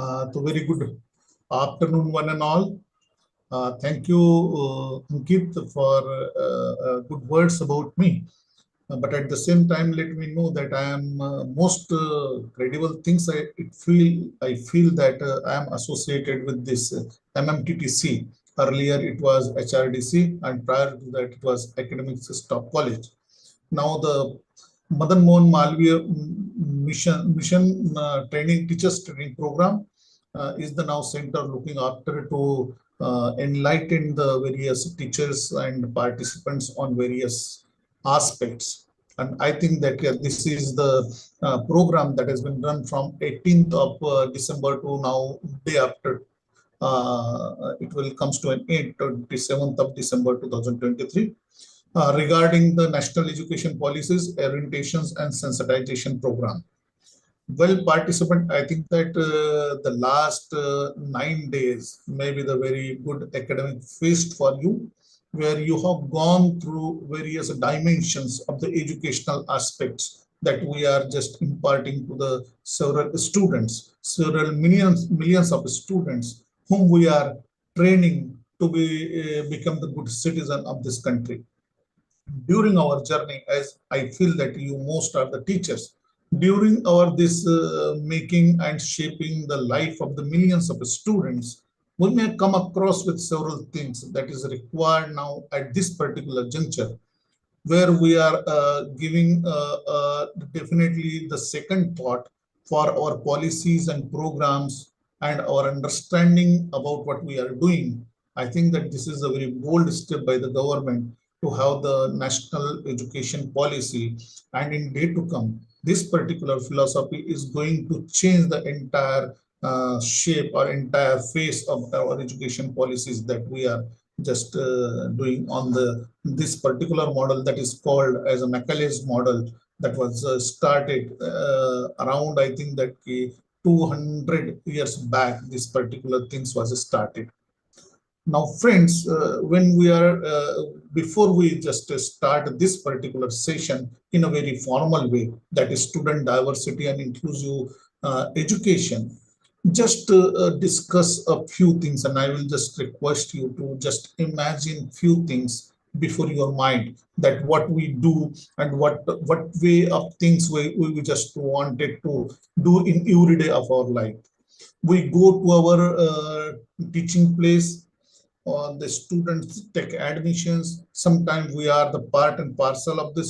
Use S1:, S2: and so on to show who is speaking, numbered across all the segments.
S1: So very good afternoon, one and all. Thank you, Ankit, for good words about me. But at the same time, let me know that I am most credible things. I feel that I am associated with this MMTTC. Earlier, it was HRDC, and prior to that, it was Academic Staff College. Now the Madan Mohan Malviya Mission Training Teachers Training Program is the now center looking after to enlighten the various teachers and participants on various aspects. And I think that this is the program that has been run from 18th of December to now day after it will comes to an end, 27th of December 2023. Regarding the national education policies, orientations, and sensitization program. Well, participant, I think that the last 9 days may be the very good academic feast for you, where you have gone through various dimensions of the educational aspects that we are just imparting to the several students, several millions of students whom we are training to become the good citizen of this country. During our journey, as I feel that you most are the teachers, during our this making and shaping the life of the millions of students, we may come across with several things that is required now at this particular juncture, where we are giving definitely the second thought for our policies and programs and our understanding about what we are doing. I think that this is a very bold step by the government to have the national education policy, and in day to come, this particular philosophy is going to change the entire shape or entire face of our education policies that we are just doing on the this particular model that is called as a Macaulay's model that was started around, I think that 200 years back. This particular things was started. Now, friends, when we are before we just start this particular session in a very formal way, that is student diversity and inclusive education, just discuss a few things, and I will just request you to just imagine few things before your mind, that what we do and what way of things we just wanted to do in every day of our life. We go to our teaching place, the students take admissions. Sometimes we are the part and parcel of the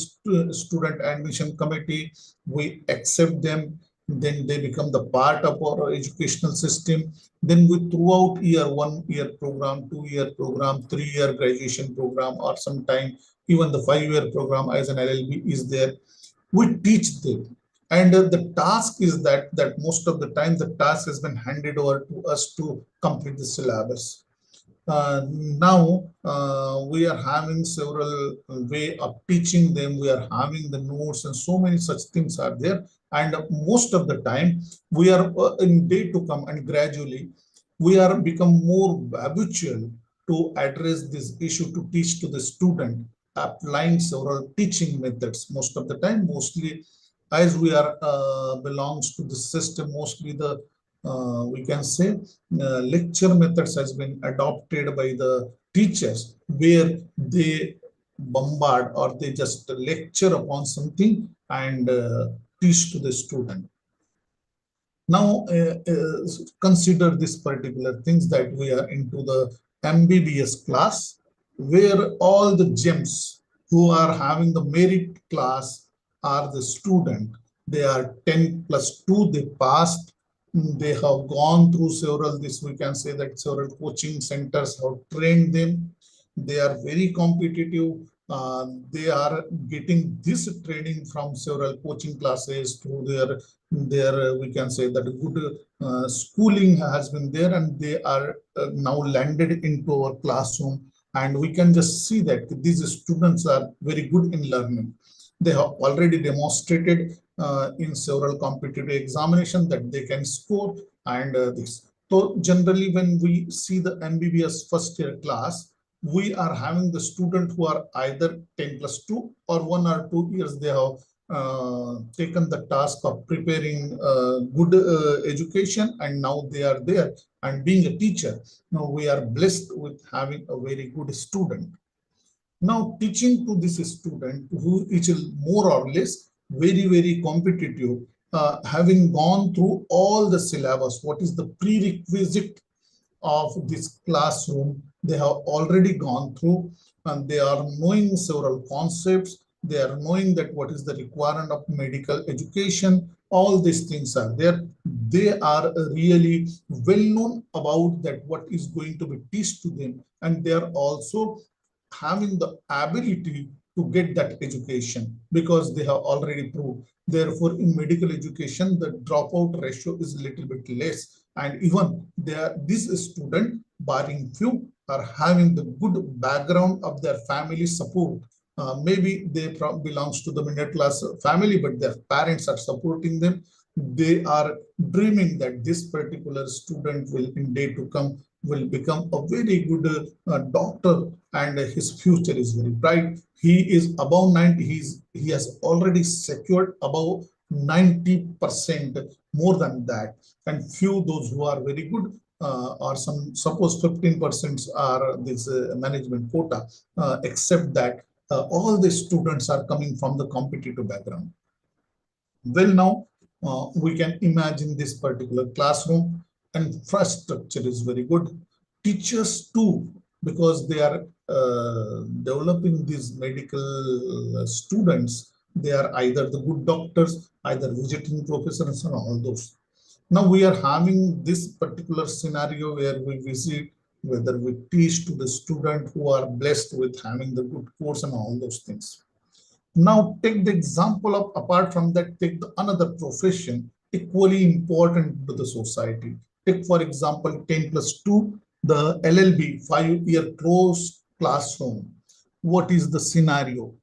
S1: student admission committee. We accept them, then they become the part of our educational system. Then we throughout year, 1 year program, 2 year program, 3 year graduation program, or sometime even the 5 year program as an LLB is there. We teach them. And the task is that most of the time the task has been handed over to us to complete the syllabus. Now we are having several way of teaching them. We are having the notes and so many such things are there. And most of the time we are in day to come and gradually we are become more habitual to address this issue, to teach to the student, applying several teaching methods. Most of the time, mostly as we are belongs to the system, mostly the we can say lecture methods has been adopted by the teachers, where they bombard or they just lecture upon something and teach to the student. Now consider this particular things that we are into the MBBS class, where all the gems who are having the merit class are the student. They are 10 plus 2, they passed. They have gone through several, this we can say that several coaching centers have trained them. They are very competitive. They are getting this training from several coaching classes through their we can say that good schooling has been there, and they are now landed into our classroom, and we can just see that these students are very good in learning. They have already demonstrated in several competitive examinations that they can score, and this. So generally when we see the MBBS first year class, we are having the student who are either 10 plus 2 or 1 or 2 years they have taken the task of preparing good education, and now they are there and being a teacher. Now we are blessed with having a very good student. Now teaching to this student who is more or less very competitive, having gone through all the syllabus, what is the prerequisite of this classroom, they have already gone through, and they are knowing several concepts. They are knowing that what is the requirement of medical education. All these things are there. They are really well known about that what is going to be taught to them, and they are also having the ability to get that education because they have already proved. Therefore, in medical education, the dropout ratio is a little bit less. And even this student, barring few, are having the good background of their family support. Maybe they belongs to the middle class family, but their parents are supporting them. They are dreaming that this particular student will, in day to come, will become a very good doctor, and his future is very bright. He is above 90. He has already secured above 90%, more than that. And few those who are very good or some suppose 15% are this management quota, except that all the students are coming from the competitive background. Well, now we can imagine this particular classroom. Infrastructure is very good. Teachers too, because they are developing these medical students. They are either the good doctors, either visiting professors, and all those. Now we are having this particular scenario where we visit, whether we teach to the student who are blessed with having the good course and all those things. Now take the example of, apart from that, take the another profession equally important to the society. Take for example 10+2, the LLB 5-year closed classroom. What is the scenario?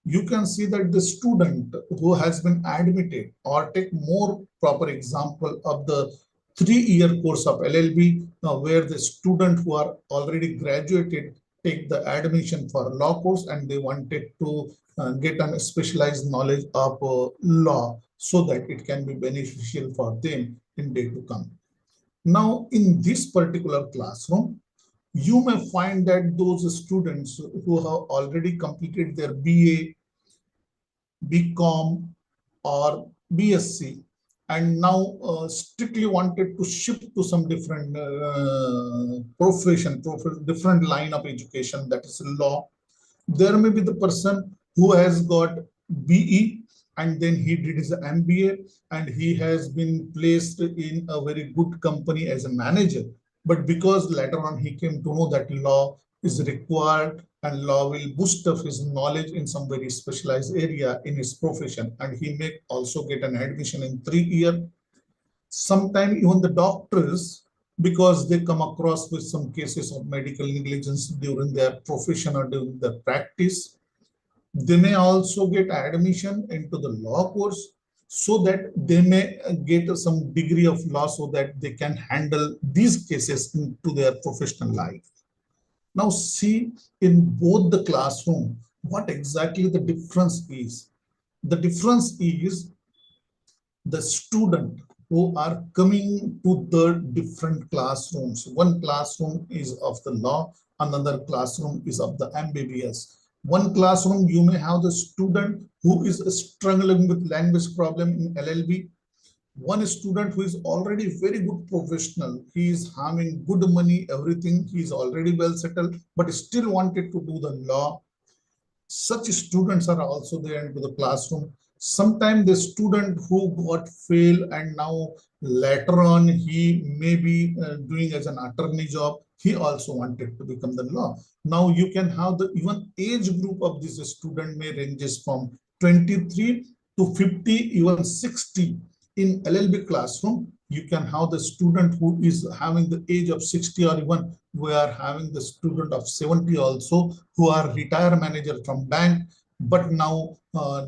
S1: You can see that the student who has been admitted, or take more proper example of the 3-year course of LLB, where the student who are already graduated take the admission for law course, and they wanted to get a specialized knowledge of law so that it can be beneficial for them in day to come. Now, in this particular classroom, you may find that those students who have already completed their BA, BCom, or BSc, and now strictly wanted to shift to some different different line of education, that is law. There may be the person who has got BE, and then he did his MBA, and he has been placed in a very good company as a manager. But because later on he came to know that law is required and law will boost up his knowledge in some very specialized area in his profession, and he may also get an admission in 3 years. Sometimes even the doctors, because they come across with some cases of medical negligence during their profession or during their practice, they may also get admission into the law course so that they may get some degree of law so that they can handle these cases into their professional life. Now see, in both the classroom, what exactly the difference is. The difference is the student who are coming to the different classrooms. One classroom is of the law, another classroom is of the MBBS. One classroom, you may have the student who is struggling with language problem in LLB. One student who is already very good professional, he is having good money, everything, he is already well settled, but still wanted to do the law. Such students are also there into the classroom. Sometimes the student who got fail and now later on he may be doing as an attorney job, he also wanted to become the law. Now you can have the even age group of this student may ranges from 23 to 50, even 60. In LLB classroom, you can have the student who is having the age of 60, or even we are having the student of 70 also, who are retired manager from bank. But now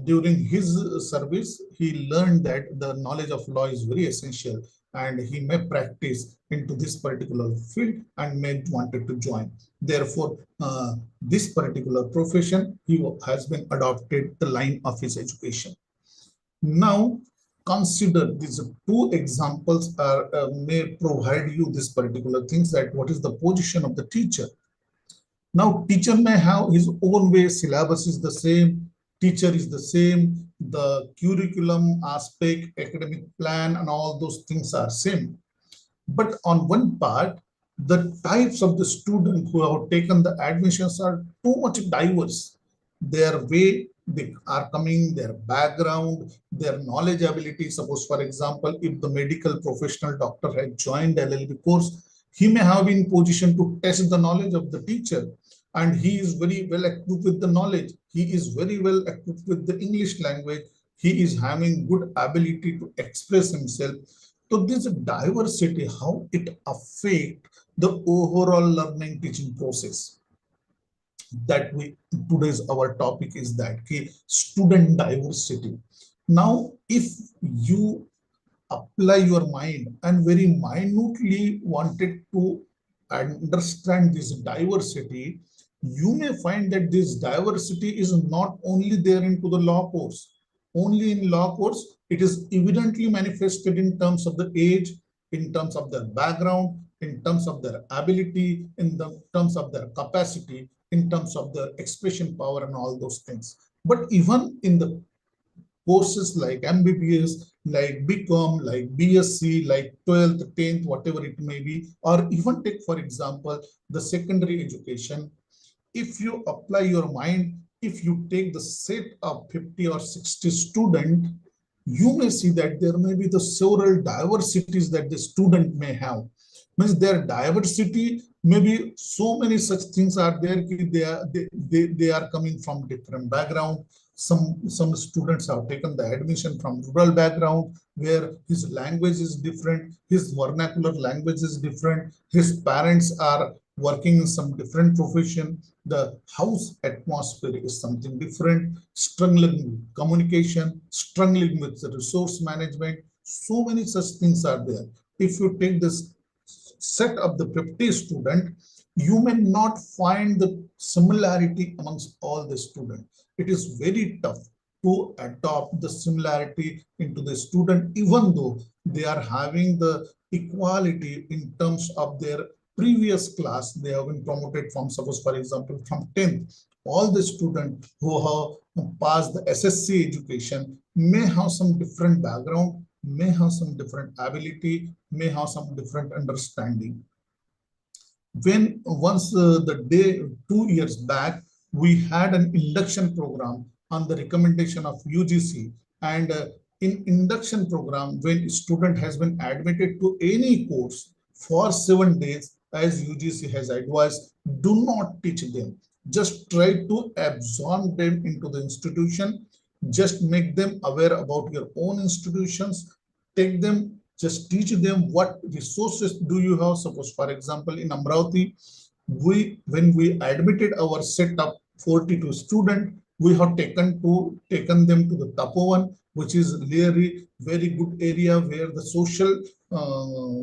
S1: during his service, he learned that the knowledge of law is very essential. and he may practice into this particular field and may wanted to join. Therefore, this particular profession, he has been adopted the line of his education. Now, consider these two examples are may provide you this particular things, that what is the position of the teacher. Now, teacher may have his own way, syllabus is the same, teacher is the same, the curriculum aspect, academic plan, and all those things are same. But on one part, the types of the students who have taken the admissions are too much diverse. Their way they are coming, their background, their knowledge ability. Suppose, for example, if the medical professional doctor had joined LLB course, he may have been in position to test the knowledge of the teacher, and he is very well equipped with the knowledge. He is very well equipped with the English language. He is having good ability to express himself. So this diversity, how it affect the overall learning teaching process. That we today's our topic is that student diversity. Now, if you apply your mind and very minutely wanted to understand this diversity, you may find that this diversity is not only there into the law course. Only in law course, it is evidently manifested in terms of the age, in terms of their background, in terms of their ability, in the terms of their capacity, in terms of their expression power and all those things. But even in the courses like MBBS, like BCom, like BSc, like 12th, 10th, whatever it may be, or even take, for example, the secondary education, if you apply your mind, if you take the set of 50 or 60 students, you may see that there may be the several diversities that the student may have. Means their diversity, maybe so many such things are there, they are coming from different background. Some students have taken the admission from rural background, where his language is different, his vernacular language is different, his parents are working in some different profession, the house atmosphere is something different, struggling with communication, struggling with the resource management. So many such things are there. If you take this set of the 50 students, you may not find the similarity amongst all the students. It is very tough to adopt the similarity into the student, even though they are having the equality in terms of their previous class. They have been promoted from, suppose, for example, from 10th. All the students who have passed the SSC education may have some different background, may have some different ability, may have some different understanding. When once the day 2 years back, we had an induction program on the recommendation of UGC, and in induction program, when a student has been admitted to any course for 7 days, as UGC has advised, do not teach them. Just try to absorb them into the institution. Just make them aware about your own institutions. Take them, just teach them what resources do you have. Suppose, for example, in Amravati, when we admitted our set of 42 students, we have taken them to the Tapovan, which is really very good area where the social,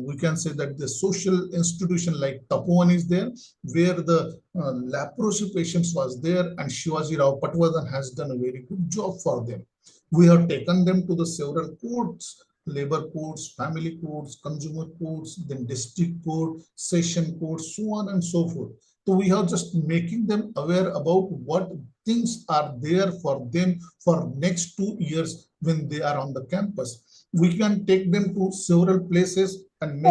S1: we can say that the social institution like Tapovan is there, where the leprosy patients was there, and Shivaji Rao Patwardhan has done a very good job for them. We have taken them to the several courts, labor courts, family courts, consumer courts, then district court, session courts, so on and so forth. So we are just making them aware about what things are there for them for next 2 years when they are on the campus. We can take them to several places and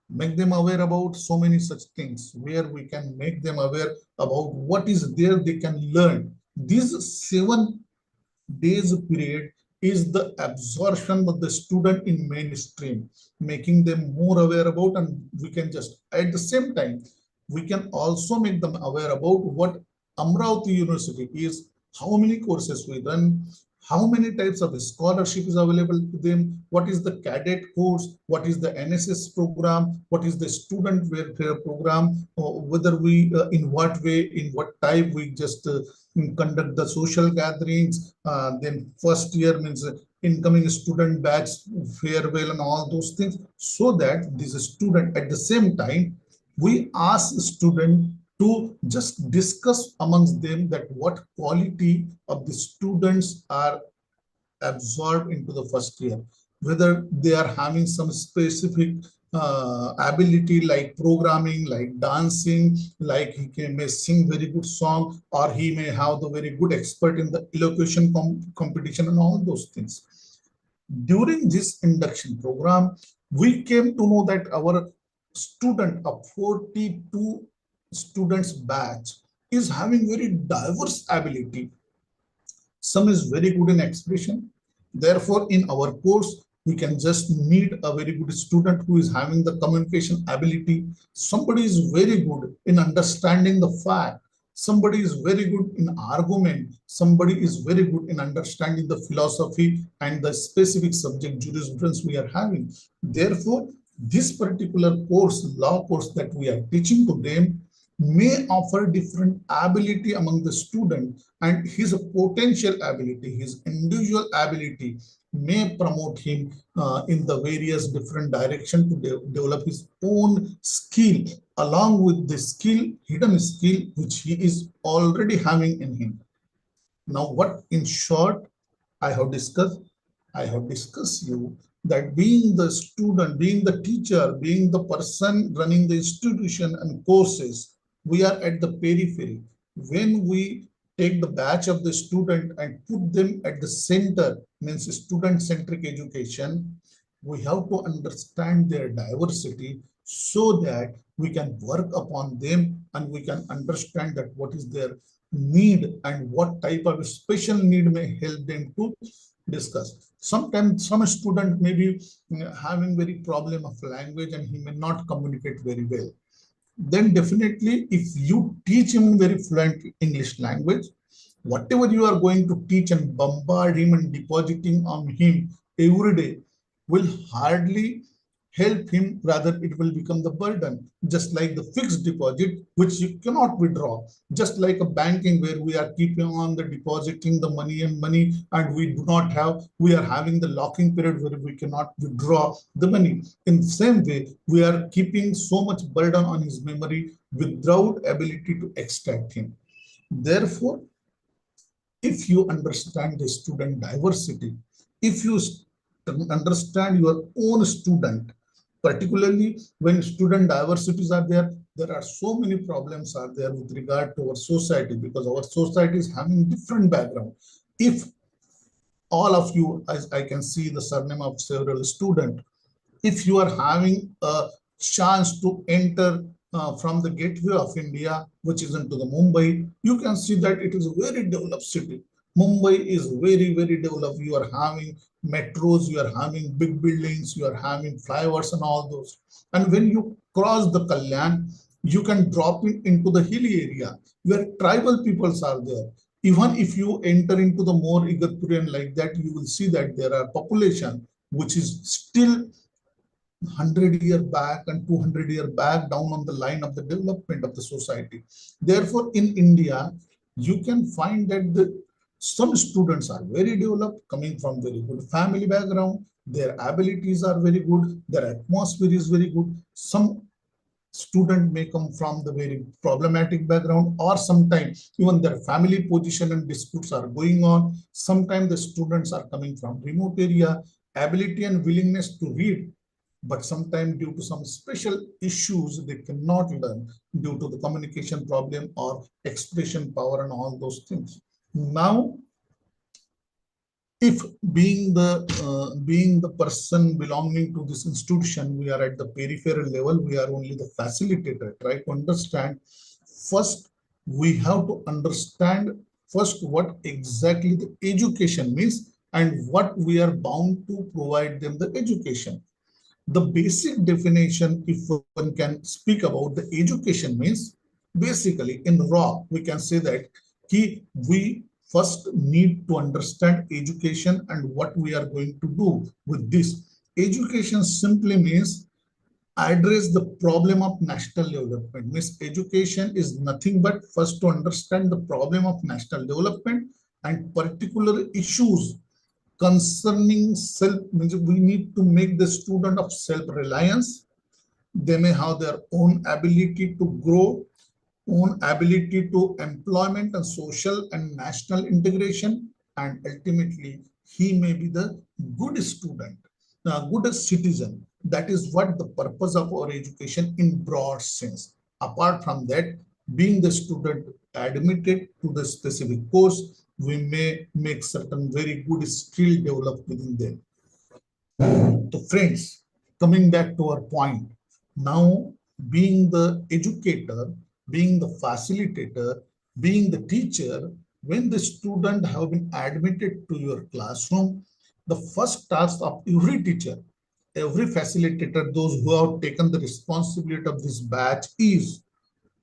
S1: make them aware about so many such things, where we can make them aware about what is there they can learn. These 7 days period is the absorption of the student in mainstream, making them more aware about, and we can just at the same time, we can also make them aware about what Amravati University is, how many courses we run, how many types of scholarship is available to them, what is the cadet course, what is the NSS program, what is the student welfare program, whether we, in what way, in what type we just conduct the social gatherings. Then first year means incoming student batch farewell and all those things, so that this student at the same time we ask student to just discuss amongst them that what quality of the students are absorbed into the first year, whether they are having some specific ability like programming, like dancing, like may sing very good song, or he may have the very good expert in the elocution competition and all those things. During this induction program, we came to know that our student of 42 students batch is having very diverse ability. Some is very good in expression. Therefore, in our course, we can just meet a very good student who is having the communication ability. Somebody is very good in understanding the fact. Somebody is very good in argument. Somebody is very good in understanding the philosophy and the specific subject jurisprudence we are having. Therefore, this particular course, law course that we are teaching to them, may offer different ability among the student, and his potential ability, his individual ability may promote him in the various different direction to develop his own skill along with the skill, hidden skill, which he is already having in him. Now, what in short I have discussed? I have discussed you that being the student, being the teacher, being the person running the institution and courses, we are at the periphery. When we take the batch of the student and put them at the center, means student-centric education, we have to understand their diversity so that we can work upon them and we can understand that what is their need and what type of special need may help them to discuss. Sometimes some student may be having very problem of language and he may not communicate very well. Then definitely if you teach him very fluent English language, whatever you are going to teach and bombard him and depositing on him every day will hardly help him, rather it will become the burden, just like the fixed deposit which you cannot withdraw, just like a banking where we are keeping on the depositing the money and we do not have, we are having the locking period where we cannot withdraw the money. In the same way, we are keeping so much burden on his memory without ability to extract him. Therefore, if you understand the student diversity, if you understand your own student, particularly when student diversities are there, there are so many problems are there with regard to our society, because our society is having different background. If all of you, as I can see the surname of several students, if you are having a chance to enter from the gateway of India, which is into the Mumbai, you can see that it is a very developed city. Mumbai is very, very developed. You are having metros, you are having big buildings, you are having flyovers and all those. And when you cross the Kalyan, you can drop it into the hilly area where tribal peoples are there. Even if you enter into the more Igatpurian like that, you will see that there are population which is still 100-year back and 200-year back down on the line of the development of the society. Therefore, in India, you can find that some students are very developed, coming from very good family background, their abilities are very good, their atmosphere is very good. Some student may come from the very problematic background, or sometimes even their family position and disputes are going on. Sometimes the students are coming from remote area, ability and willingness to read, but sometimes due to some special issues, they cannot learn due to the communication problem or expression power and all those things. Now, if being the person belonging to this institution, we are at the peripheral level, we are only the facilitator. Try to understand. First, we have to understand first what exactly the education means and what we are bound to provide them the education. The basic definition, if one can speak about the education, means basically in raw, we can say that we first need to understand education and what we are going to do with this. Education simply means address the problem of national development. Means education is nothing but first to understand the problem of national development and particular issues concerning self, means we need to make the student of self-reliance. They may have their own ability to grow, own ability to employment and social and national integration, and ultimately he may be the good student, good citizen. That is what the purpose of our education in broad sense. Apart from that, being the student admitted to the specific course, we may make certain very good skill developed within them. So friends, coming back to our point, now being the educator, being the facilitator, being the teacher, when the student have been admitted to your classroom, the first task of every teacher, every facilitator, those who have taken the responsibility of this batch is,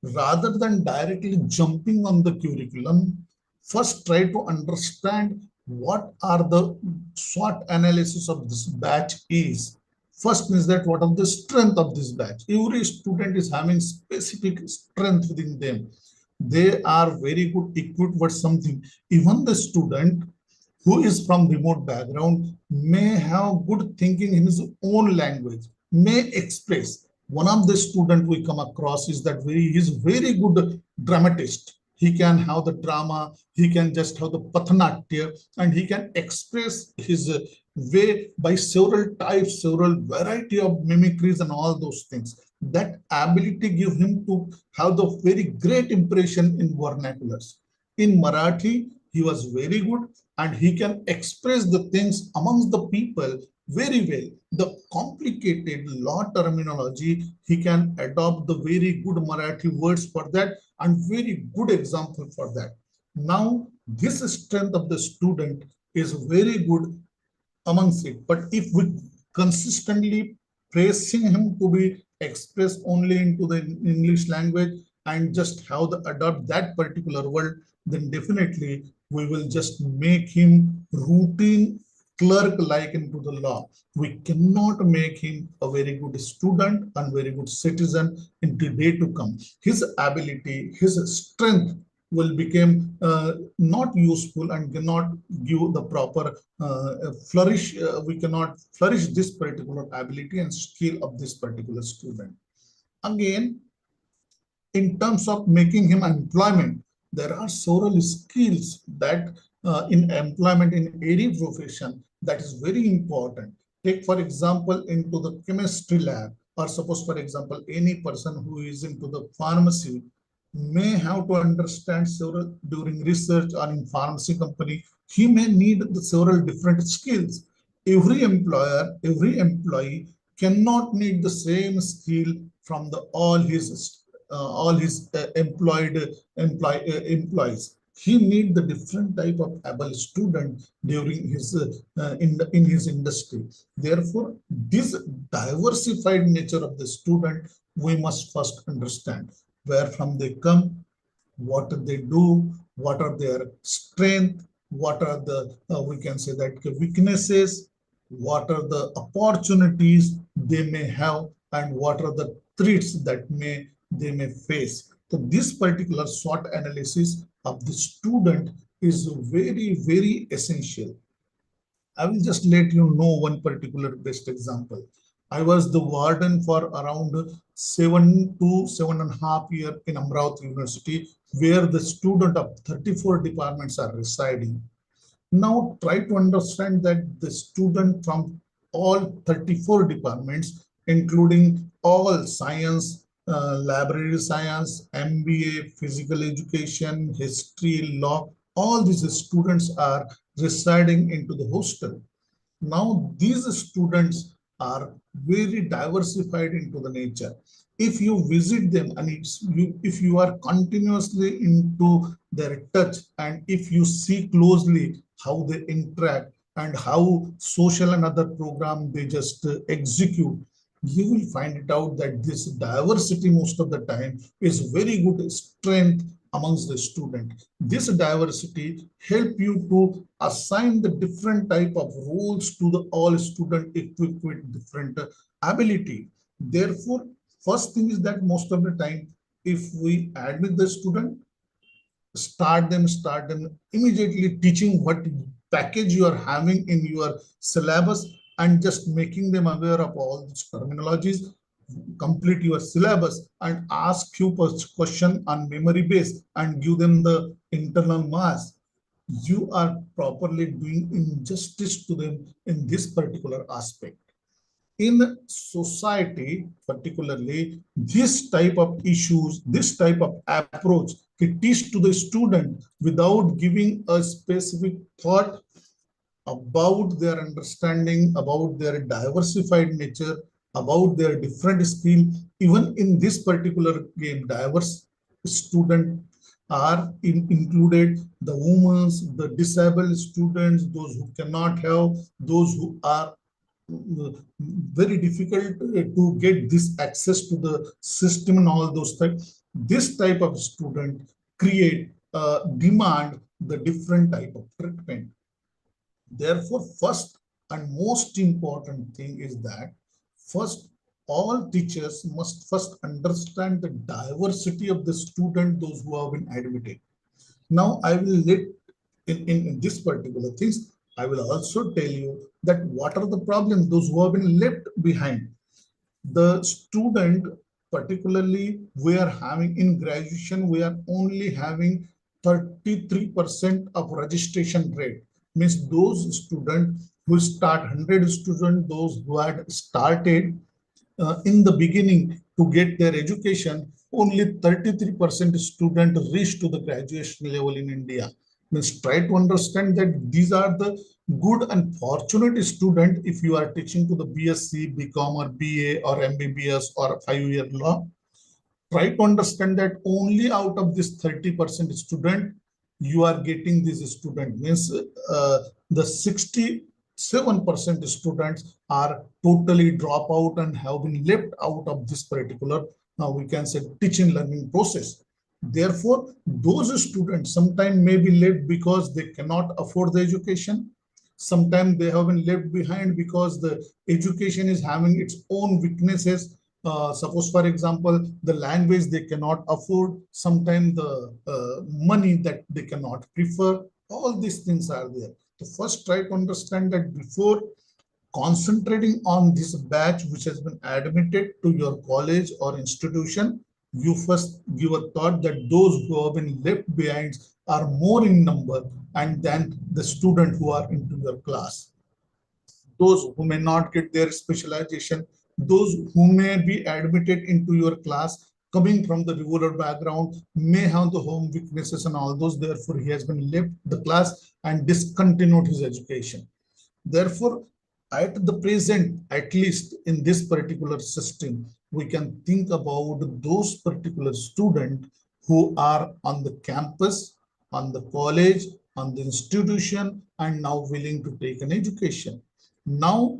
S1: rather than directly jumping on the curriculum, first try to understand what are the SWOT analysis of this batch is. First means that what are the strength of this batch. Every student is having specific strength within them. They are very good equipped with something. Even the student who is from remote background may have good thinking in his own language, may express. One of the student we come across is that he is very good dramatist. He can have the drama, he can just have the pathanatya, and he can express his way by several types, several variety of mimicries and all those things. That ability give him to have the very great impression in vernaculars. In Marathi, he was very good and he can express the things amongst the people very well. The complicated law terminology, he can adopt the very good Marathi words for that and very good example for that. Now, this strength of the student is very good amongst it. But if we consistently pressing him to be expressed only into the English language and just how to adopt that particular word, then definitely we will just make him routine clerk like into the law. We cannot make him a very good student and very good citizen in the day to come. His ability, his strength will become not useful and cannot give the proper flourish. We cannot flourish this particular ability and skill of this particular student. Again, in terms of making him employment, there are several skills that in employment in any profession that is very important. Take for example into the chemistry lab, or suppose for example any person who is into the pharmacy may have to understand several during research or in pharmacy company. He may need the several different skills. Every employer, every employee cannot need the same skill from the all his employees. He need the different type of able student during his in his industry. Therefore, this diversified nature of the student we must first understand where from they come, what they do, what are their strength, what are the we can say that weaknesses, what are the opportunities they may have, and what are the threats that they may face. So this particular SWOT analysis of the student is very essential. I will just let you know one particular best example. I was the warden for around 7 to 7.5 years in Amravati University, where the student of 34 departments are residing. Now try to understand that the student from all 34 departments, including all science, library science, MBA, physical education, history, law, all these students are residing into the hostel. Now these students are very diversified into the nature. If you visit them and if you are continuously into their touch, and if you see closely how they interact and how social and other program they just execute, you will find it out that this diversity most of the time is very good strength amongst the student. This diversity help you to assign the different type of roles to the all student equipped with different ability. Therefore, first thing is that most of the time, if we admit the student, start them immediately teaching what package you are having in your syllabus and just making them aware of all these terminologies. Complete your syllabus and ask few question on memory base and give them the internal mass. You are properly doing injustice to them in this particular aspect. In society, particularly, this type of issues, this type of approach, it teach to the student without giving a specific thought about their understanding, about their diversified nature, about their different skill. Even in this particular game, diverse student are included, the women, the disabled students, those who cannot have, those who are very difficult to get this access to the system and all those things. This type of student create demand the different type of treatment. Therefore, first and most important thing is that first, all teachers must first understand the diversity of the student, those who have been admitted. Now, I will let in this particular things, I will also tell you that what are the problems, those who have been left behind. The student, particularly, we are having in graduation, we are only having 33% of registration rate. Means those students who start 100 students, those who had started in the beginning to get their education, only 33% student reach to the graduation level in India. Means try to understand that these are the good and fortunate student if you are teaching to the BSc, BCom or BA or MBBS or 5-year law. Try to understand that only out of this 30% student, you are getting this student. Means the 67% students are totally drop out and have been left out of this particular, now we can say, teaching learning process. Therefore, those students sometimes may be left because they cannot afford the education. Sometimes they have been left behind because the education is having its own weaknesses. Suppose, for example, the language they cannot afford, sometimes the money that they cannot prefer. All these things are there. So first, try to understand that before concentrating on this batch which has been admitted to your college or institution, you first give a thought that those who have been left behind are more in number and than the student who are into your class. Those who may not get their specialization, those who may be admitted into your class coming from the rural background may have the home weaknesses and all those, therefore he has been left the class and discontinued his education. Therefore, at the present, at least in this particular system, we can think about those particular students who are on the campus, on the college, on the institution, and now willing to take an education. Now,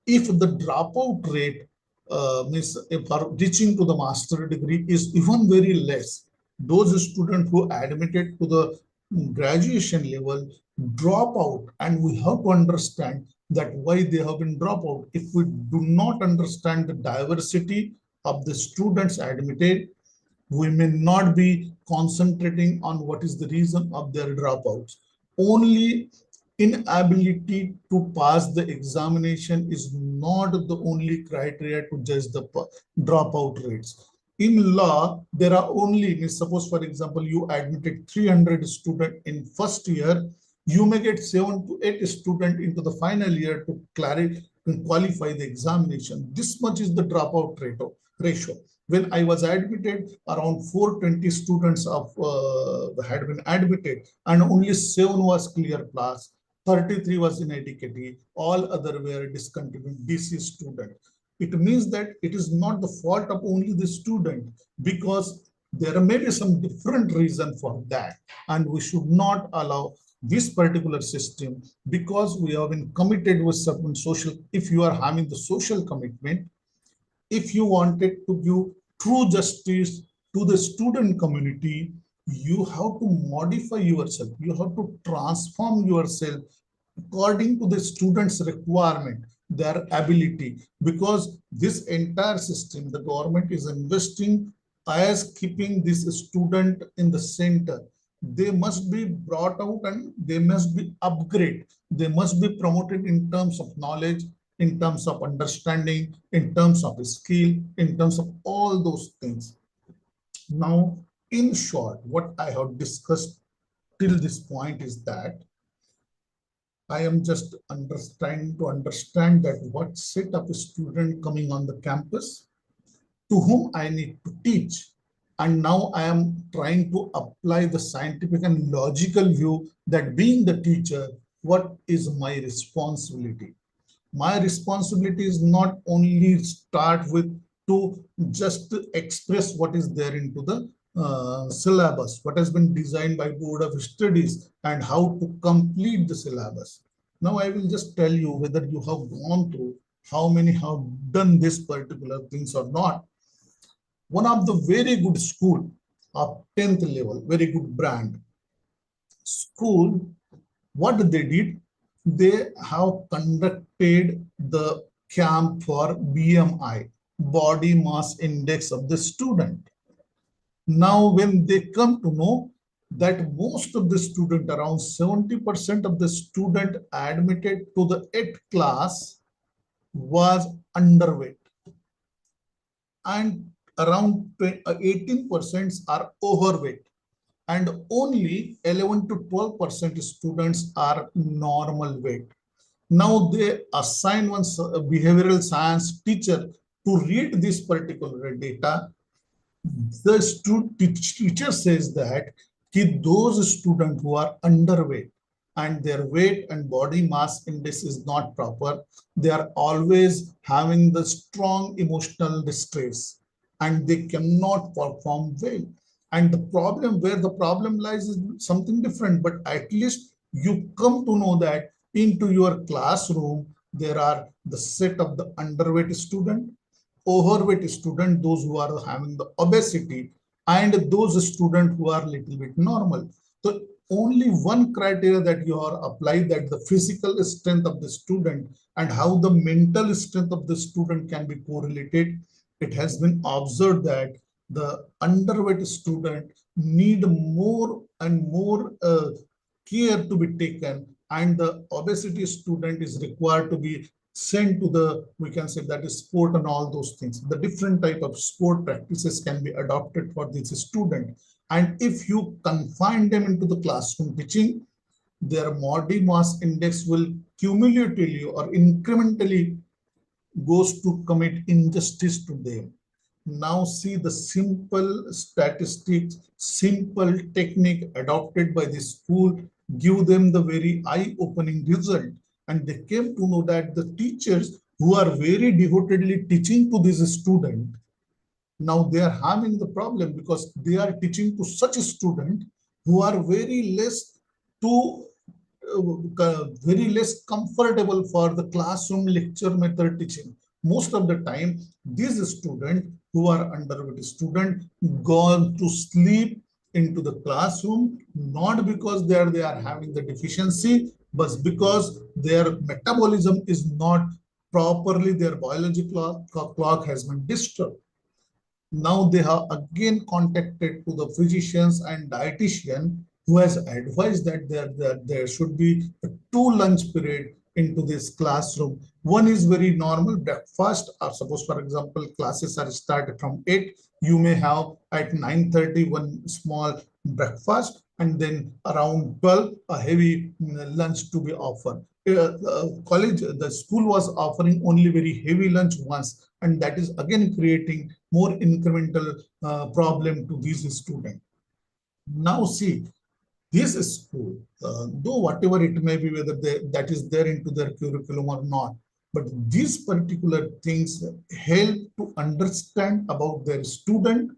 S1: if the dropout rate means if reaching to the master degree is even very less, those students who admitted to the graduation level drop out, and we have to understand that why they have been dropped out. If we do not understand the diversity of the students admitted, we may not be concentrating on what is the reason of their dropouts. Only inability to pass the examination is not the only criteria to judge the dropout rates. In law, there are only, suppose for example, you admitted 300 students in first year, you may get 7 to 8 students into the final year to qualify the examination. This much is the dropout ratio. When I was admitted, around 420 students had been admitted, and only 7 was clear class, 33 was inadequate, all other were discontinued DC student. It means that it is not the fault of only the student, because there may be some different reason for that, and we should not allow this particular system, because we have been committed with certain social. If you are having the social commitment, if you wanted to give true justice to the student community, you have to modify yourself. You have to transform yourself according to the students' requirement, their ability, because this entire system, the government is investing as keeping this student in the center. they must be brought out and they must be upgraded. They must be promoted in terms of knowledge, in terms of understanding, in terms of skill, in terms of all those things. Now, in short, what I have discussed till this point is that I am just trying to understand that what set of a student coming on the campus to whom I need to teach. And now I am trying to apply the scientific and logical view that being the teacher, what is my responsibility? My responsibility is not only start with to just express what is there into the syllabus, what has been designed by Board of Studies and how to complete the syllabus. Now I will just tell you whether you have gone through, how many have done this particular things or not. One of the very good school of 10th level, very good brand school, what they did, they have conducted the camp for BMI, body mass index of the student. Now, when they come to know that most of the student, around 70% of the student admitted to the 8th class was underweight, and around 18% are overweight, and only 11 to 12% students are normal weight. Now they assign one behavioral science teacher to read this particular data. The teacher says that those students who are underweight and their weight and body mass index is not proper, they are always having the strong emotional distress and they cannot perform well. And the problem, where the problem lies, is something different, but at least you come to know that into your classroom there are the set of the underweight student, overweight student, those who are having the obesity, and those students who are little bit normal. So only one criteria that you are applied, that the physical strength of the student and how the mental strength of the student can be correlated. It has been observed that the underweight student need more and more care to be taken, and the obesity student is required to be sent to the, we can say that is sport and all those things. The different type of sport practices can be adopted for this student. And if you confine them into the classroom teaching, their body mass index will cumulatively or incrementally goes to commit injustice to them. Now see the simple statistics, simple technique adopted by the school give them the very eye-opening result. And they came to know that the teachers who are very devotedly teaching to this student, now they are having the problem because they are teaching to such a student who are very less to very less comfortable for the classroom lecture method teaching. Most of the time, these students who are underweight student gone to sleep into the classroom, not because they are having the deficiency, but because their metabolism is not properly, their biological clock has been disturbed. Now they have again contacted to the physicians and dietitian who has advised that there should be a 2 lunch period into this classroom. One is very normal breakfast, or suppose for example classes are started from 8, you may have at 9:30 one small breakfast, and then around 12 a heavy lunch to be offered. College, the school was offering only very heavy lunch once, and that is again creating more incremental problem to these students. Now see, this school, though whatever it may be, whether that is there into their curriculum or not, but these particular things help to understand about their student,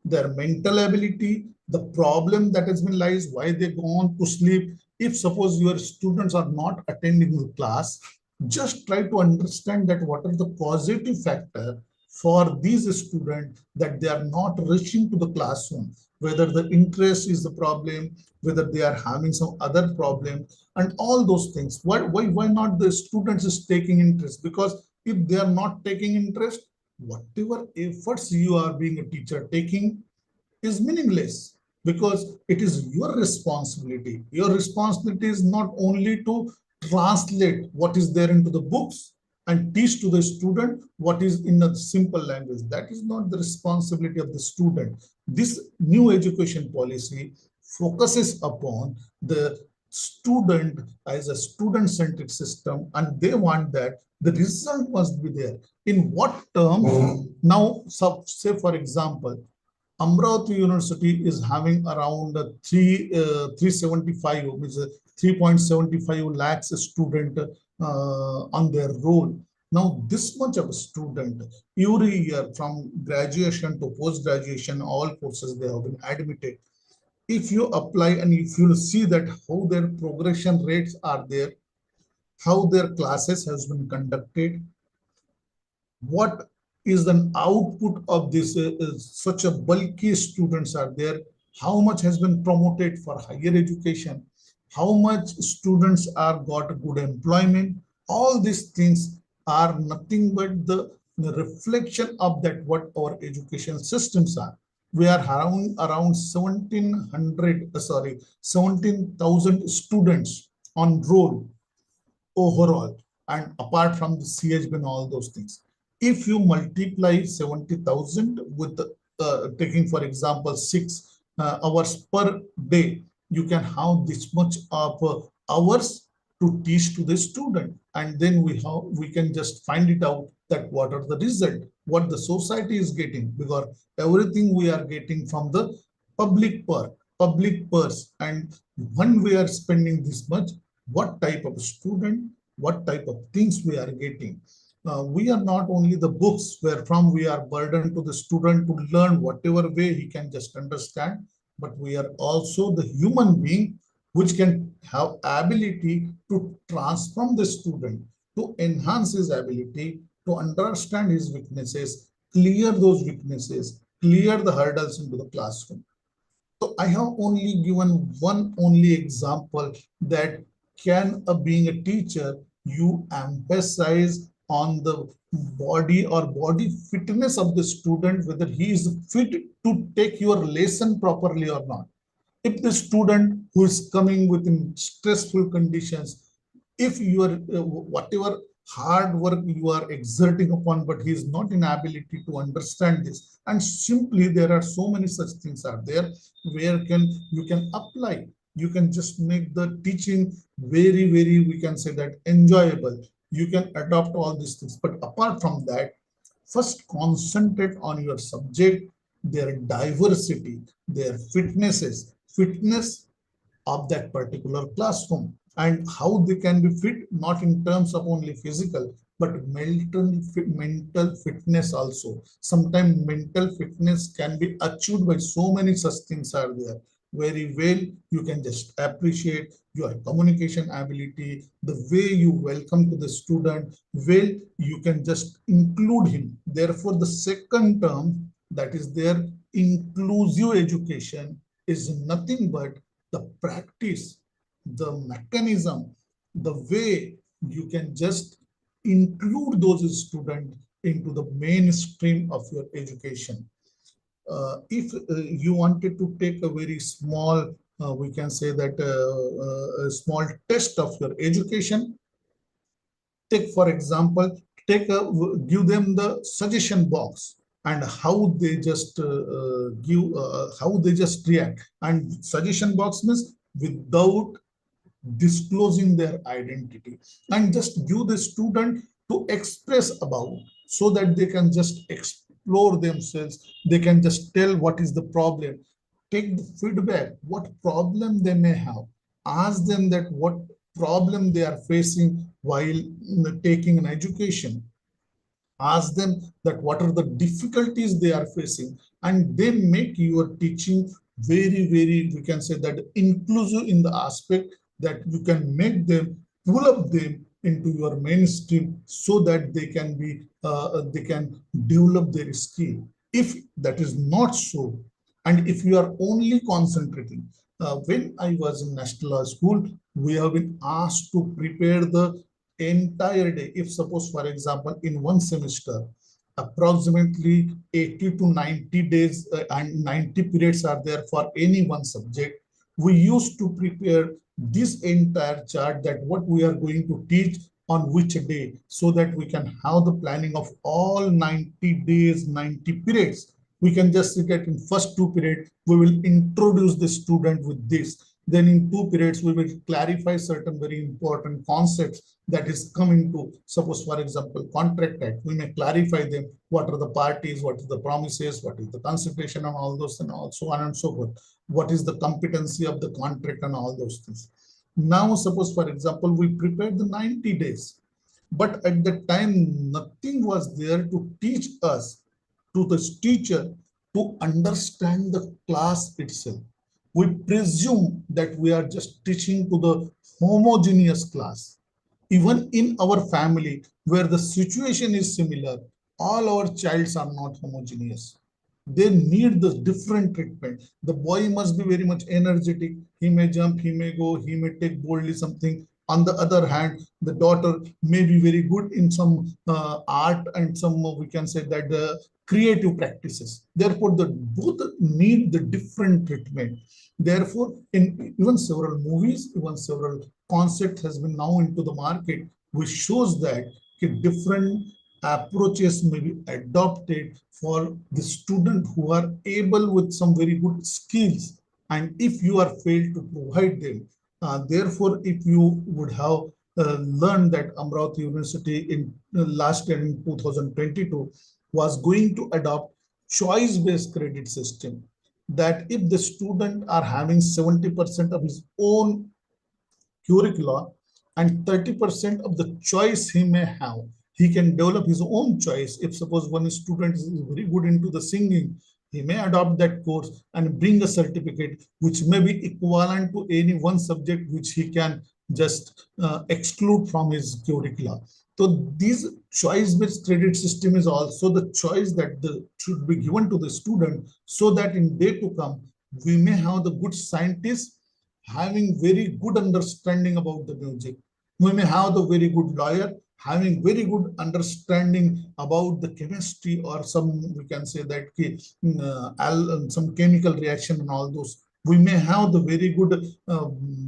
S1: their mental ability, the problem that has been lies, why they go on to sleep. If suppose your students are not attending the class, just try to understand that what are the positive factor for these students that they are not rushing to the classroom, whether the interest is the problem, whether they are having some other problem, and all those things. Why not the students is taking interest? Because if they are not taking interest, whatever efforts you are being a teacher taking is meaningless. because it is your responsibility. Your responsibility is not only to translate what is there into the books and teach to the student what is in a simple language. That is not the responsibility of the student. This new education policy focuses upon the student as a student-centric system, and they want that the result must be there. In what terms? Now, say for example, Amravati University is having around 375, which is 3.75 lakhs student on their roll. Now, this much of a student every year from graduation to post-graduation, all courses they have been admitted. If you apply and if you see that how their progression rates are there, how their classes has been conducted, what is the output of this such a bulky students are there, how much has been promoted for higher education, how much students are got good employment, all these things are nothing but the reflection of that what our education systems are. We are around 17,000 students on roll overall, and apart from the CHB and all those things. If you multiply 70,000 with taking, for example, 6 hours per day, you can have this much of hours to teach to the student, and then we can just find it out that what are the result, what the society is getting, because everything we are getting from the public purse, and when we are spending this much, what type of student, what type of things we are getting. We are not only the books where from we are burdened to the student to learn whatever way he can just understand, but we are also the human being which can have ability to transform the student, to enhance his ability, to understand his weaknesses, clear those weaknesses, clear the hurdles into the classroom. So I have only given one only example that can being a teacher, you emphasize on the body or body fitness of the student, whether he is fit to take your lesson properly or not. If the student who is coming within stressful conditions, if you are whatever hard work you are exerting upon, but he is not in ability to understand this, and simply there are so many such things are there where you can apply, you can just make the teaching very we can say that enjoyable, you can adopt all these things. But apart from that, first concentrate on your subject, their diversity, their fitness of that particular classroom, and how they can be fit, not in terms of only physical but mental fitness also. Sometimes mental fitness can be achieved by so many such things are there. Very well, you can just appreciate your communication ability, the way you welcome to the student, well, you can just include him. Therefore, the second term that is there, inclusive education, is nothing but the practice, the mechanism, the way you can just include those students into the mainstream of your education. If you wanted to take a very small, we can say that a small test of your education, take for example, give them the suggestion box and how they just how they just react. And suggestion box means without disclosing their identity, and just give the student to express about, so that they can just explore themselves, they can just tell what is the problem, take the feedback, what problem they may have, ask them that what problem they are facing while taking an education, ask them that what are the difficulties they are facing, and then make your teaching very we can say that inclusive in the aspect that you can make them, pull up them into your mainstream, so that they can develop their skill. If that is not so, and if you are only concentrating, when I was in national law school, we have been asked to prepare the entire day. If suppose for example in one semester approximately 80 to 90 days and 90 periods are there for any one subject. We used to prepare this entire chart that what we are going to teach on which day, so that we can have the planning of all 90 days, 90 periods. We can just see that in first 2 periods, we will introduce the student with this. Then in 2 periods, we will clarify certain very important concepts that is coming to, suppose for example, contract act. We may clarify them, what are the parties, what is the promises, what is the consultation and all those, and so on and so forth. What is the competency of the contract and all those things. Now, suppose for example, we prepared the 90 days, but at that time, nothing was there to teach us, to this teacher, to understand the class itself. We presume that we are just teaching to the homogeneous class. Even in our family, where the situation is similar, all our childs are not homogeneous. They need the different treatment. The boy must be very much energetic. He may jump, he may go, he may take boldly something. On the other hand, the daughter may be very good in some art and some, we can say that creative practices. Therefore, the both need the different treatment. Therefore, in even several movies, even several concepts has been now into the market, which shows that different approaches may be adopted for the student who are able with some very good skills. And if you are failed to provide them, therefore, if you would have learned that Amravati University in last year in 2022 was going to adopt choice-based credit system, that if the student are having 70% of his own curricula and 30% of the choice he may have, he can develop his own choice. If suppose one student is very good into the singing, he may adopt that course and bring a certificate which may be equivalent to any one subject which he can just exclude from his curricula. So this choice-based credit system is also the choice that should be given to the student, so that in day to come, we may have the good scientists having very good understanding about the music. We may have the very good lawyer having very good understanding about the chemistry, or some, we can say that some chemical reaction and all those. We may have the very good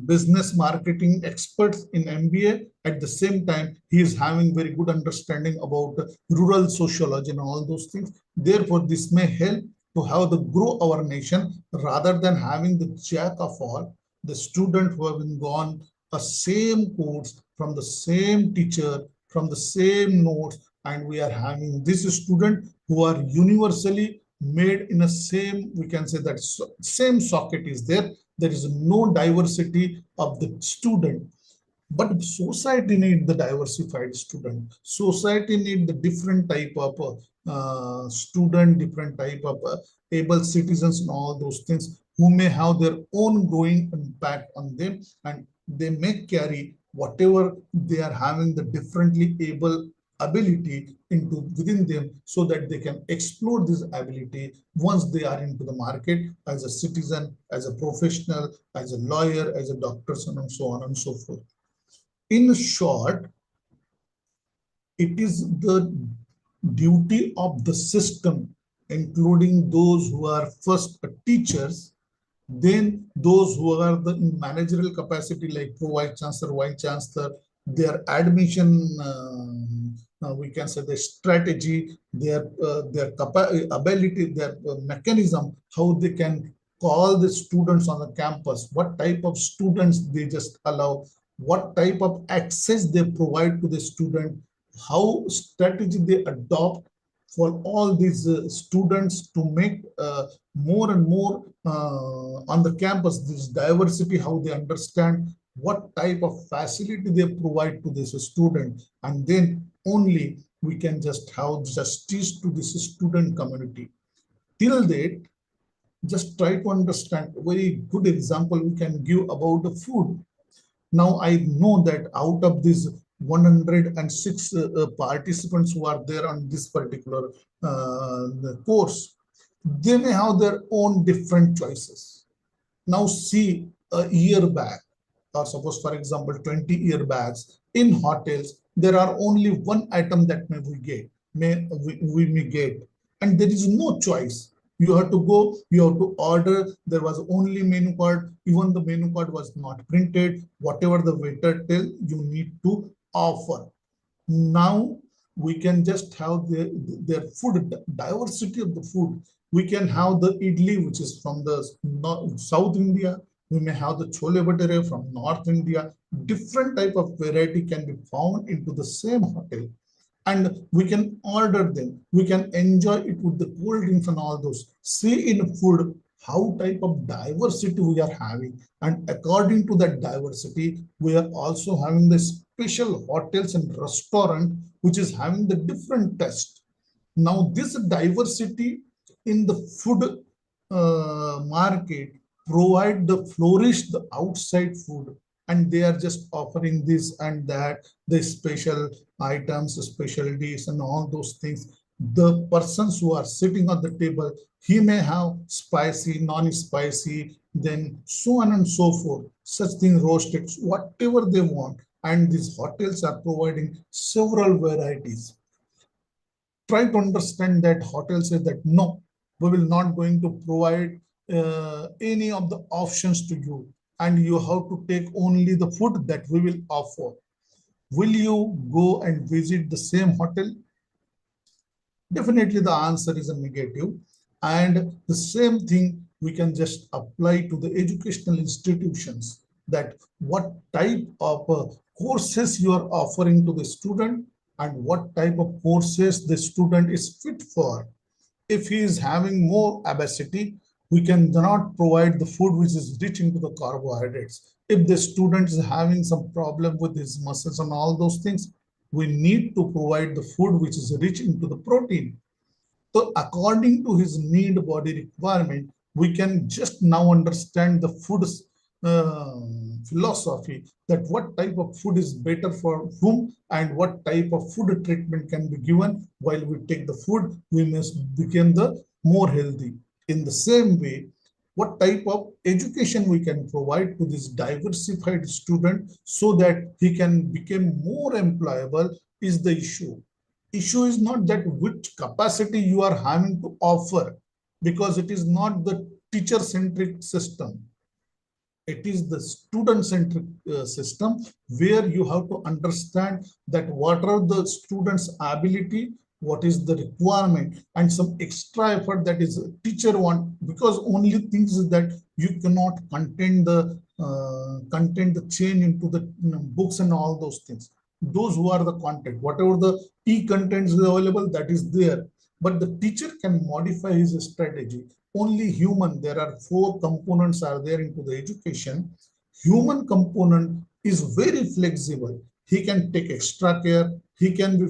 S1: business marketing experts in MBA. At the same time, he is having very good understanding about rural sociology and all those things. Therefore, this may help to have the grow our nation, rather than having the jack of all, the student who have been gone a same course from the same teacher, from the same notes, and we are having this student who are universally made in a same, we can say that same socket is there. There is no diversity of the student. But society need the diversified student. Society need the different type of student, different type of able citizens and all those things, who may have their own growing impact on them, and they may carry whatever they are having the differently able ability into within them, so that they can explore this ability once they are into the market as a citizen, as a professional, as a lawyer, as a doctor, and so on and so forth. In short, it is the duty of the system, including those who are first teachers, then those who are the in managerial capacity like pro vice chancellor, vice chancellor, their admission, we can say their strategy, their ability, their mechanism, how they can call the students on the campus, what type of students they just allow, what type of access they provide to the student, how strategy they adopt for all these students to make more and more on the campus, this diversity, how they understand, what type of facility they provide to this student, and then only we can just have justice to this student community. Till date, just try to understand. A very good example we can give about the food. Now I know that out of these 106 participants who are there on this particular course, they may have their own different choices. Now see, a year back, or suppose for example 20 year backs, in hotels there are only one item that may we get. we may get, and there is no choice. You have to go, you have to order. There was only menu card. Even the menu card was not printed. Whatever the waiter tell, you need to offer. Now we can just have their food, diversity of the food. We can have the idli, which is from the South India. We may have the chole bhature from North India. Different type of variety can be found into the same hotel, and we can order them. We can enjoy it with the cold drinks and all those. See in food how type of diversity we are having, and according to that diversity, we are also having the special hotels and restaurant which is having the different taste. Now this diversity in the food market provide the flourish the outside food, and they are just offering this and that, the special items, specialties, and all those things. The persons who are sitting on the table, he may have spicy, non-spicy, then so on and so forth, such things, roasted, whatever they want. And these hotels are providing several varieties. Try to understand that hotel says that no, we will not going to provide any of the options to you, and you have to take only the food that we will offer. Will you go and visit the same hotel? Definitely the answer is a negative. And the same thing we can just apply to the educational institutions, that what type of courses you are offering to the student, and what type of courses the student is fit for. If he is having more obesity, we cannot provide the food which is rich into the carbohydrates. If the student is having some problem with his muscles and all those things, we need to provide the food which is rich into the protein. So according to his need body requirement, we can just now understand the food uh, philosophy, that what type of food is better for whom, and what type of food treatment can be given. While we take the food, we must become the more healthy. In the same way, what type of education we can provide to this diversified student so that he can become more employable is the issue. Issue is not that which capacity you are having to offer, because it is not the teacher centric system. It is the student centric system, where you have to understand that what are the students ability, what is the requirement, and some extra effort that is a teacher want, because only things is that you cannot content the change into the books and all those things. Those who are the content, whatever the e-contents is available, that is there, but the teacher can modify his strategy. Only human, there are 4 components are there into the education. Human component is very flexible. He can take extra care. He can be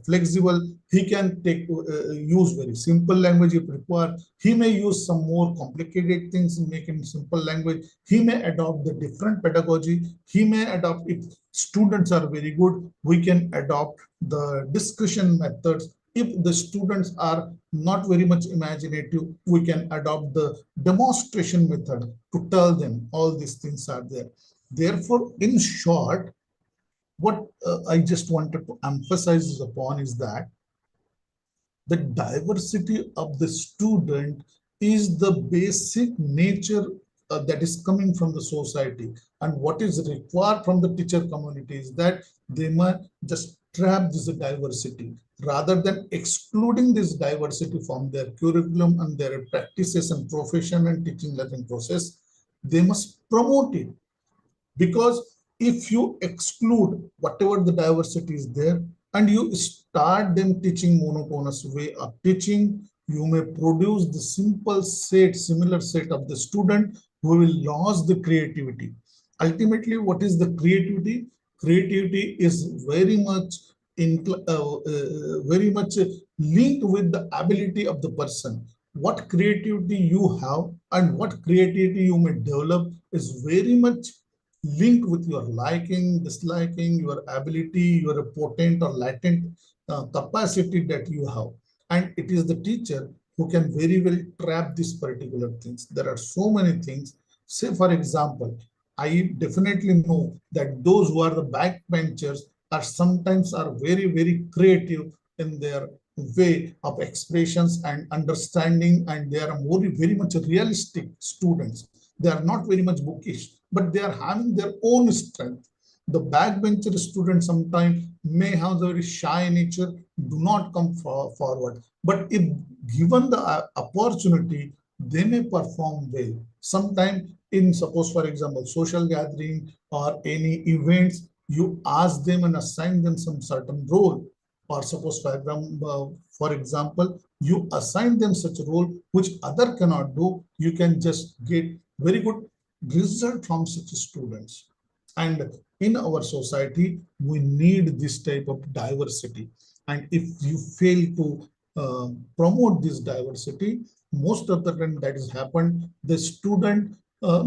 S1: flexible. He can use very simple language if required. He may use some more complicated things and make it in simple language. He may adopt the different pedagogy. He may adopt, if students are very good, we can adopt the discussion methods. If the students are not very much imaginative, we can adopt the demonstration method to tell them all these things are there. Therefore, in short, what I just wanted to emphasize upon is that the diversity of the student is the basic nature that is coming from the society, and what is required from the teacher community is that they must just trap this diversity rather than excluding this diversity from their curriculum and their practices and profession and teaching learning process. They must promote it, because if you exclude whatever the diversity is there and you start them teaching monotonous way of teaching, you may produce the similar set of the student who will lose the creativity. Ultimately, what is the creativity? Creativity is very much linked with the ability of the person. What creativity you have and what creativity you may develop is very much linked with your liking, disliking, your ability, your potent or latent capacity that you have. And it is the teacher who can very well trap these particular things. There are so many things. Say, for example, I definitely know that those who are the backbenchers are sometimes are very, very creative in their way of expressions and understanding, and they are more very much realistic students. They are not very much bookish, but they are having their own strength. The backbencher students sometimes may have a very shy nature, do not come forward. But if given the opportunity, they may perform well. Sometimes in, suppose for example, social gathering or any events, you ask them and assign them some certain role. Or suppose for example, you assign them such a role which other cannot do, you can just get very good result from such students. And in our society, we need this type of diversity. And if you fail to promote this diversity, most of the time that has happened, the student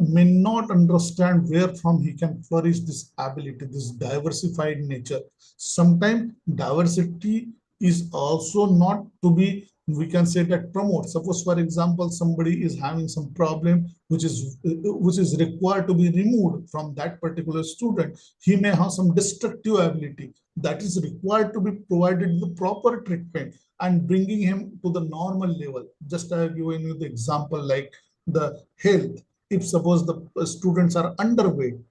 S1: may not understand where from he can flourish this ability, this diversified nature. Sometimes diversity is also not to be, we can say that promote. Suppose for example, somebody is having some problem which is required to be removed from that particular student. He may have some destructive ability that is required to be provided the proper treatment and bringing him to the normal level. Just I have given you the example like the health. If suppose the students are underweight,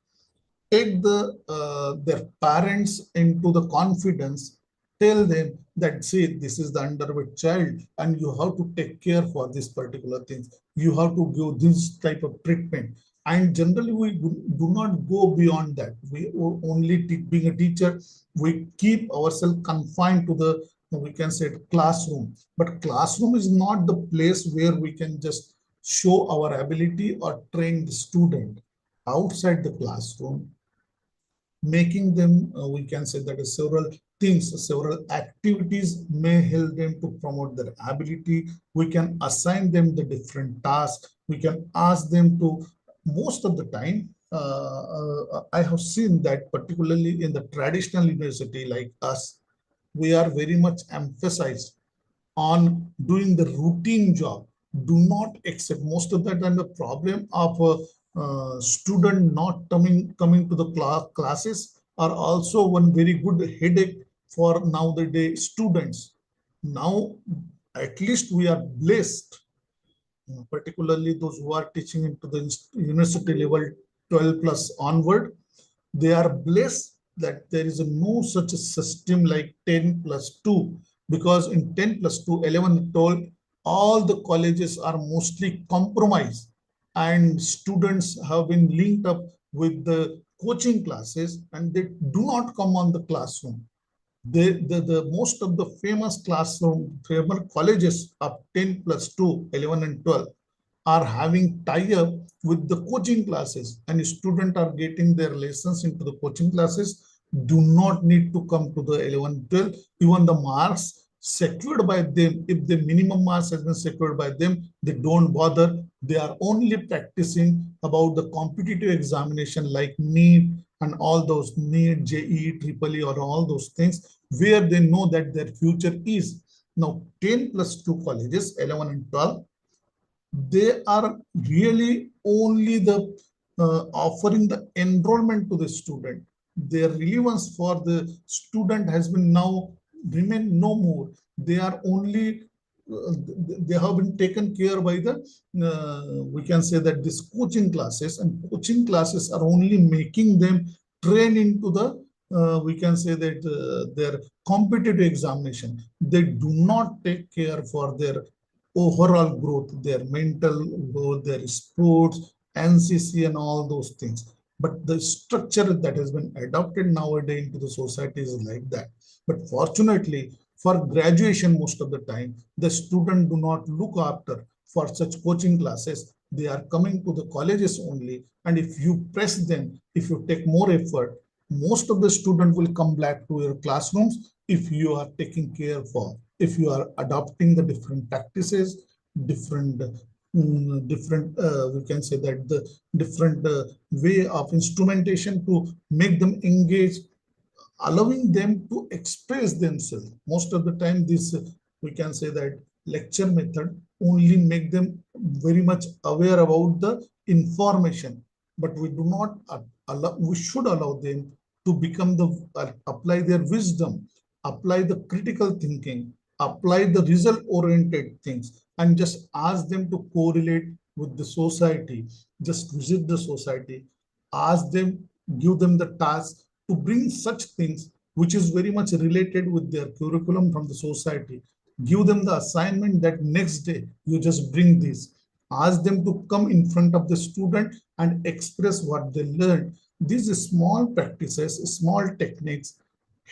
S1: take their parents into the confidence, tell them that, see, this is the underweight child and you have to take care for this particular things, you have to give this type of treatment. And generally we do not go beyond that. We only being a teacher, we keep ourselves confined to the, we can say, classroom. But classroom is not the place where we can just show our ability or train the student. Outside the classroom, making them, we can say that several things, several activities may help them to promote their ability. We can assign them the different tasks. We can ask them to, most of the time, I have seen that particularly in the traditional university like us, we are very much emphasized on doing the routine job. Do not accept most of the time the problem of a student not coming to the classes are also one very good headache for nowadays students. Now, at least we are blessed, particularly those who are teaching into the university level 12 plus onward. They are blessed that there is no such a system like 10 plus 2, because in 10 plus 2, 11, 12, all the colleges are mostly compromised and students have been linked up with the coaching classes and they do not come on the classroom. The most of the famous classroom, famous colleges of 10 plus 2, 11 and 12 are having tie-up with the coaching classes, and students are getting their lessons into the coaching classes, do not need to come to the 11, 12. Even the marks secured by them, if the minimum marks has been secured by them, they don't bother. They are only practicing about the competitive examination like NEET and all those NEET, JEE, Triple E, or all those things where they know that their future is. Now, 10 plus 2 colleges, 11 and 12, they are really only the offering the enrollment to the student. Their relevance for the student has been now remain no more. They are only they have been taken care by the we can say that this coaching classes, and coaching classes are only making them train into the we can say that their competitive examination. They do not take care for their overall growth, their mental growth, their sports, NCC, and all those things. But the structure that has been adopted nowadays into the society is like that. But fortunately, for graduation, most of the time, the student do not look after for such coaching classes. They are coming to the colleges only. And if you press them, if you take more effort, most of the student will come back to your classrooms if you are taking care for, if you are adopting the different practices, different we can say that the different way of instrumentation to make them engage, allowing them to express themselves. Most of the time, this we can say that lecture method only make them very much aware about the information, but we do not allow, we should allow them to become the apply their wisdom. apply the critical thinking, apply the result oriented things, and just ask them to correlate with the society, just visit the society, ask them, give them the task to bring such things which is very much related with their curriculum from the society. Give them the assignment that next day you just bring this. Ask them to come in front of the student and express what they learned. These small practices, small techniques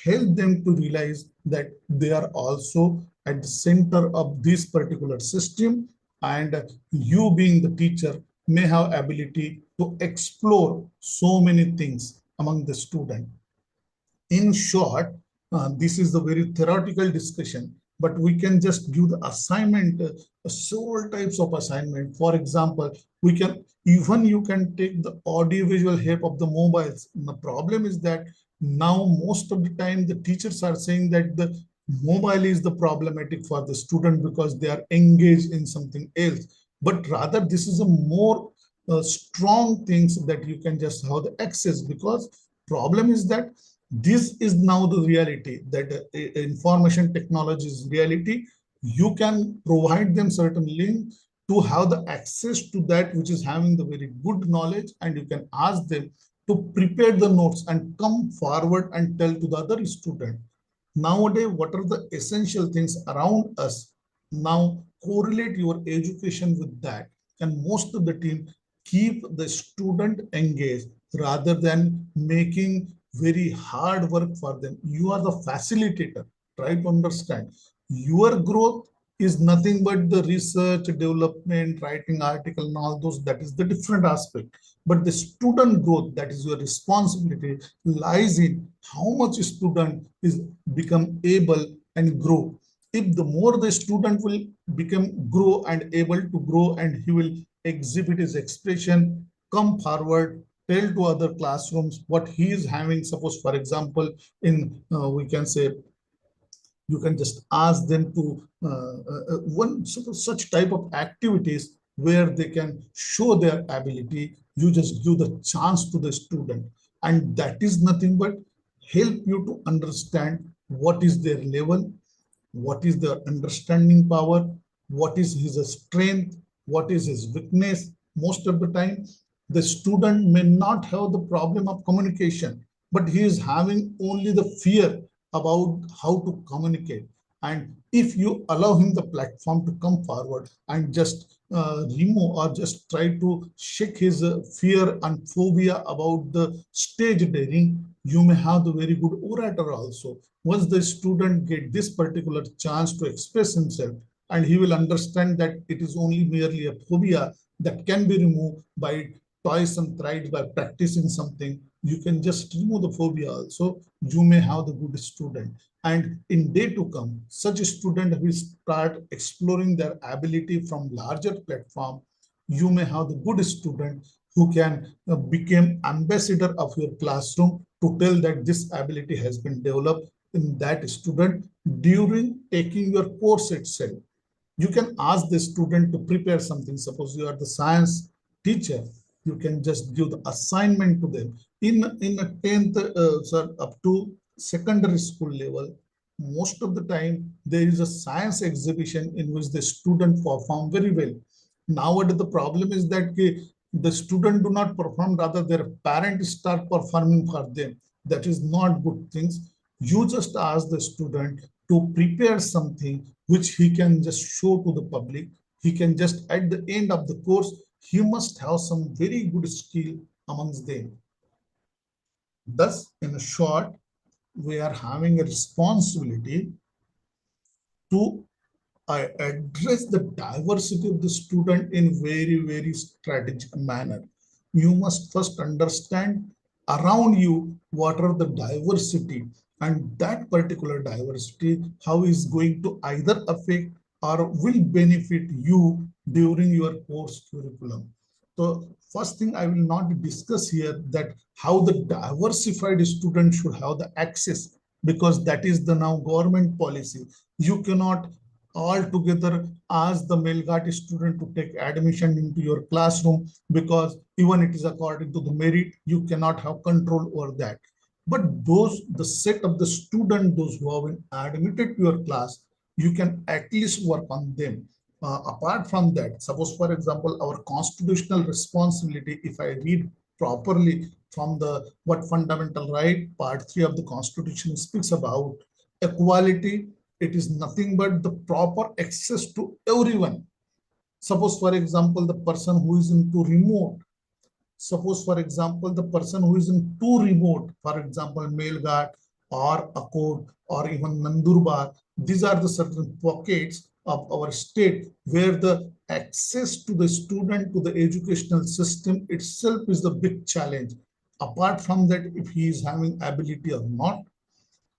S1: help them to realize that they are also at the center of this particular system, and you being the teacher may have ability to explore so many things among the student. In short, this is a very theoretical discussion, but we can just give the assignment, several types of assignment. For example, we can, even you can take the audiovisual help of the mobiles. The problem is that now most of the time the teachers are saying that the mobile is the problematic for the student because they are engaged in something else. But rather, this is a more strong things that you can just have the access, because problem is that this is now the reality, that information technology is reality. You can provide them certain link to have the access to that which is having the very good knowledge, and you can ask them to prepare the notes and come forward and tell to the other student. Nowadays, what are the essential things around us? Now correlate your education with that, and most of the team keep the student engaged rather than making very hard work for them. You are the facilitator. Try to understand. Your growth is nothing but the research, development, writing article, and all those. That is the different aspect. But the student growth, that is your responsibility, lies in how much student is become able and grow. If the more the student will become grow and able to grow, and he will exhibit his expression, come forward, tell to other classrooms what he is having. Suppose, for example, in we can say, you can just ask them to one such type of activities where they can show their ability. You just give the chance to the student, and that is nothing but help you to understand what is their level, what is their understanding power, what is his strength, what is his weakness. Most of the time, the student may not have the problem of communication, but he is having only the fear about how to communicate. And if you allow him the platform to come forward and just remove or just try to shake his fear and phobia about the stage daring, you may have the very good orator also. Once the student get this particular chance to express himself, and he will understand that it is only merely a phobia that can be removed by toys and thrice by practicing something. You can just remove the phobia also. You may have the good student, and in day to come, such a student will start exploring their ability from larger platform. You may have the good student who can become ambassador of your classroom to tell that this ability has been developed in that student during taking your course itself. You can ask the student to prepare something. Suppose you are the science teacher, you can just give the assignment to them. In a 10th, sir, up to secondary school level, most of the time there is a science exhibition in which the student perform very well. Nowadays, the problem is that the student do not perform, rather their parents start performing for them. That is not good things. You just ask the student to prepare something which he can just show to the public. He can just, at the end of the course, he must have some very good skill amongst them. Thus, in short, we are having a responsibility to address the diversity of the student in very strategic manner. You must first understand around you what are the diversity, and that particular diversity how is going to either affect or will benefit you during your course curriculum. So first thing, I will not discuss here that how the diversified student should have the access, because that is the now government policy. You cannot altogether ask the Melghat student to take admission into your classroom, because even it is according to the merit, you cannot have control over that. But the set of the student, those who have been admitted to your class, you can at least work on them. Apart from that, suppose for example, our constitutional responsibility, if I read properly from the what fundamental right, part 3 of the Constitution speaks about equality. It is nothing but the proper access to everyone. Suppose for example, the person who is into remote, suppose for example, the person who is in too remote, for example, Melghat or Akot or even Nandurbar, these are the certain pockets of our state where the access to the student to the educational system itself is the big challenge. Apart from that, if he is having ability or not,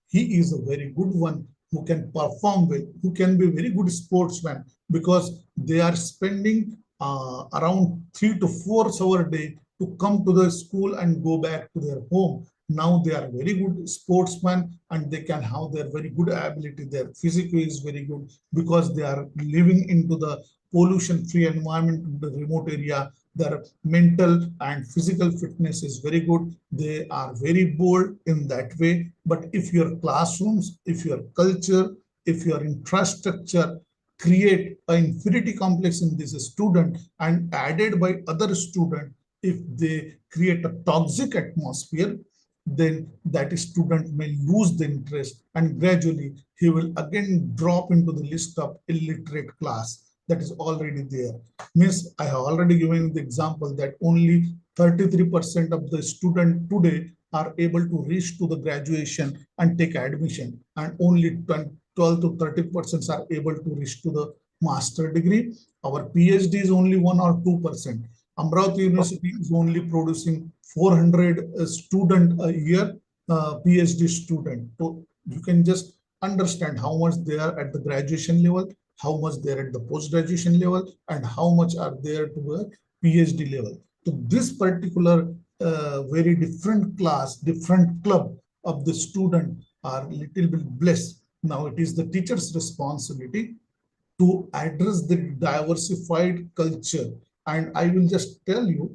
S1: he is a very good one who can perform well, who can be a very good sportsman, because they are spending around 3 to 4 hours a day to come to the school and go back to their home. Now they are very good sportsmen and they can have their very good ability. Their physical is very good because they are living into the pollution-free environment in the remote area. Their mental and physical fitness is very good. They are very bold in that way. But if your classrooms, if your culture, if your infrastructure create an inferiority complex in this student and added by other student, if they create a toxic atmosphere, then that student may lose the interest and gradually he will again drop into the list of illiterate class that is already there. Means I have already given the example that only 33% of the student today are able to reach to the graduation and take admission, and only 12 to 30% are able to reach to the master degree. Our PhD is only 1 or 2%. Amravati University is only producing 400 student a year, PhD student. So you can just understand how much they are at the graduation level, how much they're at the post-graduation level, and how much are there to the PhD level. So this particular very different class, different club of the student are little bit blessed. Now it is the teacher's responsibility to address the diversified culture. And I will just tell you,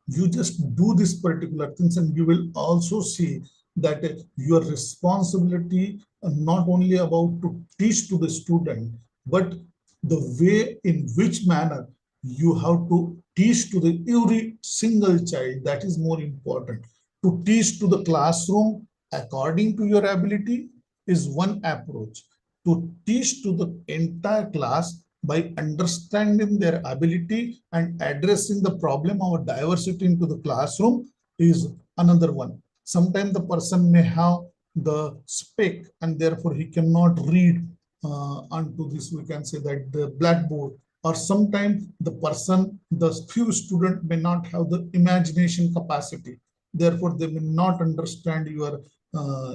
S1: you just do this particular things and you will also see that your responsibility not only about to teach to the student, but the way in which manner you have to teach to the every single child, that is more important. To teach to the classroom according to your ability is one approach. To teach to the entire class by understanding their ability and addressing the problem of diversity into the classroom is another one. Sometimes the person may have the spec and therefore he cannot read onto this, we can say that the blackboard, or sometimes the person, the few student may not have the imagination capacity, therefore they may not understand your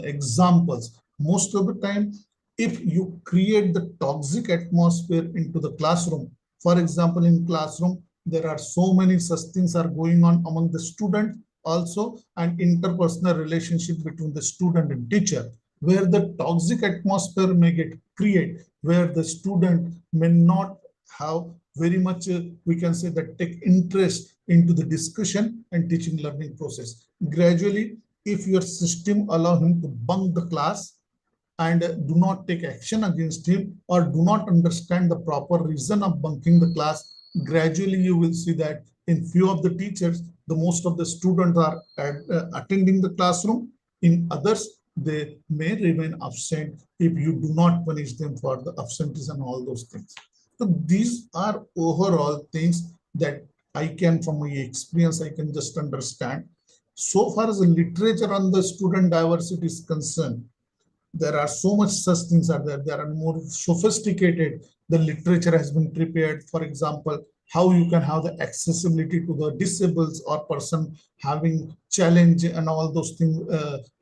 S1: examples. Most of the time, if you create the toxic atmosphere into the classroom, for example, in classroom, there are so many such things are going on among the student also, and interpersonal relationship between the student and teacher, where the toxic atmosphere may get created, where the student may not have very much, we can say that take interest into the discussion and teaching learning process. Gradually, if your system allow him to bunk the class, and do not take action against him or do not understand the proper reason of bunking the class, gradually you will see that in few of the teachers, the most of the students are attending the classroom. In others, they may remain absent if you do not punish them for the absenteeism and all those things. So these are overall things that I can, from my experience, I can just understand. So far as the literature on the student diversity is concerned, there are so much such things are there. There are more sophisticated. The literature has been prepared. For example, how you can have the accessibility to the disabled or person having challenge and all those things,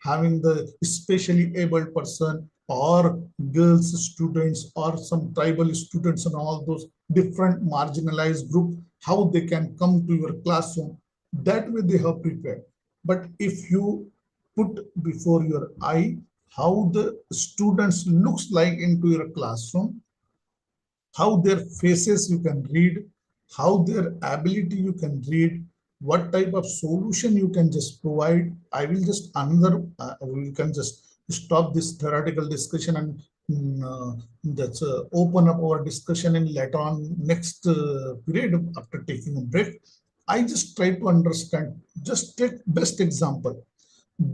S1: having the especially able person or girls students or some tribal students and all those different marginalized group, how they can come to your classroom. That way they have prepared. But if you put before your eye how the students looks like into your classroom, how their faces you can read, how their ability you can read, what type of solution you can just provide. I will just we can just stop this theoretical discussion and that's open up our discussion in later on next period after taking a break. I just try to understand, just take best example.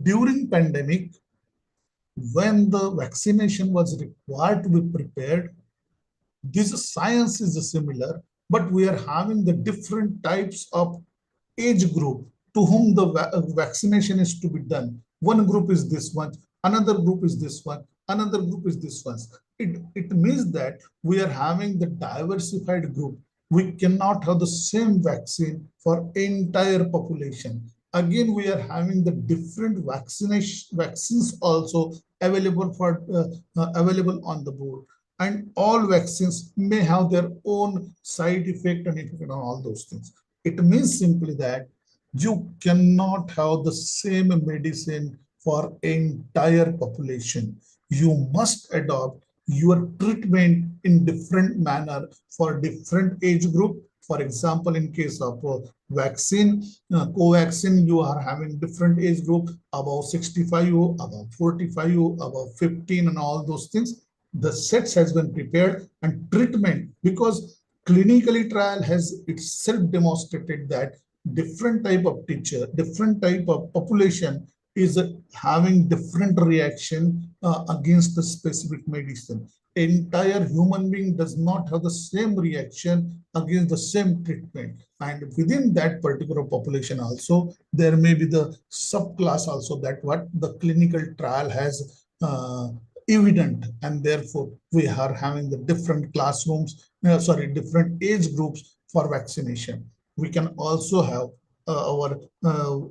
S1: During pandemic, when the vaccination was required to be prepared, this science is similar, but we are having the different types of age group to whom the vaccination is to be done. One group is this one, another group is this one, another group is this one. It means that we are having the diversified group. We cannot have the same vaccine for entire population. Again, we are having the different vaccination vaccines also available for available on the board, and all vaccines may have their own side effect and effect on all those things. It means simply that you cannot have the same medicine for entire population. You must adopt your treatment in different manner for different age group. For example, in case of vaccine, co-vaccine, you are having different age group, above 65, above 45, above 15, and all those things. The sets has been prepared, and treatment, because clinically trial has itself demonstrated that different type of teacher, different type of population is having different reaction against the specific medicine. Entire human being does not have the same reaction against the same treatment, and within that particular population also there may be the subclass also that what the clinical trial has evident, and therefore we are having the different classrooms, different age groups for vaccination. We can also have our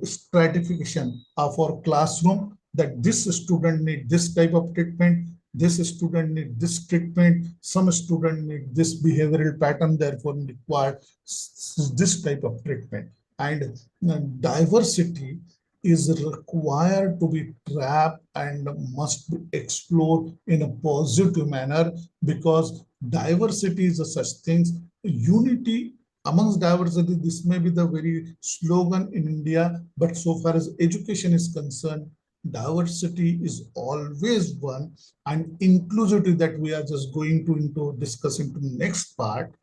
S1: stratification of our classroom, that this student need this type of treatment, this student need this treatment, some student need this behavioral pattern, therefore require this type of treatment. And diversity is required to be trapped and must be explored in a positive manner, because diversity is a such things. Unity amongst diversity, this may be the very slogan in India, but so far as education is concerned, diversity is always one, and inclusivity that we are just going to into discussing to the next part.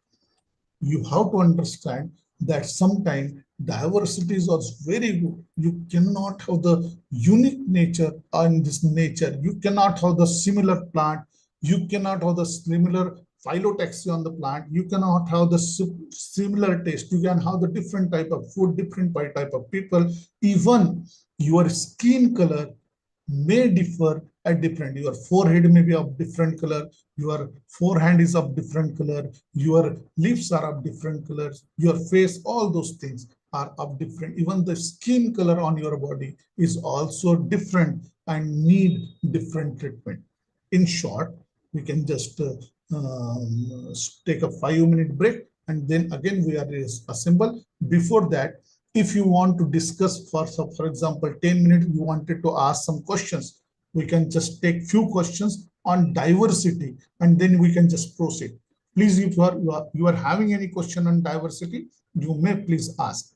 S1: You have to understand that sometimes diversity is also very good. You cannot have the unique nature on this nature. You cannot have the similar plant. You cannot have the similar phyllotaxy on the plant. You cannot have the similar taste. You can have the different type of food, different type of people. Even your skin color may differ at different. Your forehead may be of different color, your forehand is of different color, your lips are of different colors, your face, all those things are of different. Even the skin color on your body is also different and need different treatment. In short, we can just take a 5-minute break, and then again we are assemble. Before that, if you want to discuss for example 10 minutes, you wanted to ask some questions, we can just take few questions on diversity and then we can just proceed. Please, if you are having any question on diversity, you may please ask.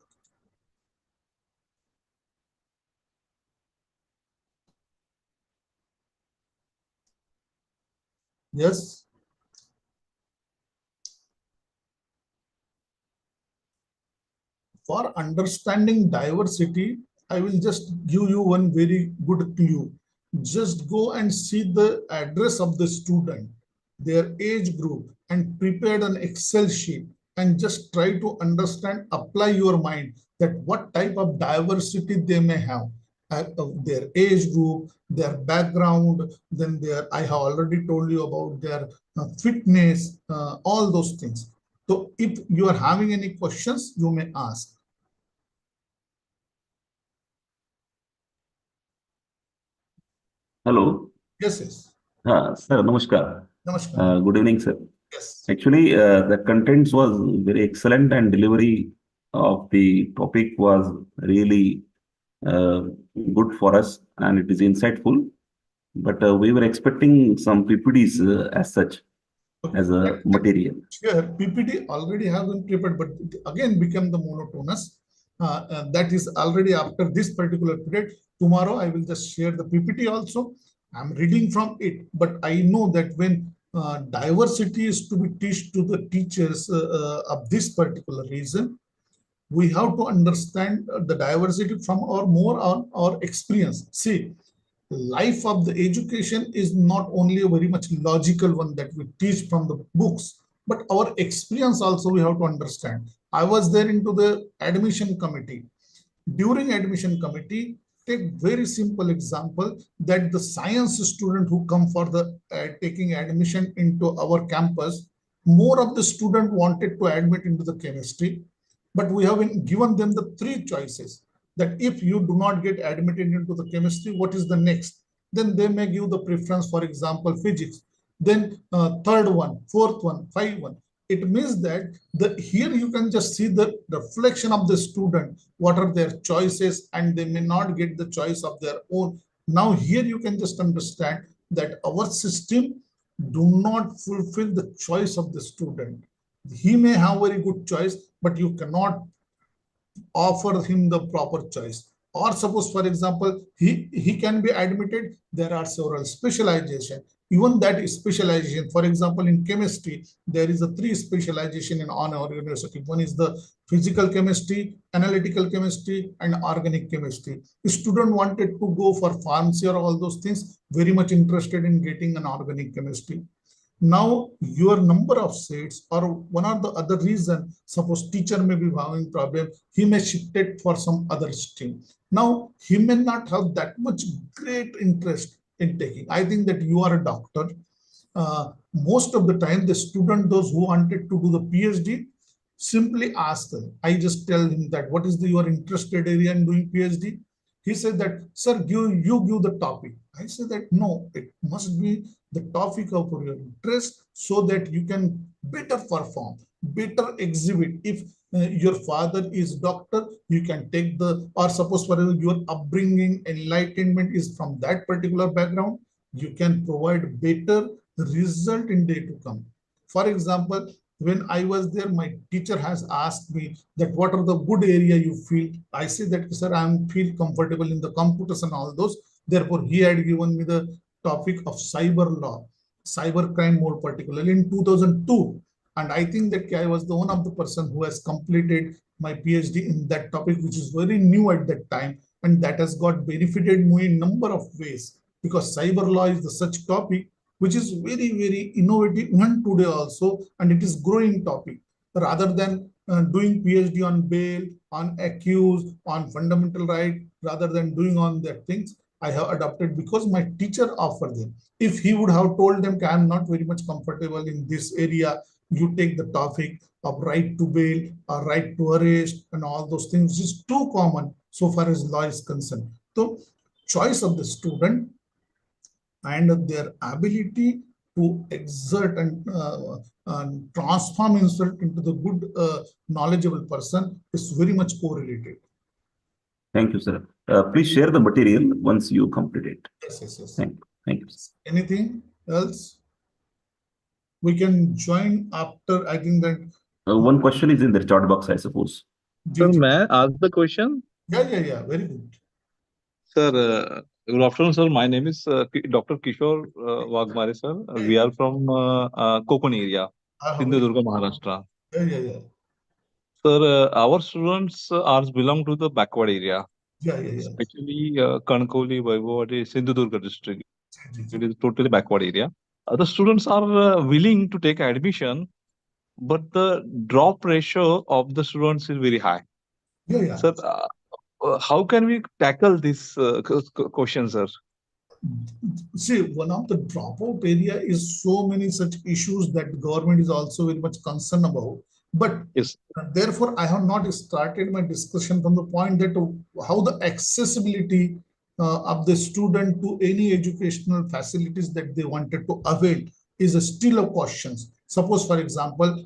S1: Yes. For understanding diversity, I will just give you one very good clue. Just go and see the address of the student, their age group, and prepare an Excel sheet and just try to understand, apply your mind that what type of diversity they may have. Their age group, their background, then I have already told you about their fitness, all those things. So if you are having any questions, you may ask.
S2: Hello.
S1: Yes, yes.
S2: Sir, namaskar.
S1: Namaskar.
S2: Good evening, sir.
S1: Yes.
S2: Actually, the contents was very excellent and delivery of the topic was really uh, good for us and it is insightful. But we were expecting some PPTs as such, as a material.
S1: Sure, PPT already have been prepared, but it again become the monotonous. that is already after this particular period. Tomorrow I will just share the PPT also. I'm reading from it, but I know that when diversity is to be taught to the teachers of this particular reason, we have to understand the diversity from our more on our experience. See, life of the education is not only a very much logical one that we teach from the books, but our experience also we have to understand. I was there into the admission committee. During admission committee, take very simple example that the science student who come for the taking admission into our campus, more of the student wanted to admit into the chemistry, but we have been given them the three choices that if you do not get admitted into the chemistry, what is the next? Then they may give the preference, for example, physics, then third one, fourth one, fifth one. It means that here you can just see the reflection of the student, what are their choices, and they may not get the choice of their own. Now here you can just understand that our system do not fulfill the choice of the student. He may have very good choice, but you cannot offer him the proper choice. Or suppose, for example, he can be admitted. There are several specialization. Even that specialization, for example, in chemistry, there is a three specialization in on our university. One is the physical chemistry, analytical chemistry, and organic chemistry. The student wanted to go for pharmacy or all those things, very much interested in getting an organic chemistry. Now your number of seats or one or the other reason, suppose teacher may be having problem, he may shift it for some other stream. Now he may not have that much great interest in taking. I think that you are a doctor. Most of the time the student, those who wanted to do the PhD, simply ask them. I just tell him that what is your interested area in doing PhD? He said that, sir, you give the topic. I said that no, it must be the topic of your interest so that you can better perform, better exhibit. If your father is doctor, you can take the, or suppose for your upbringing, enlightenment is from that particular background, you can provide better result in day to come. For example, when I was there, my teacher has asked me that what are the good area you feel. I say that, sir, I feel comfortable in the computers and all those. Therefore, he had given me the topic of cyber law, cyber crime more particularly in 2002. And I think that I was the one of the person who has completed my PhD in that topic, which is very new at that time. And that has got benefited me in number of ways, because cyber law is the such topic which is very, very innovative even today also, and it is growing topic. Rather than doing PhD on bail, on accused, on fundamental right, rather than doing on that things, I have adopted because my teacher offered them. If he would have told them, I am not very much comfortable in this area, you take the topic of right to bail or right to arrest and all those things, which is too common so far as law is concerned. So choice of the student and their ability to exert and transform himself into the good, knowledgeable person is very much correlated.
S2: Thank you, sir. Please share the material once you complete it.
S1: Yes.
S2: Thank you. Thank you.
S1: Anything else? We can join after, I think that.
S2: One question is in the chat box, I suppose.
S3: Sir, may I ask the question?
S1: Yeah. Very good.
S3: Sir, good afternoon, sir. My name is Dr. Kishore Wagmare, sir. We are from Kokon area, Sindhudurga, Maharashtra.
S1: Yeah.
S3: Sir, our students are belong to the backward area.
S1: Yeah.
S3: Especially Kankoli, Vaivodi, Sindhudurga district. It is totally backward area. The students are willing to take admission, but the drop ratio of the students is very high.
S1: Yeah.
S3: Sir, how can we tackle this question, sir?
S1: See, one of the dropout area is so many such issues that government is also very much concerned about. But
S3: yes,
S1: therefore, I have not started my discussion from the point that how the accessibility of the student to any educational facilities that they wanted to avail is still a question. Suppose, for example,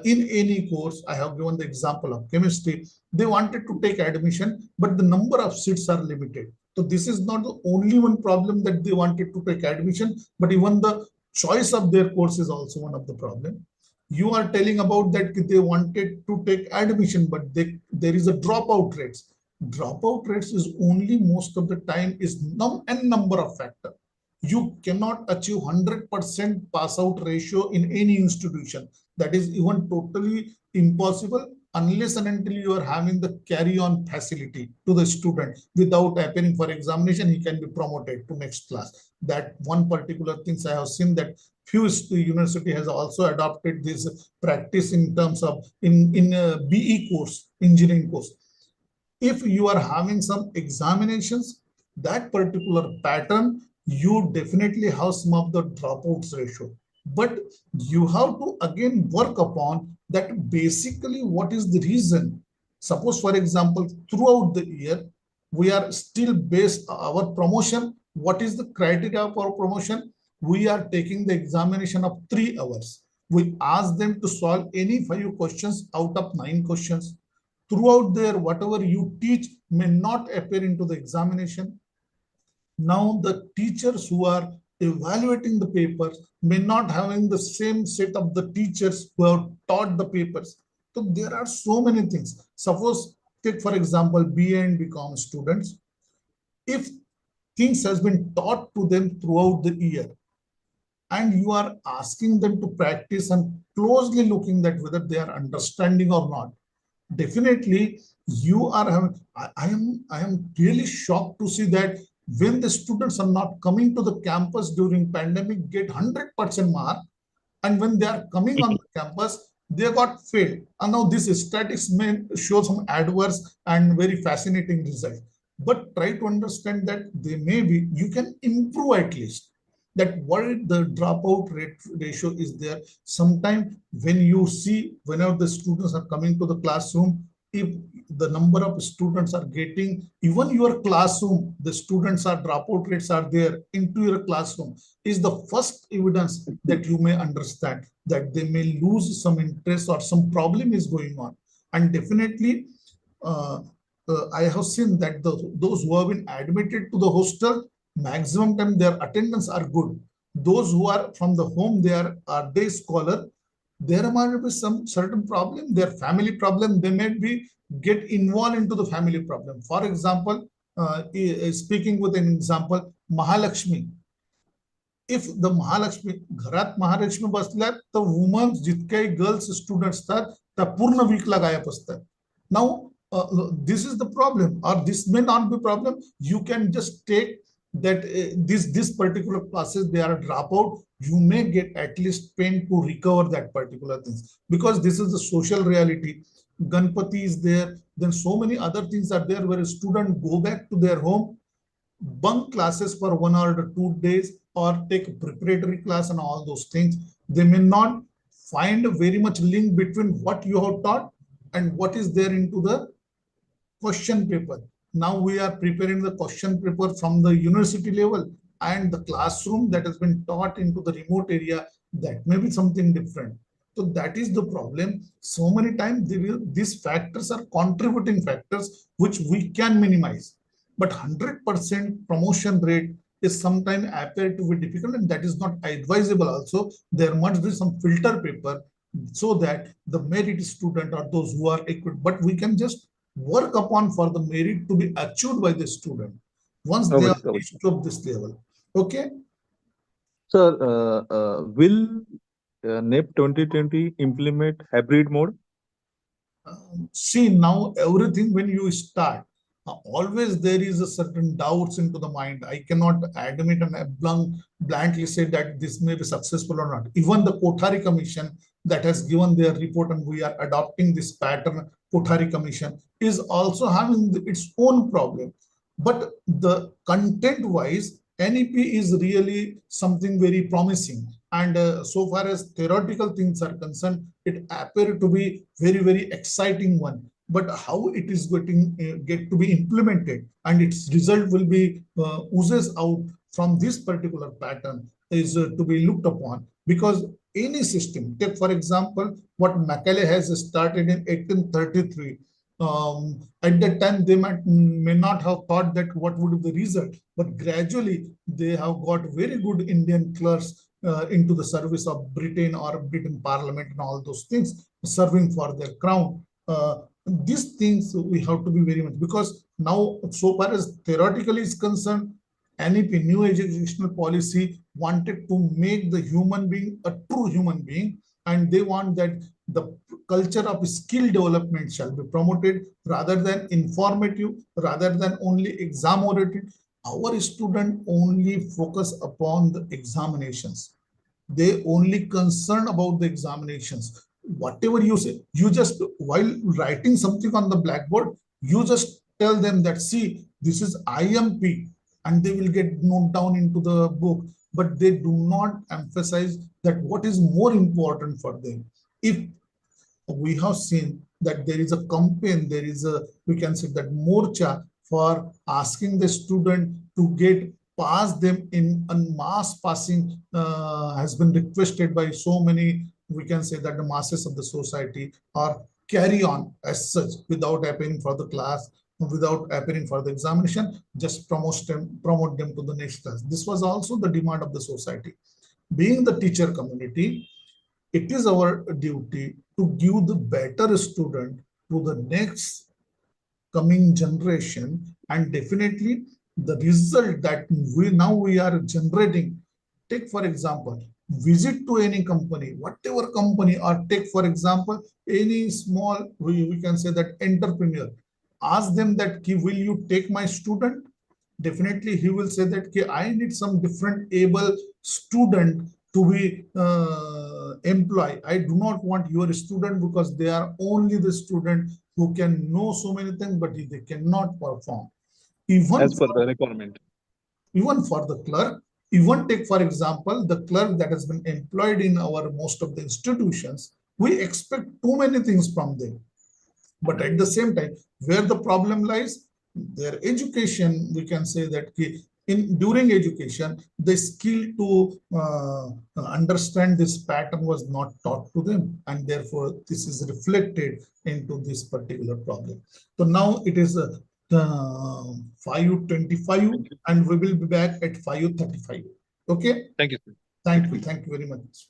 S1: in any course, I have given the example of chemistry, they wanted to take admission, but the number of seats are limited. So this is not the only one problem that they wanted to take admission, but even the choice of their course is also one of the problem. You are telling about that they wanted to take admission, but there is a dropout rates. Dropout rates is only most of the time is n number of factor. You cannot achieve 100% pass out ratio in any institution. That is even totally impossible unless and until you are having the carry on facility to the student. Without appearing for examination, he can be promoted to next class. That one particular things I have seen, that few university has also adopted this practice in terms of in a BE course, engineering course. If you are having some examinations, that particular pattern, you definitely have some of the dropouts ratio. But you have to again work upon that basically what is the reason. Suppose, for example, throughout the year, we are still based our promotion. What is the criteria for promotion? We are taking the examination of 3 hours. We ask them to solve any 5 questions out of 9 questions. Throughout there, whatever you teach may not appear into the examination. Now the teachers who are evaluating the papers may not having the same set of the teachers who have taught the papers. So there are so many things. Suppose take for example BA and BCom students. If things has been taught to them throughout the year, and you are asking them to practice and closely looking that whether they are understanding or not, definitely you are having, I am really shocked to see that when the students are not coming to the campus during pandemic get 100% mark, and when they are coming on the campus they got failed. And now this statistics may show some adverse and very fascinating result, but try to understand that they may be, you can improve at least that what the dropout rate ratio is there. Sometime when you see whenever the students are coming to the classroom, if the number of students are getting even your classroom, the students are dropout rates are there into your classroom, is the first evidence that you may understand that they may lose some interest or some problem is going on. And definitely uh, I have seen that those who have been admitted to the hostel, maximum time their attendance are good. Those who are from the home, they are day scholar, there might be some certain problem, their family problem, they may be get involved into the family problem. For example, speaking with an example, Mahalakshmi. If the Mahalakshmi, घरात महालक्ष्मी बसल्यात, तर woman जितके girls student असतात त्या पूर्ण वीकला गायब असतात. Now, this is the problem, or this may not be problem. You can just take that this particular classes they are dropout. You may get at least pain to recover that particular things, because this is the social reality. Ganpati is there, then so many other things are there where a student go back to their home, bunk classes for 1 or 2 days, or take a preparatory class and all those things. They may not find very much link between what you have taught and what is there into the question paper. Now we are preparing the question paper from the university level, and the classroom that has been taught into the remote area, that may be something different. So that is the problem. So many times these factors are contributing factors which we can minimize. But 100% promotion rate is sometimes appear to be difficult, and that is not advisable also. There must be some filter paper so that the merit student or those who are equipped, but we can just work upon for the merit to be achieved by the student once they are reached to this level. Okay.
S3: Sir, will NEP 2020 implement hybrid mode?
S1: See, now everything when you start, always there is a certain doubts into the mind. I cannot admit and blankly say that this may be successful or not. Even the Kothari Commission that has given their report and we are adopting this pattern, Kothari Commission is also having its own problem. But the content wise, NEP is really something very promising. And so far as theoretical things are concerned, it appeared to be very exciting one. But how it is getting get to be implemented and its result will be oozes out from this particular pattern is to be looked upon. Because any system, take for example what Macaulay has started in 1833. At that time they may not have thought that what would be the result, but gradually they have got very good Indian clerks into the service of Britain or Britain Parliament and all those things, serving for their crown. These things we have to be very much, because now, so far as theoretically is concerned, NEP, new educational policy, wanted to make the human being a true human being, and they want that the culture of skill development shall be promoted rather than informative, rather than only exam oriented. Our student only focus upon the examinations. They only concern about the examinations. Whatever you say, you just, while writing something on the blackboard, you just tell them that, see, this is IMP, and they will get note down into the book, but they do not emphasize that what is more important for them. If we have seen that there is a campaign, there is a, we can say that morcha for asking the student to get pass them in a mass passing, has been requested by so many, we can say that the masses of the society, or carry on as such without appearing for the class, without appearing for the examination, just promote them to the next class. This was also the demand of the society. Being the teacher community, it is our duty to give the better student to the next coming generation, and definitely the result that we are generating. Take for example, visit to any company, whatever company, or take for example any small, we can say that entrepreneur, ask them that, will you take my student? Definitely he will say that, I need some different able student to be employed. I do not want your student, because they are only the student who can know so many things, but they cannot perform. Even
S3: As per
S1: for,
S3: the requirement.
S1: even for the clerk, even take for example the clerk that has been employed in our most of the institutions, we expect too many things from them. But at the same time, where the problem lies, their education, we can say that in during education, the skill to understand this pattern was not taught to them, and therefore this is reflected into this particular problem. So now it is 5:25,
S3: Thank you.
S1: and we will be back at 5:35. Okay,
S3: Thank you, sir.
S1: thank you very much.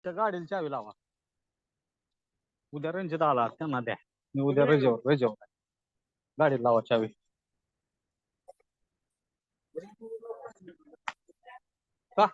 S4: त्या गाडीला चावी लावा. उद्या रंजित आला त्यांना द्या. मी उद्या रजेवर गाडीला लावा चावी. का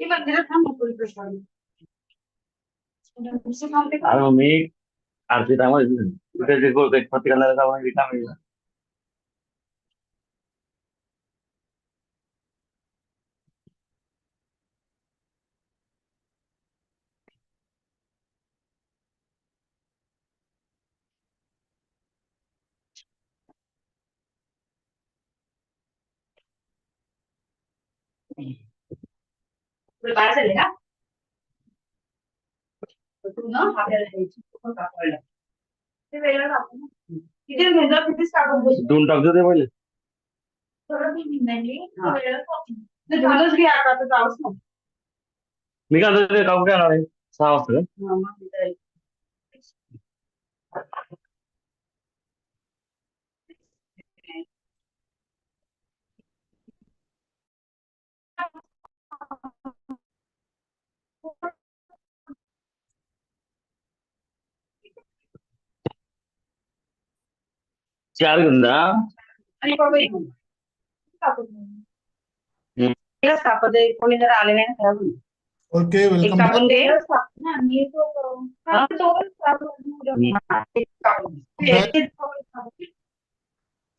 S5: अरे मी अर्पितामध्ये तिथे जे बोलतोय पत्रिकाला जाऊन रिकामी
S6: Prepara चलेगा तू ना आपल्याला द्यायची पण कापायला ते वेगळं टाकू ना किती घेणार कितीच टाकून बस
S5: दोन टाकतो ते पहिले
S6: थोडं मी नाही वेगळं ते झालंच घे आता तर जाऊच ना
S5: मी काय म्हणतो ते कापू काय येणार आहे 6 वाजता का?
S6: मामा तिथे
S5: चार घेऊन जा
S6: आणि बाबा एकच कापड आहे कोणी जर आले नाही ना त्याला
S1: Okay,
S6: एक
S1: welcome back.
S6: कापून दे ना मी तो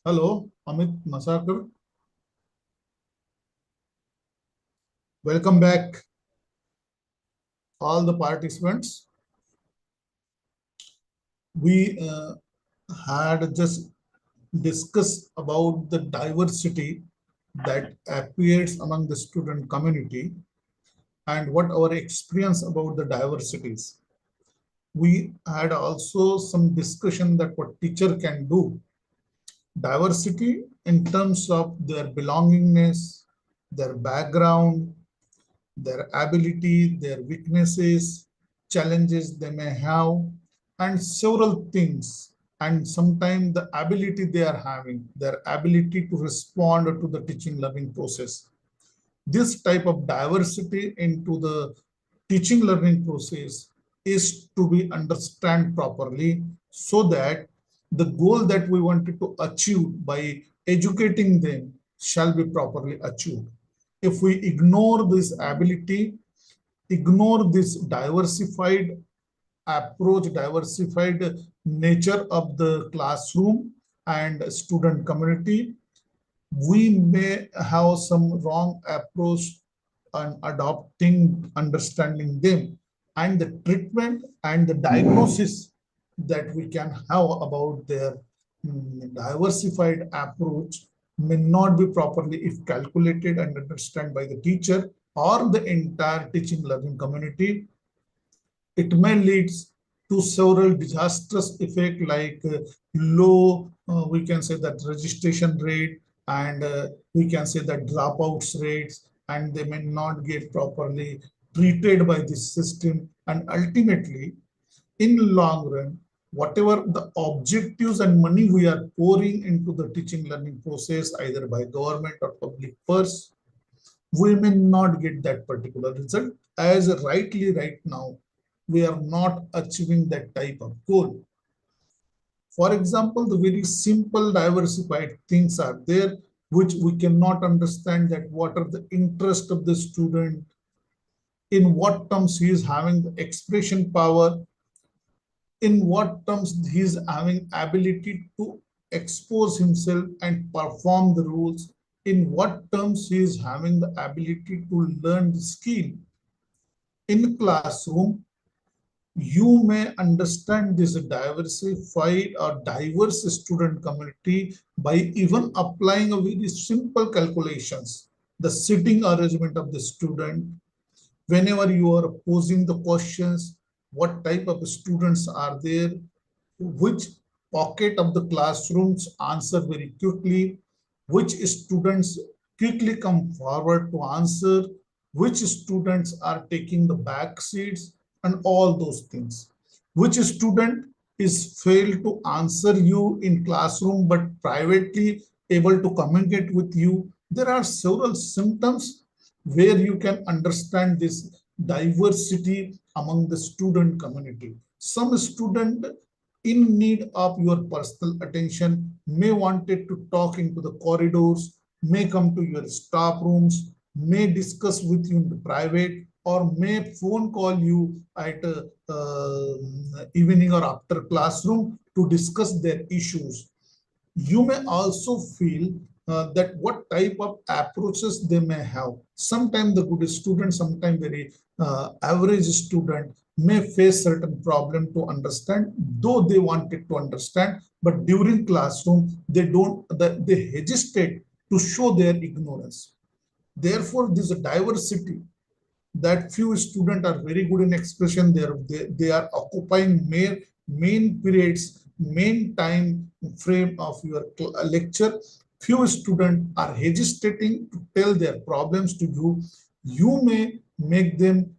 S1: Hello, Amit Masakar. Welcome back, all the participants. We had just discussed about the diversity that appears among the student community and what our experience about the diversities. We had also some discussion that what teacher can do. Diversity in terms of their belongingness, their background, their ability, their weaknesses, challenges they may have, and several things. And sometimes the ability they are having, their ability to respond to the teaching learning process. This type of diversity into the teaching learning process is to be understood properly so that the goal that we wanted to achieve by educating them shall be properly achieved. If we ignore this ability, ignore this diversified approach, diversified nature of the classroom and student community, we may have some wrong approach on adopting, understanding them, and the treatment and the diagnosis that we can have about their diversified approach may not be properly if calculated and understood by the teacher or the entire teaching learning community. It may lead to several disastrous effects like low, we can say that registration rate, and we can say that dropouts rates, and they may not get properly treated by this system. And ultimately, in long run, whatever the objectives and money we are pouring into the teaching learning process, either by government or public purse, we may not get that particular result, as rightly right now we are not achieving that type of goal. For example, the very simple diversified things are there which we cannot understand, that what are the interest of the student, in what terms he is having the expression power, in what terms he is having ability to expose himself and perform the rules, in what terms he is having the ability to learn the skill. In classroom, you may understand this diversified or diverse student community by even applying a very simple calculations. The sitting arrangement of the student, whenever you are posing the questions, what type of students are there, which pocket of the classrooms answer very quickly, which students quickly come forward to answer, which students are taking the back seats, and all those things. Which student is failed to answer you in classroom but privately able to communicate with you. There are several symptoms where you can understand this diversity among the student community. Some student in need of your personal attention may wanted to talk into the corridors, may come to your staff rooms, may discuss with you in private, or may phone call you at evening or after classroom to discuss their issues. You may also feel that what type of approaches they may have. Sometimes the good student, sometimes very average student may face certain problem to understand, though they wanted to understand, but during classroom they hesitate to show their ignorance. Therefore, this diversity, that few students are very good in expression, they are occupying main periods, main time frame of your lecture. Few students are hesitating to tell their problems to you. You may make them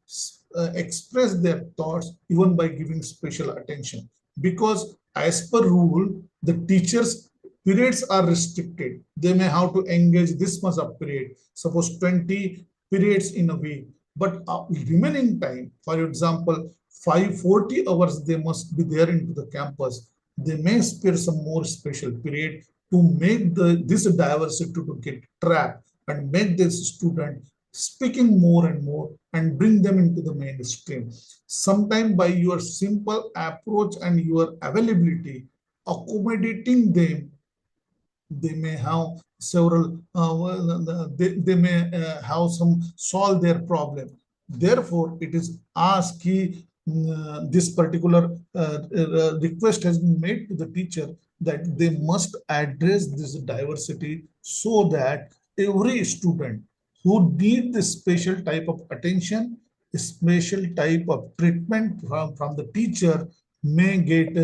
S1: express their thoughts even by giving special attention, because as per rule the teachers periods are restricted. They may have to engage this much of period, suppose 20 periods in a week, but remaining time, for example, 540 hours they must be there into the campus. They may spare some more special period to make this diversity to get trapped and make this student speaking more and more and bring them into the mainstream. Sometimes by your simple approach and your availability, accommodating them, they may have several they may have some solve their problem. Therefore it is asked this particular request has been made to the teacher that they must address this diversity, so that every student who need this special type of attention, special type of treatment from the teacher, may get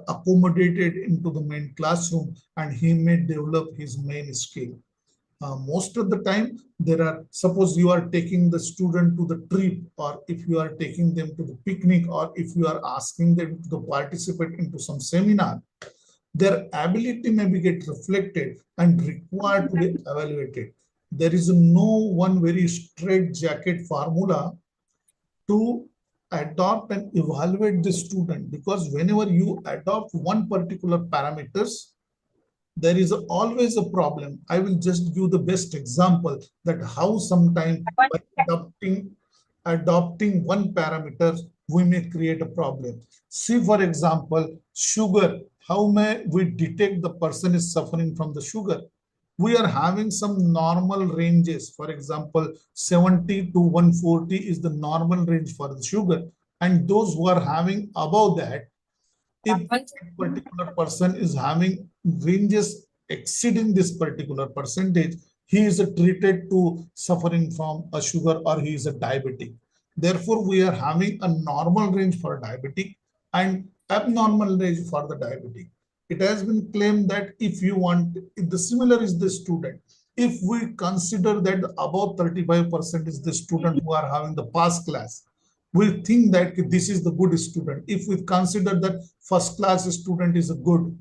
S1: accommodated into the main classroom, and he may develop his main skill. Most of the time, suppose you are taking the student to the trip, or if you are taking them to the picnic, or if you are asking them to participate into some seminar, their ability may be get reflected and required to be evaluated. There is no one very straight jacket formula to adopt and evaluate the student, because whenever you adopt one particular parameters, there is always a problem. I will just give the best example that how sometimes by adopting one parameter, we may create a problem. See, for example, sugar. How may we detect the person is suffering from the sugar? We are having some normal ranges. For example, 70 to 140 is the normal range for the sugar. And those who are having above that, if a particular person is having ranges exceeding this particular percentage, he is treated to suffering from a sugar, or he is a diabetic. Therefore, we are having a normal range for diabetic and abnormal range for the diabetic. It has been claimed that if you want, if the similar is the student, if we consider that above 35% is the student who are having the pass class, we think that this is the good student. If we consider that first class student is a good,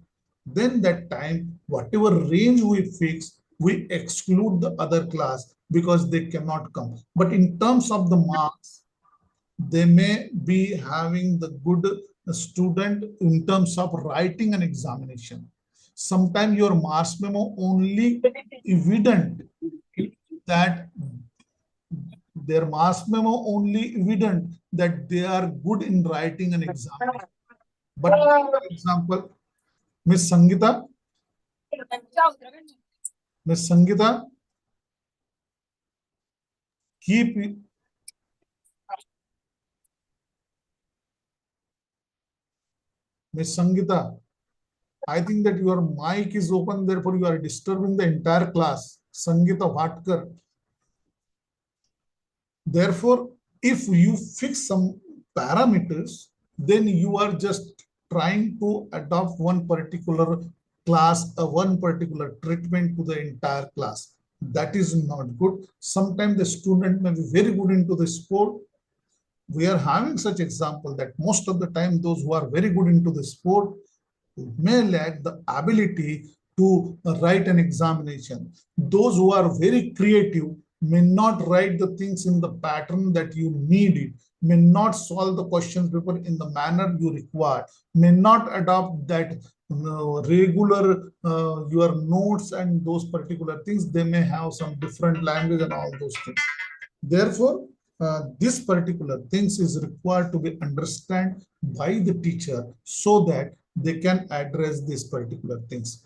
S1: then that time, whatever range we fix, we exclude the other class because they cannot come. But in terms of the marks, they may be having the good student in terms of writing an examination. Sometimes your marks memo only evident that their marks memo only evident that they are good in writing an examination. But for example, Miss Sangeeta, Miss Sangeeta, keep Miss Sangeeta, I think that your mic is open, therefore you are disturbing the entire class. Sangeeta Bhatkar. Therefore, if you fix some parameters, then you are just trying to adopt one particular class, one particular treatment to the entire class. That is not good. Sometimes the student may be very good into the sport. We are having such example that most of the time those who are very good into the sport may lack the ability to write an examination. Those who are very creative may not write the things in the pattern that you need it. may not solve the questions paper in the manner you require, may not adopt that regular your notes and those particular things. They may have some different language and all those things. Therefore, this particular things is required to be understood by the teacher so that they can address these particular things.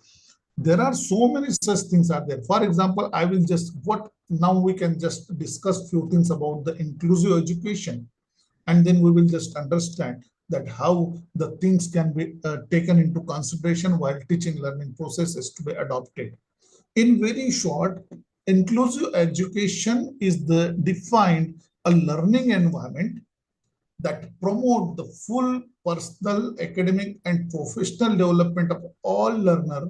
S1: There are so many such things are there. For example, I will just now we can just discuss few things about the inclusive education, and then we will just understand that how the things can be taken into consideration while teaching learning process is to be adopted. In very short, inclusive education is the defined a learning environment that promote the full personal, academic, and professional development of all learners,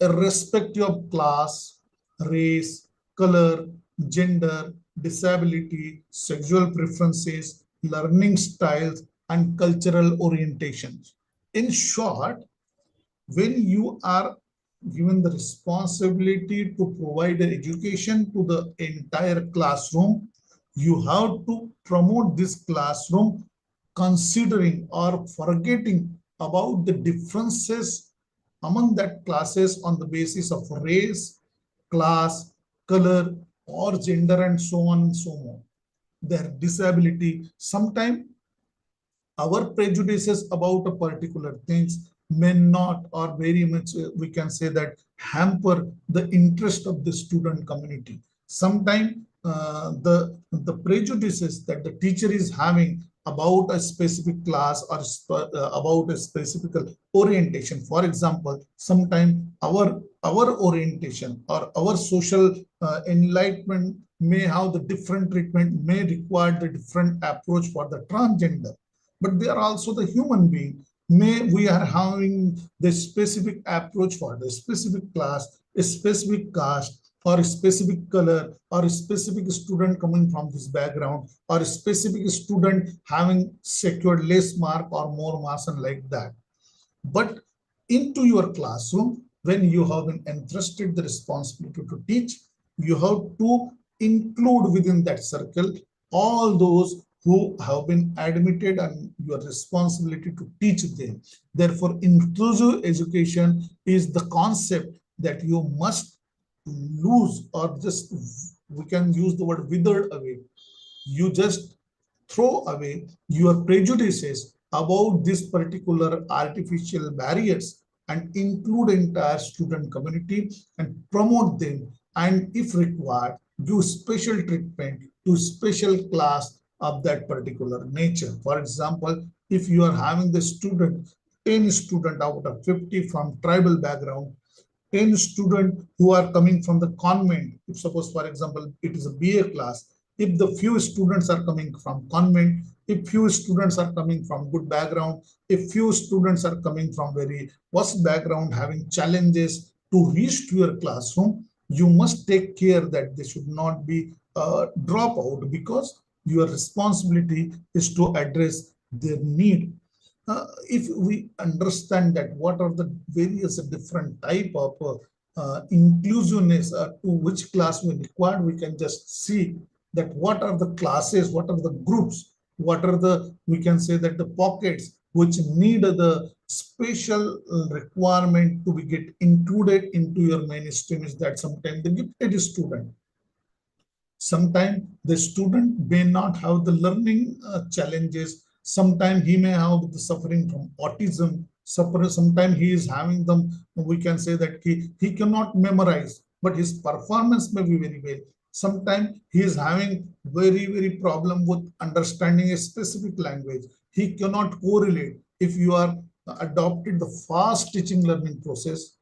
S1: irrespective of class, race, color, gender, disability, sexual preferences, learning styles, and cultural orientations. In short, when you are given the responsibility to provide an education to the entire classroom, you have to promote this classroom considering or forgetting about the differences among that classes on the basis of race, class, color, or gender, and so on and so on. Their disability. Sometimes our prejudices about a particular things may not or very much we can say that hamper the interest of the student community. Sometimes the prejudices that the teacher is having about a specific class or about a specific orientation. For example, sometimes our orientation or our social enlightenment may have the different treatment, may require the different approach for the transgender, but they are also the human being. May we are having the specific approach for the specific class, a specific caste, or a specific color, or a specific student coming from this background, or a specific student having secured less mark or more marks and like that. But into your classroom, when you have been entrusted the responsibility to teach, you have to include within that circle all those who have been admitted and your responsibility to teach them. Therefore, inclusive education is the concept that you must lose, or just we can use the word withered away. You just throw away your prejudices about this particular artificial barriers and include entire student community and promote them, and if required, give special treatment to special class of that particular nature. For example, if you are having the student, 10 student out of 50 from tribal background, 10 students who are coming from the convent, if suppose for example it is a BA class, if the few students are coming from convent, if few students are coming from good background, if few students are coming from very worst background having challenges to reach to your classroom, you must take care that they should not be drop out, because your responsibility is to address their need. If we understand that what are the various different type of inclusiveness to which class we require, we can just see that what are the classes, what are the groups, what are the, we can say that the pockets which need the special requirement to be get included into your mainstream. Is that sometimes the gifted student, sometimes the student may not have the learning challenges. Sometimes he may have the suffering from autism. Sometimes he is having them, we can say that he cannot memorize, but his performance may be very well. Sometimes he is having very problem with understanding a specific language. He cannot correlate. If you are adopted the fast teaching learning process,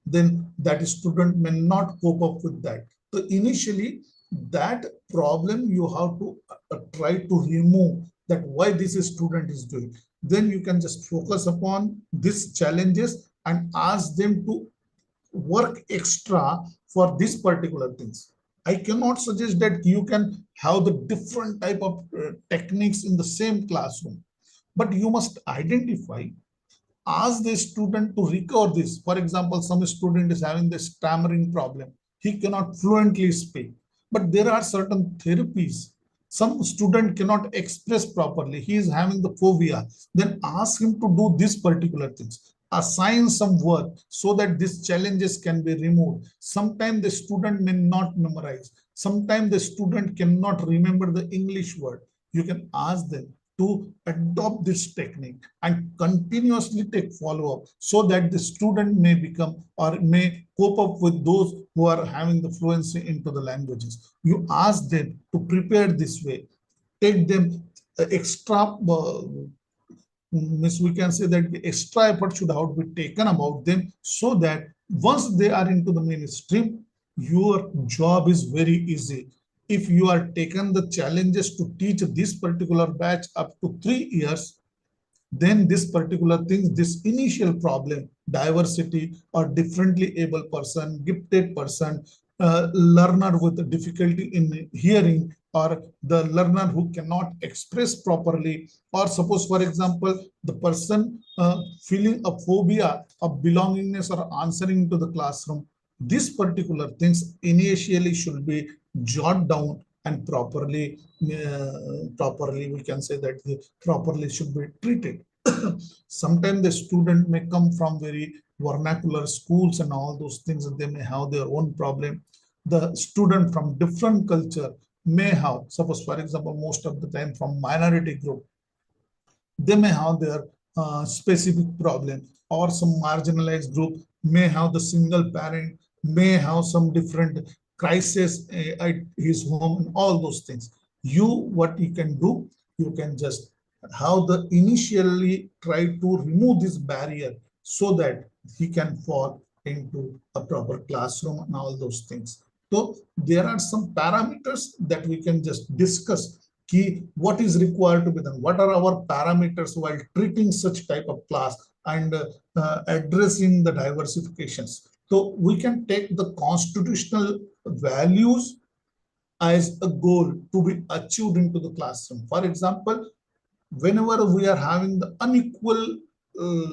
S1: then that student may not cope up with that. So initially, that problem you have to try to remove, that why this student is doing. Then you can just focus upon these challenges and ask them to work extra for these particular things. I cannot suggest that you can have the different type of techniques in the same classroom, but you must identify, ask the student to recover this. For example, some student is having the stammering problem. He cannot fluently speak, but there are certain therapies Some student cannot express properly, he is having the phobia, then ask him to do these particular things, assign some work so that these challenges can be removed. Sometimes the student may not memorize, sometimes the student cannot remember the English word. You can ask them to adopt this technique and continuously take follow-up so that the student may become or may cope up with those who are having the fluency into the languages. You ask them to prepare this way, take them extra means we can say that the extra effort should have to be taken about them so that once they are into the mainstream, your job is very easy. If you are taken the challenges to teach this particular batch up to 3 years, then this particular thing, this initial problem, diversity or differently able person, gifted person, learner with difficulty in hearing, or the learner who cannot express properly, or suppose for example the person feeling a phobia of belongingness or answering to the classroom, these particular things initially should be jot down and properly we can say that the properly should be treated. Sometimes the student may come from very vernacular schools and all those things, and they may have their own problem. The student from different culture may have, suppose for example, most of the time from minority group, they may have their specific problem, or some marginalized group may have the single parent, may have some different crisis at his home and all those things. What you can do, you can just how the initially try to remove this barrier so that he can fall into a proper classroom and all those things. So there are some parameters that we can just discuss. Key, what is required to be done? What are our parameters while treating such type of class and addressing the diversifications? So we can take the constitutional values as a goal to be achieved into the classroom. For example, whenever we are having the unequal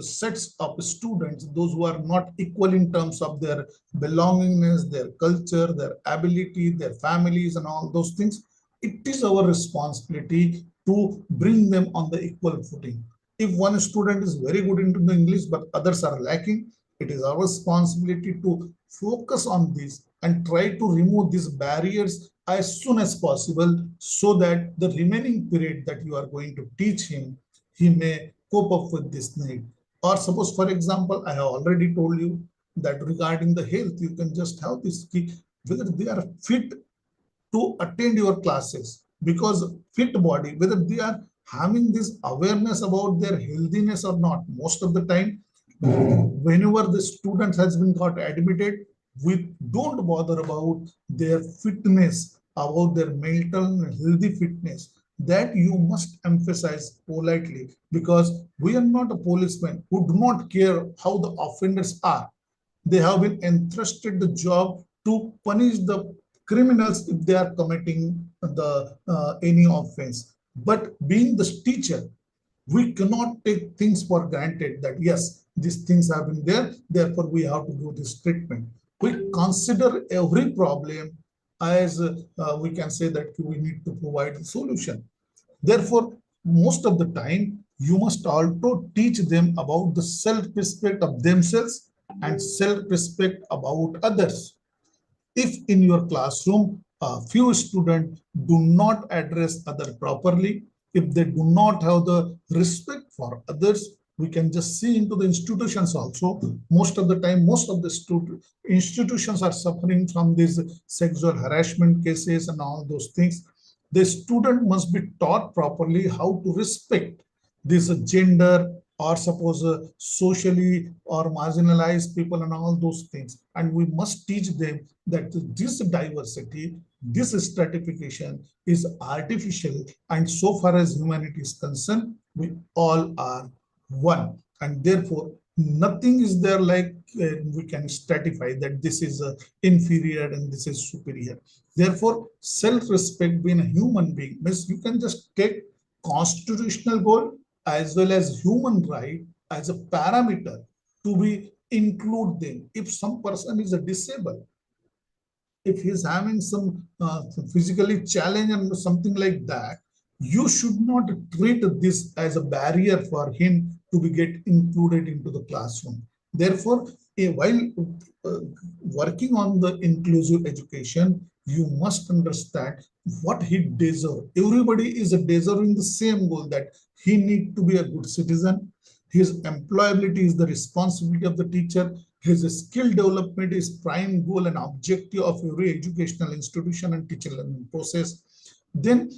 S1: sets of students, those who are not equal in terms of their belongingness, their culture, their ability, their families and all those things, it is our responsibility to bring them on the equal footing. If one student is very good into the English but others are lacking, it is our responsibility to focus on this and try to remove these barriers as soon as possible so that the remaining period that you are going to teach him, he may cope up with this need. Or suppose, for example, I have already told you that regarding the health, you can just have this key, whether they are fit to attend your classes, because fit body, whether they are having this awareness about their healthiness or not. Most of the time, whenever the student has been got admitted, we don't bother about their fitness, about their mental and healthy fitness. That you must emphasize politely, because we are not a policeman who do not care how the offenders are. They have been entrusted the job to punish the criminals if they are committing the any offense. But being the teacher, we cannot take things for granted that yes, these things have been there, therefore we have to do this treatment. We consider every problem as we can say that we need to provide a solution. Therefore, most of the time, you must also teach them about the self-respect of themselves and self-respect about others. If in your classroom a few students do not address others properly, if they do not have the respect for others, we can just see into the institutions also. Most of the time, most of the institutions are suffering from these sexual harassment cases and all those things. The student must be taught properly how to respect this gender, or suppose socially or marginalized people and all those things. And we must teach them that this diversity, this stratification is artificial, and so far as humanity is concerned, we all are one. And therefore, nothing is there like we can stratify that this is inferior and this is superior. Therefore, self-respect being a human being means you can just take constitutional goal as well as human right as a parameter to be include them. If some person is a disabled, if he's having some physically challenge and something like that, you should not treat this as a barrier for him to be get included into the classroom. Therefore, while uh, working on the inclusive education, you must understand what he deserves. Everybody is deserving the same goal, that he need to be a good citizen. His employability is the responsibility of the teacher. His skill development is prime goal and objective of every educational institution and teacher learning process. Then,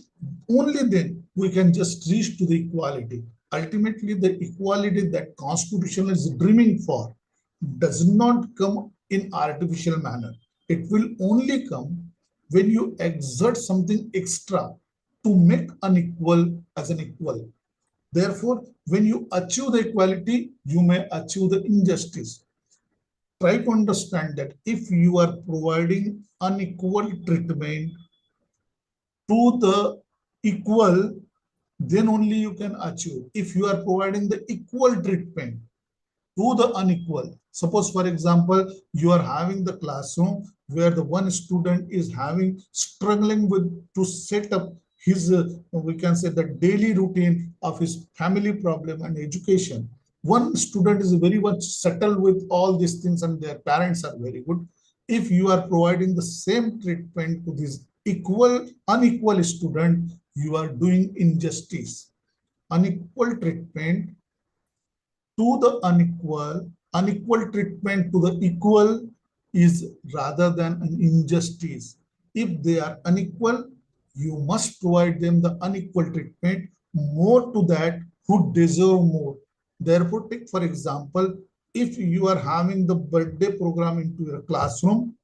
S1: only then we can just reach to the equality. Ultimately, the equality that Constitution is dreaming for does not come in artificial manner. It will only come when you exert something extra to make unequal as an equal. Therefore, when you achieve the equality, you may achieve the injustice. Try to understand that if you are providing unequal treatment to the equal, then only you can achieve. If you are providing the equal treatment to the unequal. Suppose, for example, you are having the classroom where the one student is struggling with to set up his, we can say, the daily routine of his family problem and education. One student is very much settled with all these things and their parents are very good. If you are providing the same treatment to this unequal student, you are doing injustice. Unequal treatment to the unequal treatment to the equal is rather than an injustice. If they are unequal, you must provide them the unequal treatment, more to that who deserve more. Therefore, take for example, if you are having the birthday program into your classroom,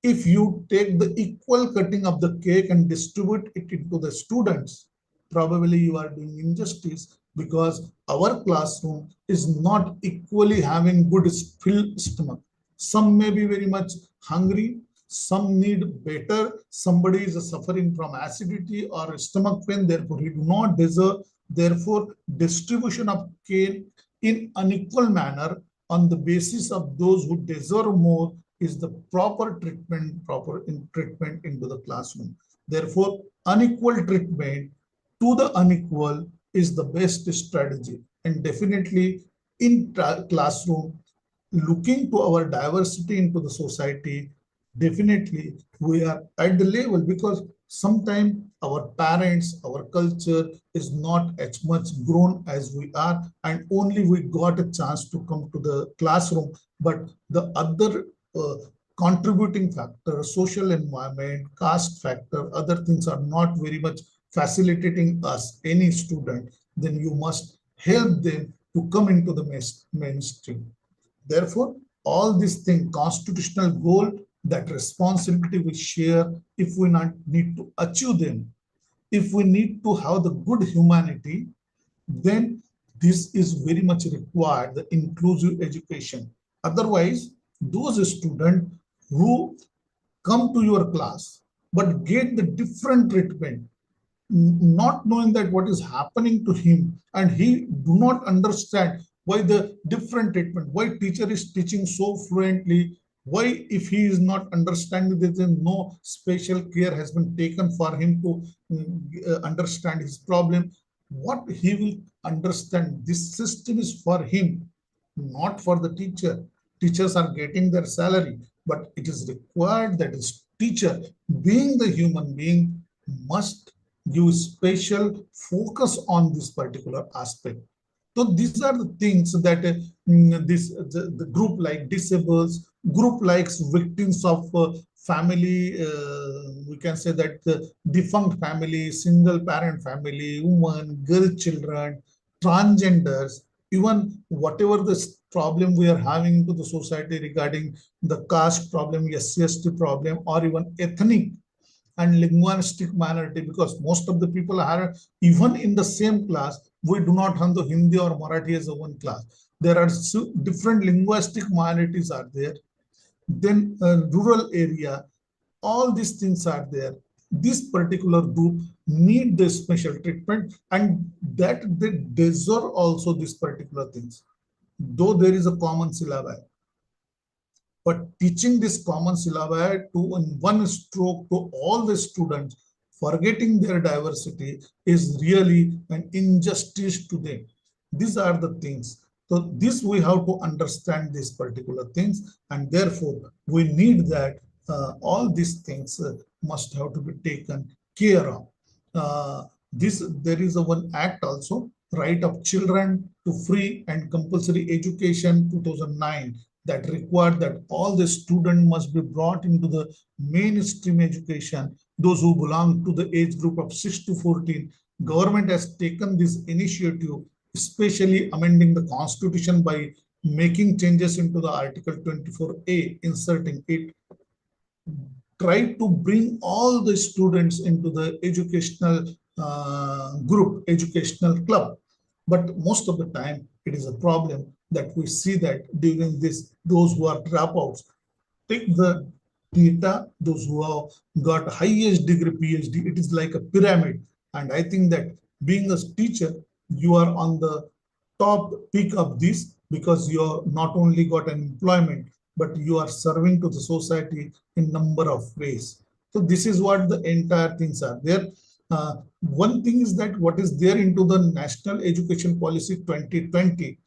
S1: if you take the equal cutting of the cake and distribute it into the students, probably you are doing injustice, because our classroom is not equally having good filled stomach. Some may be very much hungry, some need better, somebody is suffering from acidity or stomach pain, therefore he do not deserve. Therefore, distribution of cake in unequal manner on the basis of those who deserve more is the proper treatment into the classroom. Therefore, unequal treatment to the unequal is the best strategy. And definitely in classroom, looking to our diversity into the society, definitely we are at the level, because sometimes our parents, our culture is not as much grown as we are, and only we got a chance to come to the classroom. But the other contributing factor, social environment, caste factor, other things are not very much facilitating us, any student, then you must help them to come into the mainstream. Therefore, all these things, constitutional goal, that responsibility we share, if we not need to achieve them, if we need to have the good humanity, then this is very much required, the inclusive education. Otherwise, those students who come to your class but get the different treatment, not knowing that what is happening to him, and he do not understand why the different treatment, why teacher is teaching so fluently, why if he is not understanding that no special care has been taken for him to understand his problem, what he will understand, this system is for him, not for the teacher. Teachers are getting their salary, but it is required that his teacher, being the human being, must give special focus on this particular aspect. So these are the things that the group like disables, group like victims of family, we can say that defunct family, single parent family, women, girl children, transgenders, even whatever the problem we are having to the society regarding the caste problem, SC/ST problem, or even ethnic and linguistic minority, because most of the people are even in the same class. We do not have the Hindi or Marathi as a one class. There are different linguistic minorities are there. Then rural area, all these things are there. This particular group need the special treatment, and that they deserve also these particular things. Though there is a common syllabus, but teaching this common syllabi to in one stroke to all the students, forgetting their diversity, is really an injustice to them. These are the things. So this we have to understand these particular things, and therefore we need that all these things must have to be taken care of. There is a one act also, Right of Children to Free and Compulsory Education 2009, that required that all the students must be brought into the mainstream education, those who belong to the age group of 6 to 14. Government has taken this initiative, especially amending the constitution by making changes into the Article 24A, inserting it, try to bring all the students into the educational group, educational club. But most of the time, it is a problem that we see that during this, those who are dropouts take the data, those who have got highest degree PhD, it is like a pyramid. And I think that being a teacher, you are on the top peak of this, because you are not only got an employment, but you are serving to the society in number of ways. So this is what the entire things are there. One thing is that what is there into the National Education Policy 2020,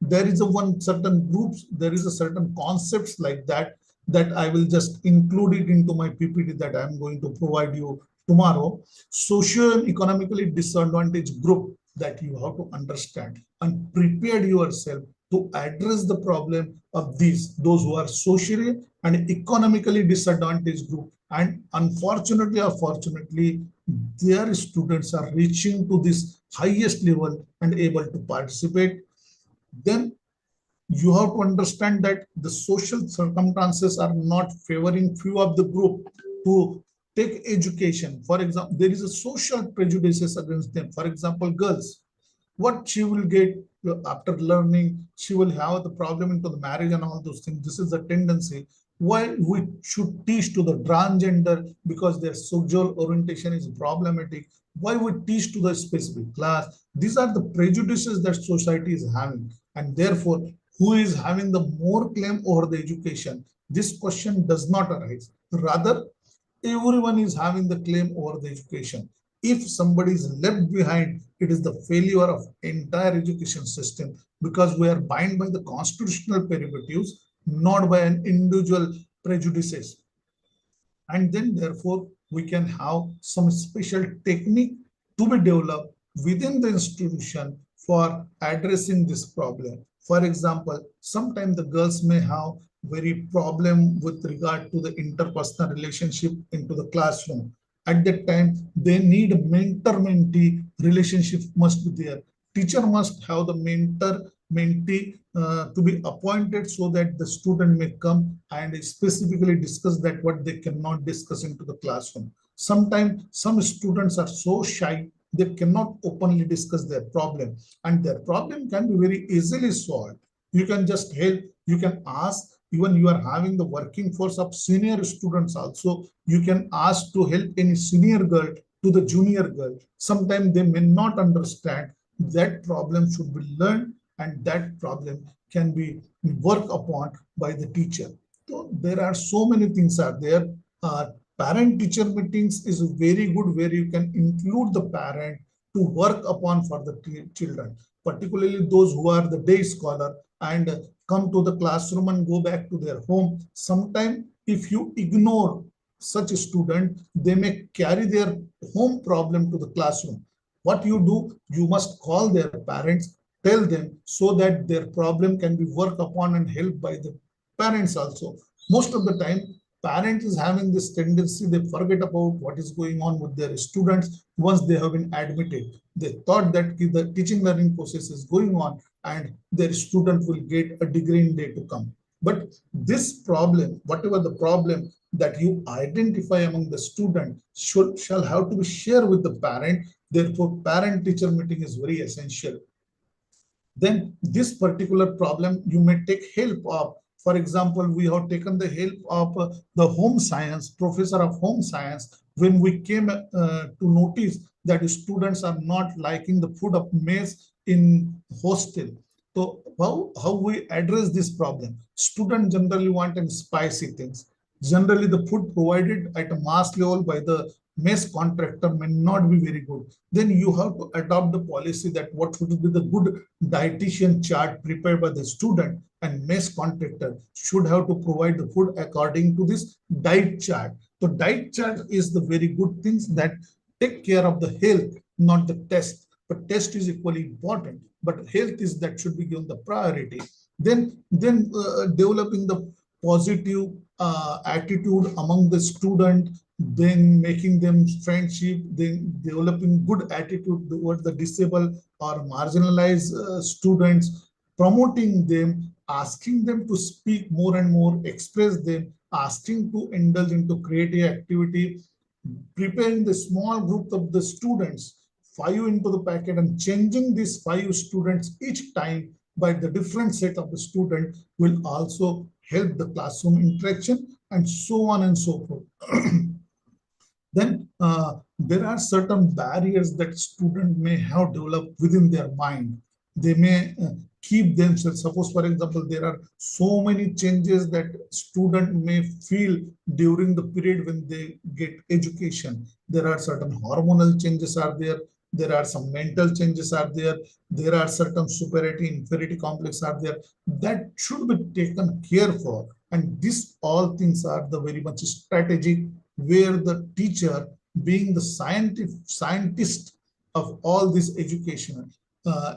S1: there is a one certain groups, there is a certain concepts like that, that I will just include it into my PPT that I am going to provide you tomorrow. Socio-economically disadvantaged group that you have to understand and prepare yourself to address the problem of those who are socially and economically disadvantaged group. And unfortunately or fortunately, their students are reaching to this highest level and able to participate. Then you have to understand that the social circumstances are not favoring few of the group to take education. For example, there is a social prejudices against them. For example, girls, what she will get after learning, she will have the problem into the marriage and all those things. This is the tendency. Why we should teach to the transgender, because their sexual orientation is problematic. Why we teach to the specific class? These are the prejudices that society is having, and therefore who is having the more claim over the education? This question does not arise. Rather, everyone is having the claim over the education. If somebody is left behind, it is the failure of entire education system, because we are bound by the constitutional prerogatives, not by an individual prejudices. And then therefore we can have some special technique to be developed within the institution for addressing this problem. For example, sometimes the girls may have very problem with regard to the interpersonal relationship into the classroom. At that time, they need mentor-mentee relationship must be there. Teacher must have the mentor-mentee to be appointed, so that the student may come and specifically discuss that what they cannot discuss into the classroom. Sometimes some students are so shy, they cannot openly discuss their problem, and their problem can be very easily solved. You can just help, you can ask. Even you are having the working force of senior students also, you can ask to help any senior girl to the junior girl. Sometimes they may not understand. That problem should be learned, and that problem can be worked upon by the teacher. So there are so many things are there. Parent-teacher meetings is very good, where you can include the parent to work upon for the children, particularly those who are the day scholar and come to the classroom and go back to their home. Sometimes if you ignore such a student, they may carry their home problem to the classroom. What you do, you must call their parents, tell them, so that their problem can be worked upon and helped by the parents also. Most of the time, parent is having this tendency, they forget about what is going on with their students once they have been admitted. They thought that the teaching learning process is going on and their student will get a degree in day to come. But this problem, whatever the problem that you identify among the student, shall have to be shared with the parent. Therefore, parent-teacher meeting is very essential. Then this particular problem, you may take help of. For example, we have taken the help of the home science, professor of home science, when we came to notice that students are not liking the food of mess in hostel. So how we address this problem? Students generally want and spicy things. Generally, the food provided at a mass level by the mess contractor may not be very good. Then you have to adopt the policy that what should be the good dietitian chart prepared by the student, and mess contractor should have to provide the food according to this diet chart. So diet chart is the very good things that take care of the health, not the test. But test is equally important, but health is that should be given the priority. Then developing the positive attitude among the student, then making them friendship, then developing good attitude towards the disabled or marginalized students, promoting them, asking them to speak more and more, express them, asking to indulge into creative activity, preparing the small group of the students, 5 into the packet, and changing these 5 students each time by the different set of the student will also help the classroom interaction, and so on and so forth. Then there are certain barriers that student may have developed within their mind. They may keep themselves. Suppose, for example, there are so many changes that student may feel during the period when they get education. There are certain hormonal changes are there. There are some mental changes are there. There are certain superiority, inferiority complex are there that should be taken care for. And these all things are the very much strategic where the teacher, being the scientist of all these educational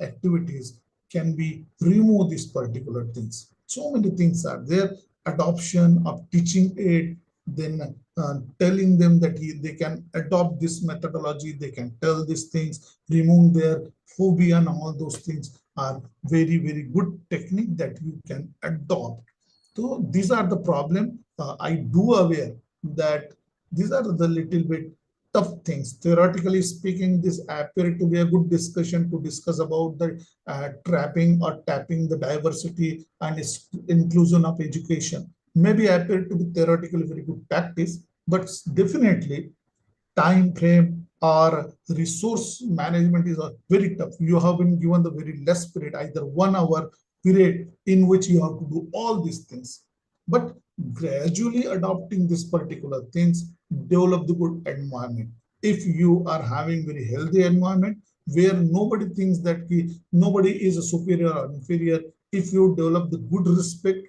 S1: activities, can be remove these particular things. So many things are there. Adoption of teaching aid, then telling them that they can adopt this methodology, they can tell these things, remove their phobia, and all those things are very, very good technique that you can adopt. So these are the problem. I do aware that these are the little bit tough things. Theoretically speaking, this appeared to be a good discussion to discuss about the trapping or tapping the diversity and inclusion of education. Maybe appeared to be theoretically very good practice, but definitely time frame or resource management is very tough. You have been given the very less period, either 1 hour period in which you have to do all these things. But gradually adopting these particular things, develop the good environment. If you are having very healthy environment where nobody thinks that nobody is a superior or inferior, if you develop the good respect,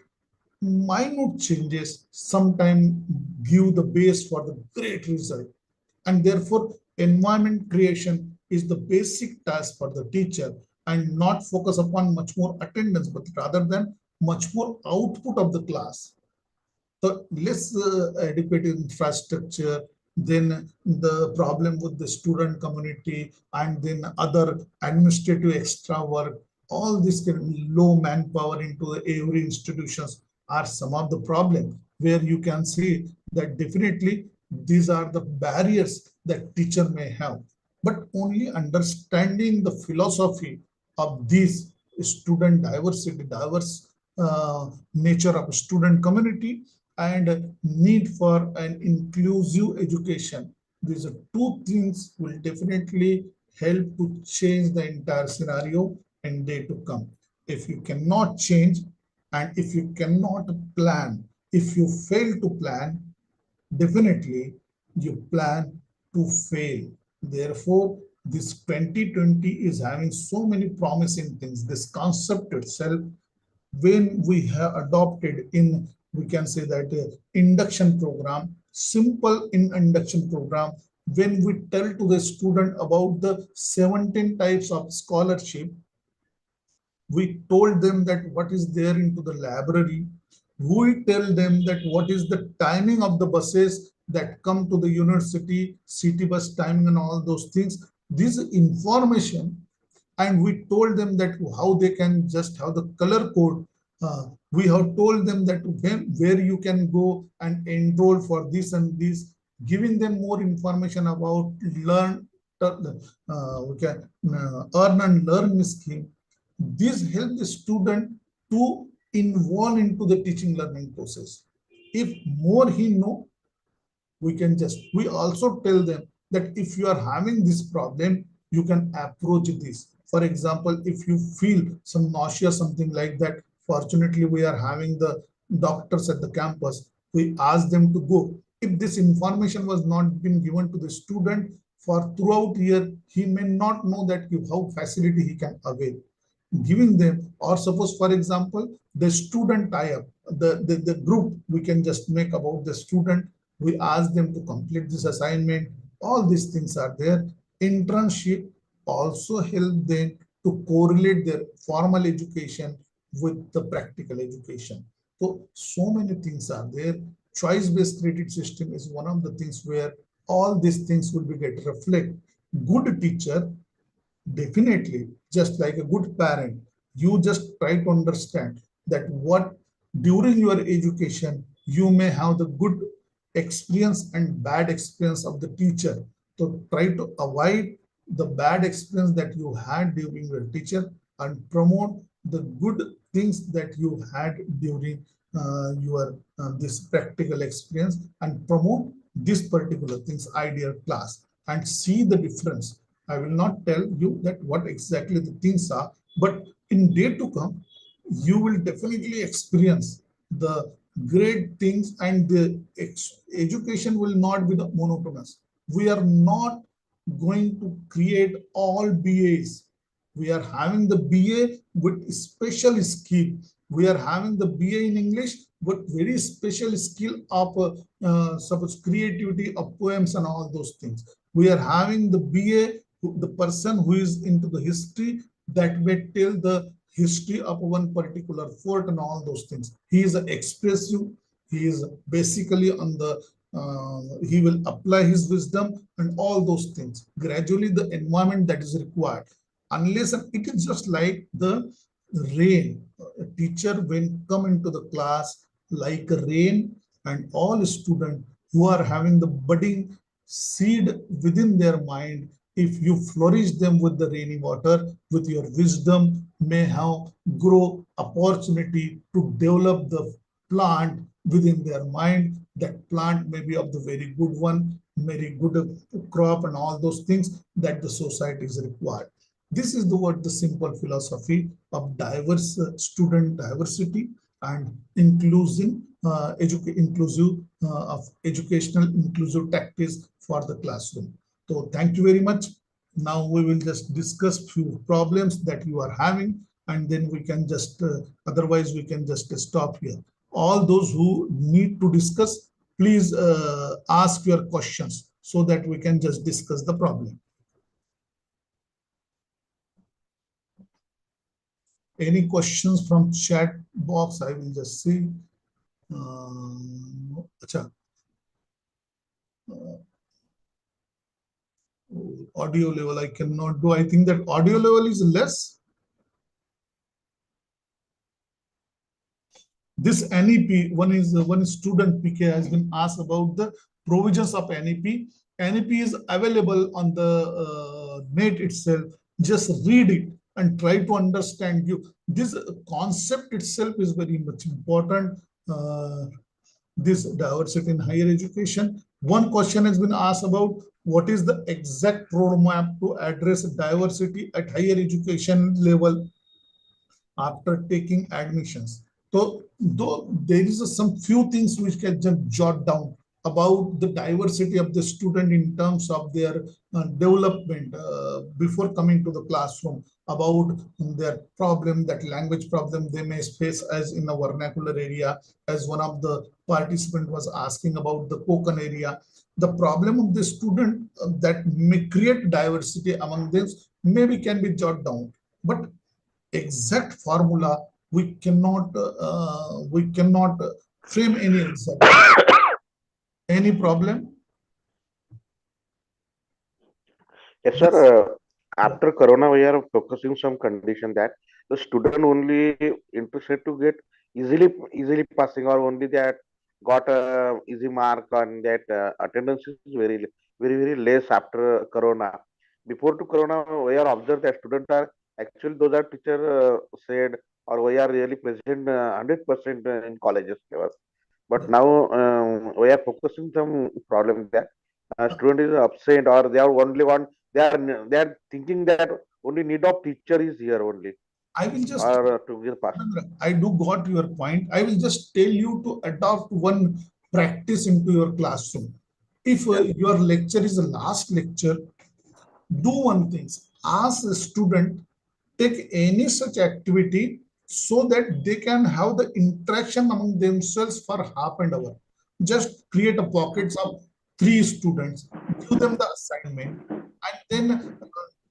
S1: minute changes sometimes give the base for the great result. And therefore, environment creation is the basic task for the teacher, and not focus upon much more attendance, but rather than much more output of the class. So less adequate infrastructure, then the problem with the student community, and then other administrative extra work, all this low manpower into every institutions are some of the problem where you can see that definitely these are the barriers that teacher may have. But only understanding the philosophy of this student diversity, diverse nature of student community, and need for an inclusive education. These are two things will definitely help to change the entire scenario in day to come. If you cannot change, and if you cannot plan, if you fail to plan, definitely you plan to fail. Therefore, this 2020 is having so many promising things. This concept itself, when we have adopted in, we can say that induction program, simple in induction program, when we tell to the student about the 17 types of scholarship, we told them that what is there into the library. We tell them that what is the timing of the buses that come to the university, city bus timing and all those things. This information, and we told them that how they can just have the color code. We have told them that where you can go and enroll for this and this, giving them more information about we can earn and learn scheme. This helps the student to involve into the teaching learning process. If more he know, we also tell them that if you are having this problem, you can approach this. For example, if you feel some nausea, something like that, fortunately, we are having the doctors at the campus. We ask them to go. If this information was not been given to the student for throughout year, he may not know that how facility he can avail. Giving them, or suppose for example the student tie-up, the group we can just make about the student, we ask them to complete this assignment, all these things are there. Internship also help them to correlate their formal education with the practical education. So many things are there. Choice-based credit system is one of the things where all these things will be get reflect. Good teacher, definitely, just like a good parent, you just try to understand that what during your education you may have the good experience and bad experience of the teacher. So try to avoid the bad experience that you had during your teacher and promote the good things that you had during your this practical experience, and promote this particular things ideal class and see the difference. I will not tell you that what exactly the things are, but in day to come, you will definitely experience the great things, and the education will not be the monotonous. We are not going to create all BAs. We are having the BA with special skill. We are having the BA in English with very special skill of suppose creativity of poems and all those things. We are having the BA, the person who is into the history, that may tell the history of one particular fort and all those things. He is expressive. He is basically on the he will apply his wisdom and all those things. Gradually, the environment that is required, unless it is just like the rain. A teacher when come into the class like a rain, and all students who are having the budding seed within their mind, if you flourish them with the rainy water, with your wisdom, may have grow opportunity to develop the plant within their mind. That plant may be of the very good one, very good crop and all those things that the society is required. This is the what the simple philosophy of diverse student diversity and inclusive of educational inclusive tactics for the classroom. So thank you very much. Now we will just discuss few problems that you are having, and then we can just otherwise we can just stop here. All those who need to discuss, please ask your questions so that we can just discuss the problem. Any questions from chat box? I will just see. Audio level I cannot do. I think that audio level is less. This NEP, one student PK has been asked about the provisions of NEP. NEP is available on the net itself. Just read it and try to understand you. This concept itself is very much important. This diversity in higher education. One question has been asked about what is the exact roadmap to address diversity at higher education level after taking admissions. So though there is some few things which can just jot down about the diversity of the student in terms of their development before coming to the classroom, about their problem, that language problem they may face as in a vernacular area, as one of the participant was asking about the Konkan area. The problem of the student that may create diversity among them maybe can be jot down, but exact formula we cannot frame any exact. Any problem?
S7: Yes, sir. After Corona, we are focusing some condition that the student only interested to get easily passing, or only that got a easy mark on that attendance is very less after Corona. Before to Corona, we are observed that students are actually those are teacher said, or we are really present 100% in colleges level. But now we are focusing some problem there. Student is absent, or they are only one. They are thinking that only need of teacher is here only,
S1: I will just,
S7: or to get pass.
S1: I do got your point. I will just tell you to adopt one practice into your classroom. If your lecture is the last lecture, do one thing. Ask a student, take any such activity so that they can have the interaction among themselves for half an hour. Just create a pockets of 3 students, give them the assignment, and then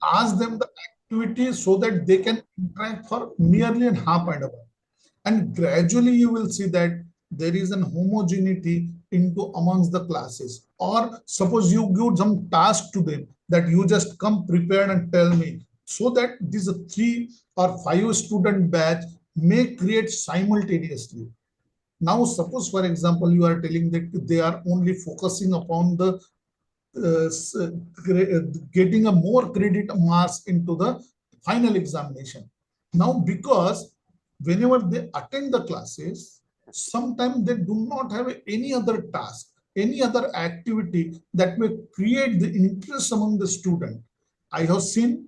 S1: ask them the activity so that they can interact for nearly a half an hour. And gradually you will see that there is an homogeneity into amongst the classes. Or suppose you give some task to them that you just come prepared and tell me, so that this 3 or 5 student batch may create simultaneously. Now suppose for example you are telling that they are only focusing upon the getting a more credit marks into the final examination. Now, because whenever they attend the classes, sometimes they do not have any other task, any other activity that may create the interest among the student. I have seen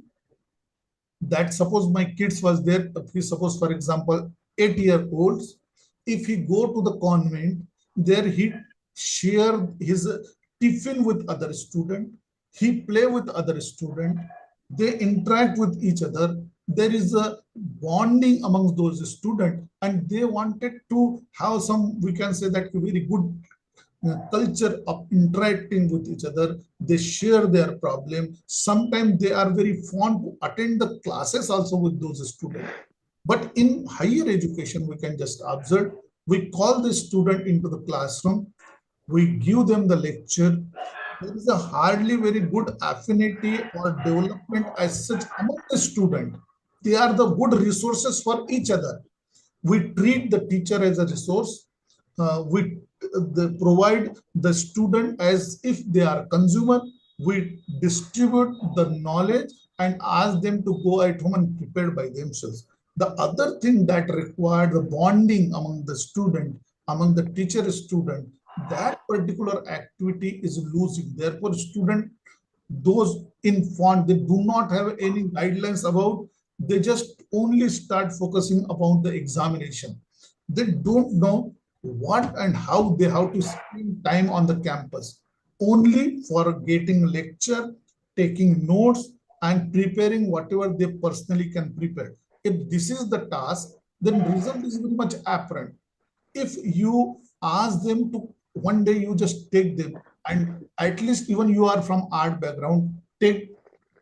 S1: that suppose my kids was there, if he suppose for example 8-year-olds, if he go to the convent, there he share his tiffin with other student, he play with other student, they interact with each other, there is a bonding amongst those students, and they wanted to have some, we can say that very good culture of interacting with each other. They share their problem. Sometimes they are very fond to attend the classes also with those students. But in higher education, we can just observe, we call the student into the classroom, we give them the lecture. There is a hardly very good affinity or development as such among the student. They are the good resources for each other. We treat the teacher as a resource. We provide the student as if they are consumer. We distribute the knowledge and ask them to go at home and prepare by themselves. The other thing that required the bonding among the student, among the teacher student, that particular activity is losing. Therefore, student, those in font, they do not have any guidelines about, they just only start focusing upon the examination. They don't know what and how they have to spend time on the campus, only for getting lecture, taking notes, and preparing whatever they personally can prepare. If this is the task, then result is very much apparent. If you ask them to, one day you just take them, and at least even you are from art background, take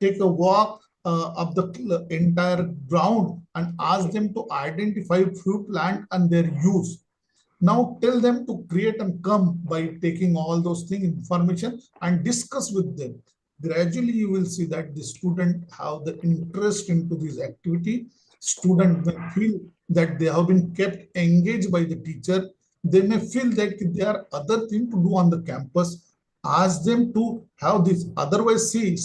S1: a walk of the entire ground and ask them to identify few plant and their use. Now tell them to create and come by taking all those things, information, and discuss with them. Gradually you will see that the student have the interest into this activity. Student may feel that they have been kept engaged by the teacher. They may feel that there are other things to do on the campus. Ask them to have this. Otherwise, see,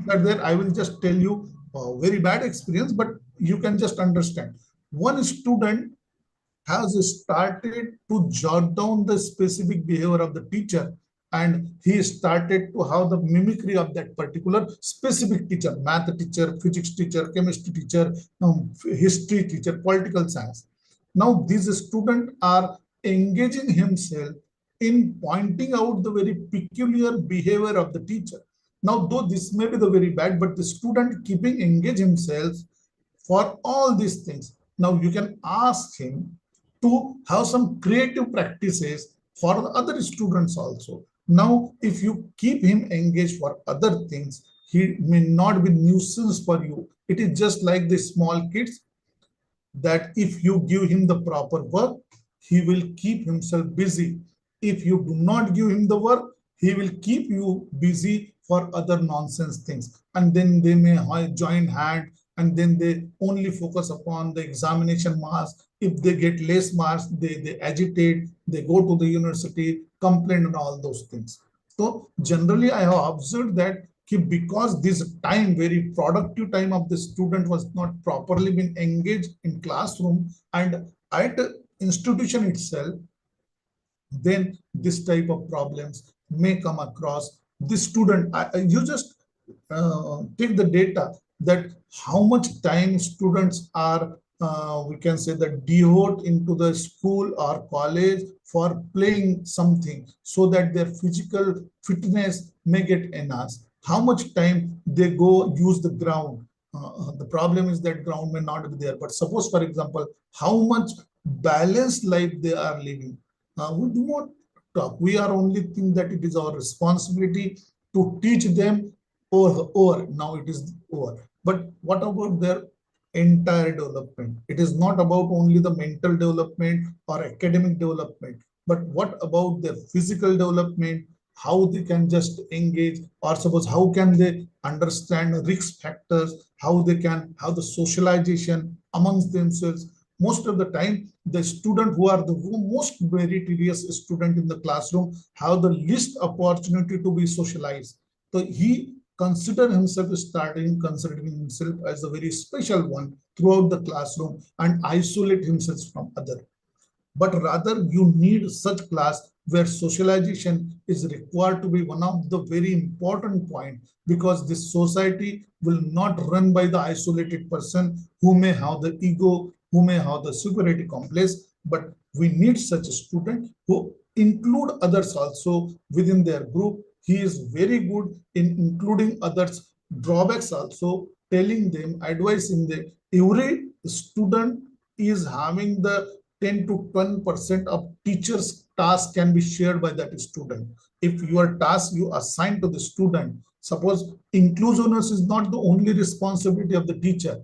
S1: that there I will just tell you a very bad experience, but you can just understand. One student has started to jot down the specific behavior of the teacher, and he started to have the mimicry of that particular specific teacher, math teacher, physics teacher, chemistry teacher, history teacher, political science. Now these students are engaging himself in pointing out the very peculiar behavior of the teacher. Now though this may be the very bad, but the student keeping engage himself for all these things. Now you can ask him to have some creative practices for the other students also. Now, if you keep him engaged for other things, he may not be nuisance for you. It is just like the small kids, that if you give him the proper work, he will keep himself busy. If you do not give him the work, he will keep you busy for other nonsense things. And then they may join hand, and then they only focus upon the examination marks. If they get less marks, they agitate, they go to the university, complain, and all those things. So generally, I have observed that because this time, very productive time of the student was not properly been engaged in classroom and at the institution itself, then this type of problems may come across the student. You just take the data. that how much time students are, we can say that devote into the school or college for playing something so that their physical fitness may get enhanced. How much time they go use the ground. The problem is that ground may not be there. But suppose, for example, how much balanced life they are living. We do not talk. We are only think that it is our responsibility to teach them over. Now it is over. But what about their entire development? It is not about only the mental development or academic development, but what about their physical development, how they can just engage, or suppose how can they understand risk factors, how they can have the socialization amongst themselves. Most of the time, the student who are the most meritorious student in the classroom have the least opportunity to be socialized. So he considering himself as a very special one throughout the classroom and isolate himself from other. But rather you need such class where socialization is required to be one of the very important point, because this society will not run by the isolated person who may have the ego, who may have the superiority complex, but we need such a student who include others also within their group. He is very good in including others drawbacks also, telling them, advising them. Every student is having the 10 to 20% of teacher's task can be shared by that student. If your task you assign to the student, suppose inclusiveness is not the only responsibility of the teacher,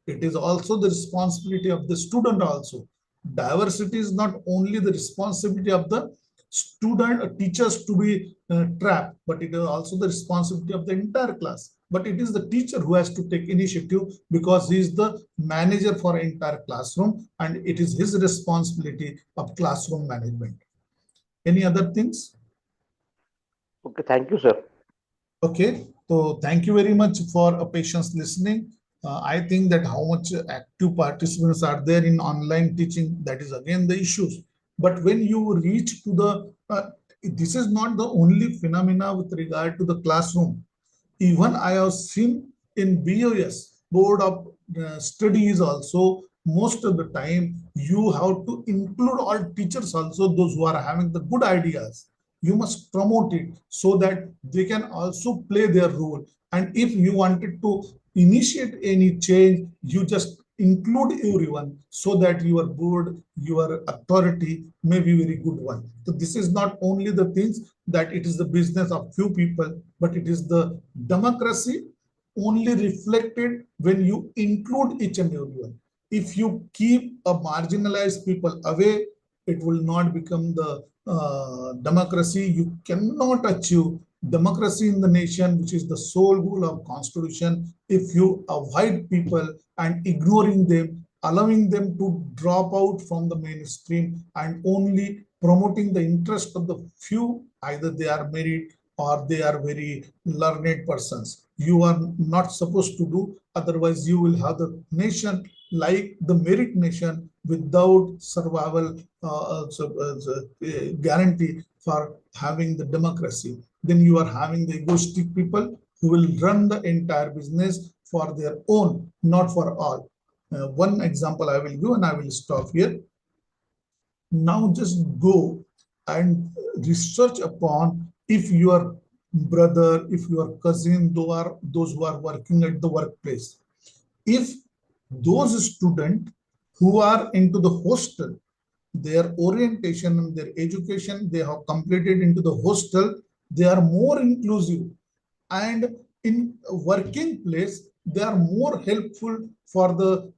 S1: it is also the responsibility of the student also. Diversity is not only the responsibility of the student, teachers to be trapped, but it is also the responsibility of the entire class. But it is the teacher who has to take initiative because he is the manager for entire classroom and it is his responsibility of classroom management. Any other things?
S7: Okay, thank you, sir.
S1: Okay, so thank you very much for a patience listening. I think that how much active participants are there in online teaching, that is again the issues. But when you reach to the, this is not the only phenomena with regard to the classroom. Even I have seen in BOS, Board of Studies also, most of the time you have to include all teachers also, those who are having the good ideas. You must promote it so that they can also play their role. And if you wanted to initiate any change, you just include everyone so that your board, your authority may be very good one. So this is not only the things that it is the business of few people, but it is the democracy only reflected when you include each and everyone. If you keep a marginalized people away, it will not become the democracy. You cannot achieve democracy in the nation, which is the sole goal of constitution, if you avoid people and ignoring them, allowing them to drop out from the mainstream and only promoting the interest of the few, either they are merit or they are very learned persons. You are not supposed to do, otherwise you will have the nation like the merit nation without survival guarantee for having the democracy. Then you are having the egoistic people who will run the entire business for their own, not for all. One example I will give and I will stop here. Now just go and research upon if your brother, if your cousin, those who are working at the workplace, if those students who are into the hostel, their orientation and their education they have completed into the hostel, they are more inclusive, and in working place they are more helpful for the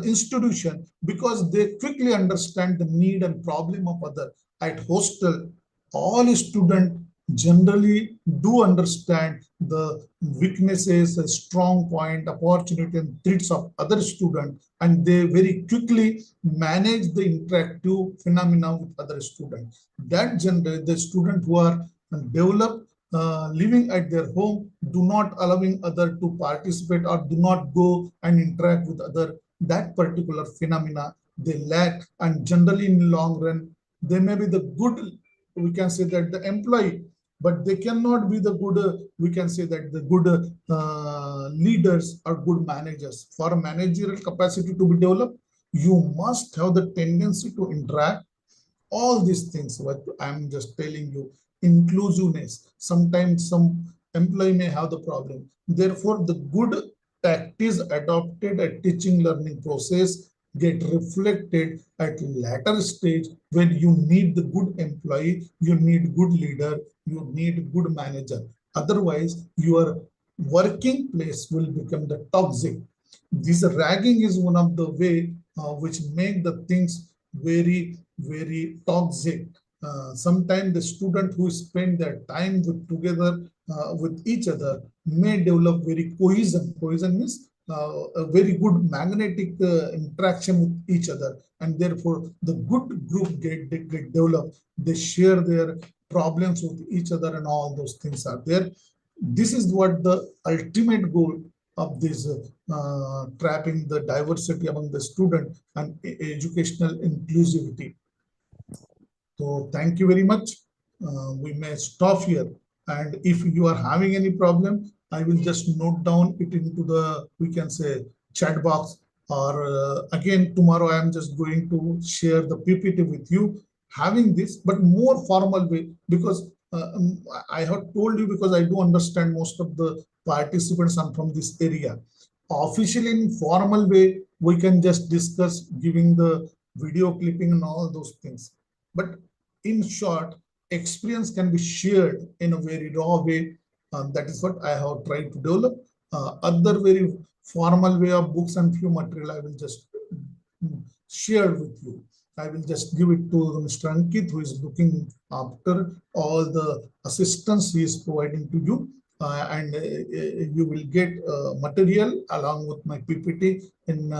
S1: institution because they quickly understand the need and problem of other. At hostel, all students generally do understand the weaknesses, a strong point, opportunity, and threats of other students, and they very quickly manage the interactive phenomena with other students. That generally, the students who are developed living at their home, do not allowing other to participate or do not go and interact with other, that particular phenomena they lack, and generally in long run, they may be the good, we can say that the employee but they cannot be the good, we can say that the good leaders or good managers. For managerial capacity to be developed, you must have the tendency to interact. All these things, what I'm just telling you, inclusiveness. Sometimes some employee may have the problem. Therefore, the good tactics adopted at teaching learning process get reflected at later stage when you need the good employee, you need good leader, you need good manager. Otherwise, your working place will become the toxic. This ragging is one of the way which make the things very toxic. Sometimes the student who spend their time together with each other may develop very cohesion. Cohesion means a very good magnetic interaction with each other, and therefore the good group get developed. They share their problems with each other, and all those things are there. This is what the ultimate goal of this trapping the diversity among the student and educational inclusivity. So thank you very much. We may stop here. And if you are having any problem, I will just note down it into the, we can say, chat box. Or again, tomorrow I am just going to share the PPT with you, having this, but more formal way, because I have told you, because I do understand most of the participants are from this area. Officially, in formal way, we can just discuss giving the video clipping and all those things. But in short, experience can be shared in a very raw way. That is what I have tried to develop. Other very formal way of books and few material I will just share with you. I will just give it to Mr. Ankit, who is looking after all the assistance he is providing to you. And you will get material along with my PPT in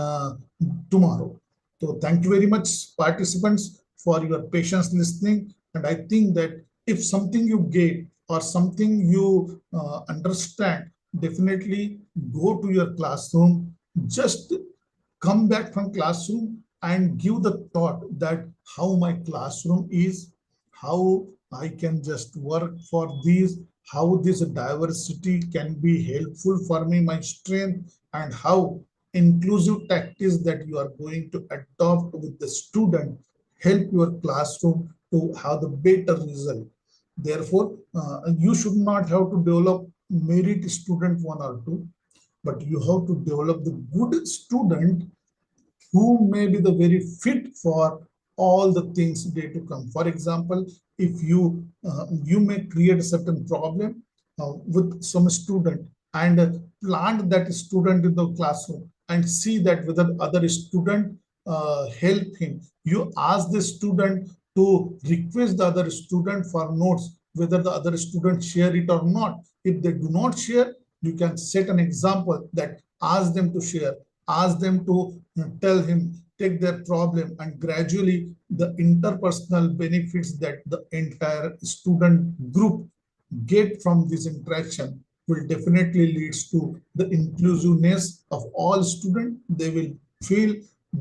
S1: tomorrow. So thank you very much, participants, for your patience listening. And I think that if something you get or something you understand, definitely go to your classroom. Just come back from classroom and give the thought that how my classroom is, how I can just work for these, how this diversity can be helpful for me, my strength, and how inclusive tactics that you are going to adopt with the student help your classroom to have the better result. Therefore, you should not have to develop merit student one or two, but you have to develop the good student who may be the very fit for all the things day to come. For example, if you may create a certain problem with some student and plant that student in the classroom and see that whether other student help him. You ask the student to request the other student for notes, whether the other student share it or not. If they do not share, you can set an example that ask them to share, ask them to tell him, take their problem, and gradually the interpersonal benefits that the entire student group get from this interaction will definitely leads to the inclusiveness of all students. They will feel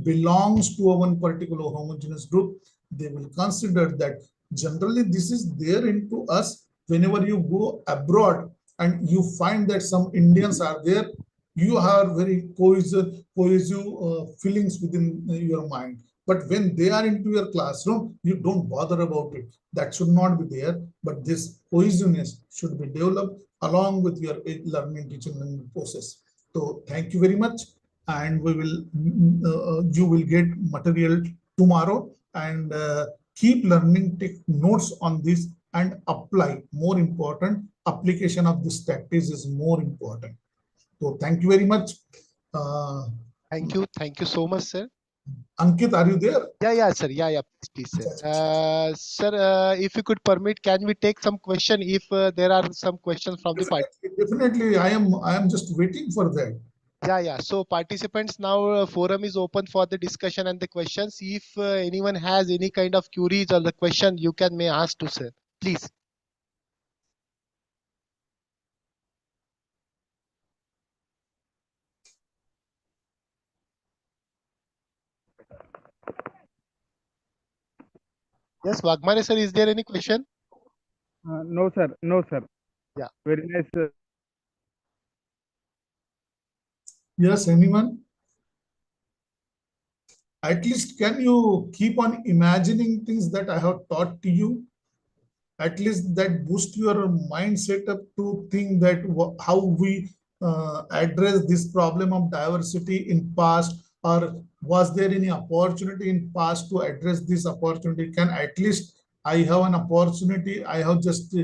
S1: belongs to a one particular homogeneous group. They will consider that generally this is there into us. Whenever you go abroad and you find that some Indians are there, you have very cohesive feelings within your mind. But when they are into your classroom, you don't bother about it. That should not be there. But this cohesiveness should be developed along with your learning, teaching, learning process. So thank you very much. And we will, you will get material tomorrow, and keep learning, take notes on this and apply. More important, application of this tactics is more important. So thank you very much. Uh,
S8: Thank you so much, sir.
S1: Ankit, are you there?
S8: Yeah, sir. Yeah, please, sir. Sir, if you could permit, can we take some question if there are some questions from the party?
S1: Definitely, I am just waiting for that.
S8: Yeah. So participants, now forum is open for the discussion and the questions. If anyone has any kind of queries or the question, you may ask to sir. Please. Yes, Wagmare sir, is there any question?
S9: No, sir. No, sir.
S8: Yeah.
S9: Very nice.
S1: Yes, anyone? At least can you keep on imagining things that I have taught to you? At least that boost your mindset up to think that how we address this problem of diversity in past, or was there any opportunity in past to address this opportunity? Can at least I have an opportunity, I have just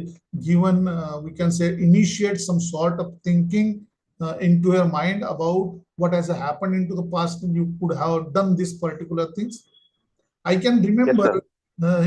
S1: given, we can say, initiate some sort of thinking into your mind about what has happened into the past, and you could have done these particular things. I can
S7: Yes,
S1: remember
S7: sir.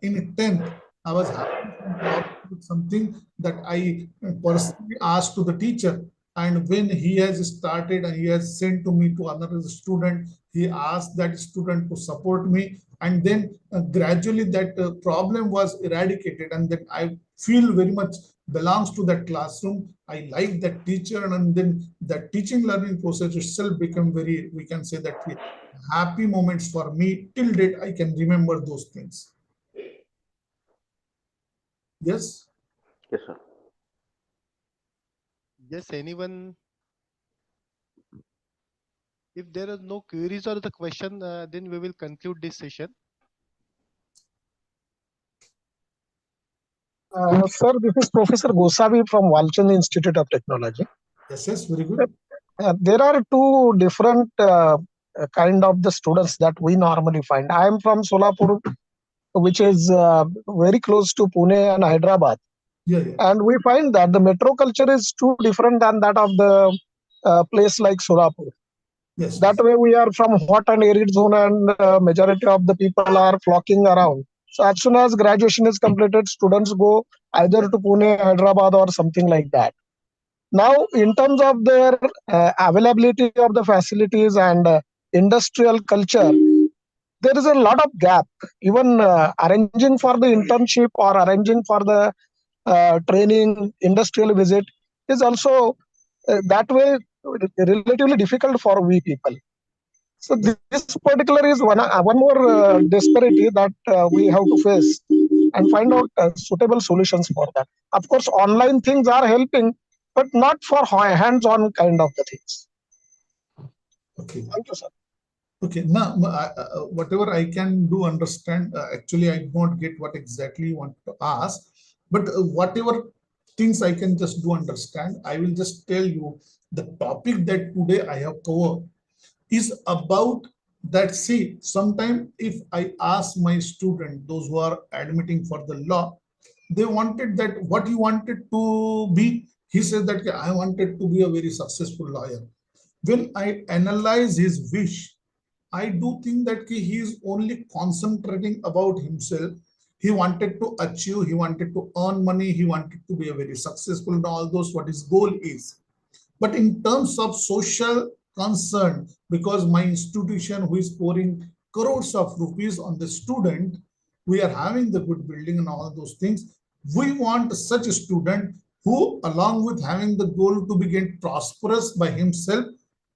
S1: in 10th, I was having some problem with something that I personally asked to the teacher. And when he has started and he has sent to me to another student, he asked that student to support me. And then gradually that problem was eradicated. And then I feel very much belongs to that classroom. I like that teacher. And then that teaching learning process itself became very, we can say that happy moments for me. Till date, I can remember those things. Yes.
S7: Yes, sir.
S8: Yes, anyone? If there are no queries or the question, then we will conclude this session.
S10: Sir, this is Professor Gosavi from Walchand Institute of Technology.
S1: Yes, very good.
S10: There are two different kind of the students that we normally find. I am from Solapur, which is very close to Pune and Hyderabad.
S1: Yeah.
S10: And we find that the metro culture is too different than that of the place like Solapur.
S1: Yes.
S10: That way we are from hot and arid zone, and majority of the people are flocking around. So as soon as graduation is completed, students go either to Pune, Hyderabad or something like that. Now, in terms of their availability of the facilities and industrial culture, there is a lot of gap. Even arranging for the internship or arranging for the training, industrial visit is also that way relatively difficult for we people. So this particular is one more disparity that we have to face and find out suitable solutions for that. Of course, online things are helping, but not for hands-on kind of the things.
S1: Okay.
S10: Thank you, sir.
S1: Okay. Now, whatever I can do understand, actually, I do not get what exactly you want to ask, but whatever things I can just do understand, I will just tell you the topic that today I have covered is about that. See, sometime if I ask my student, those who are admitting for the law, they wanted that, what you wanted to be? He said that I wanted to be a very successful lawyer. When I analyze his wish, I do think that he is only concentrating about himself. He wanted to achieve, he wanted to earn money, he wanted to be a very successful in all those what his goal is. But in terms of social concern, because my institution who is pouring crores of rupees on the student, we are having the good building and all those things. We want such a student who, along with having the goal to begin prosperous by himself,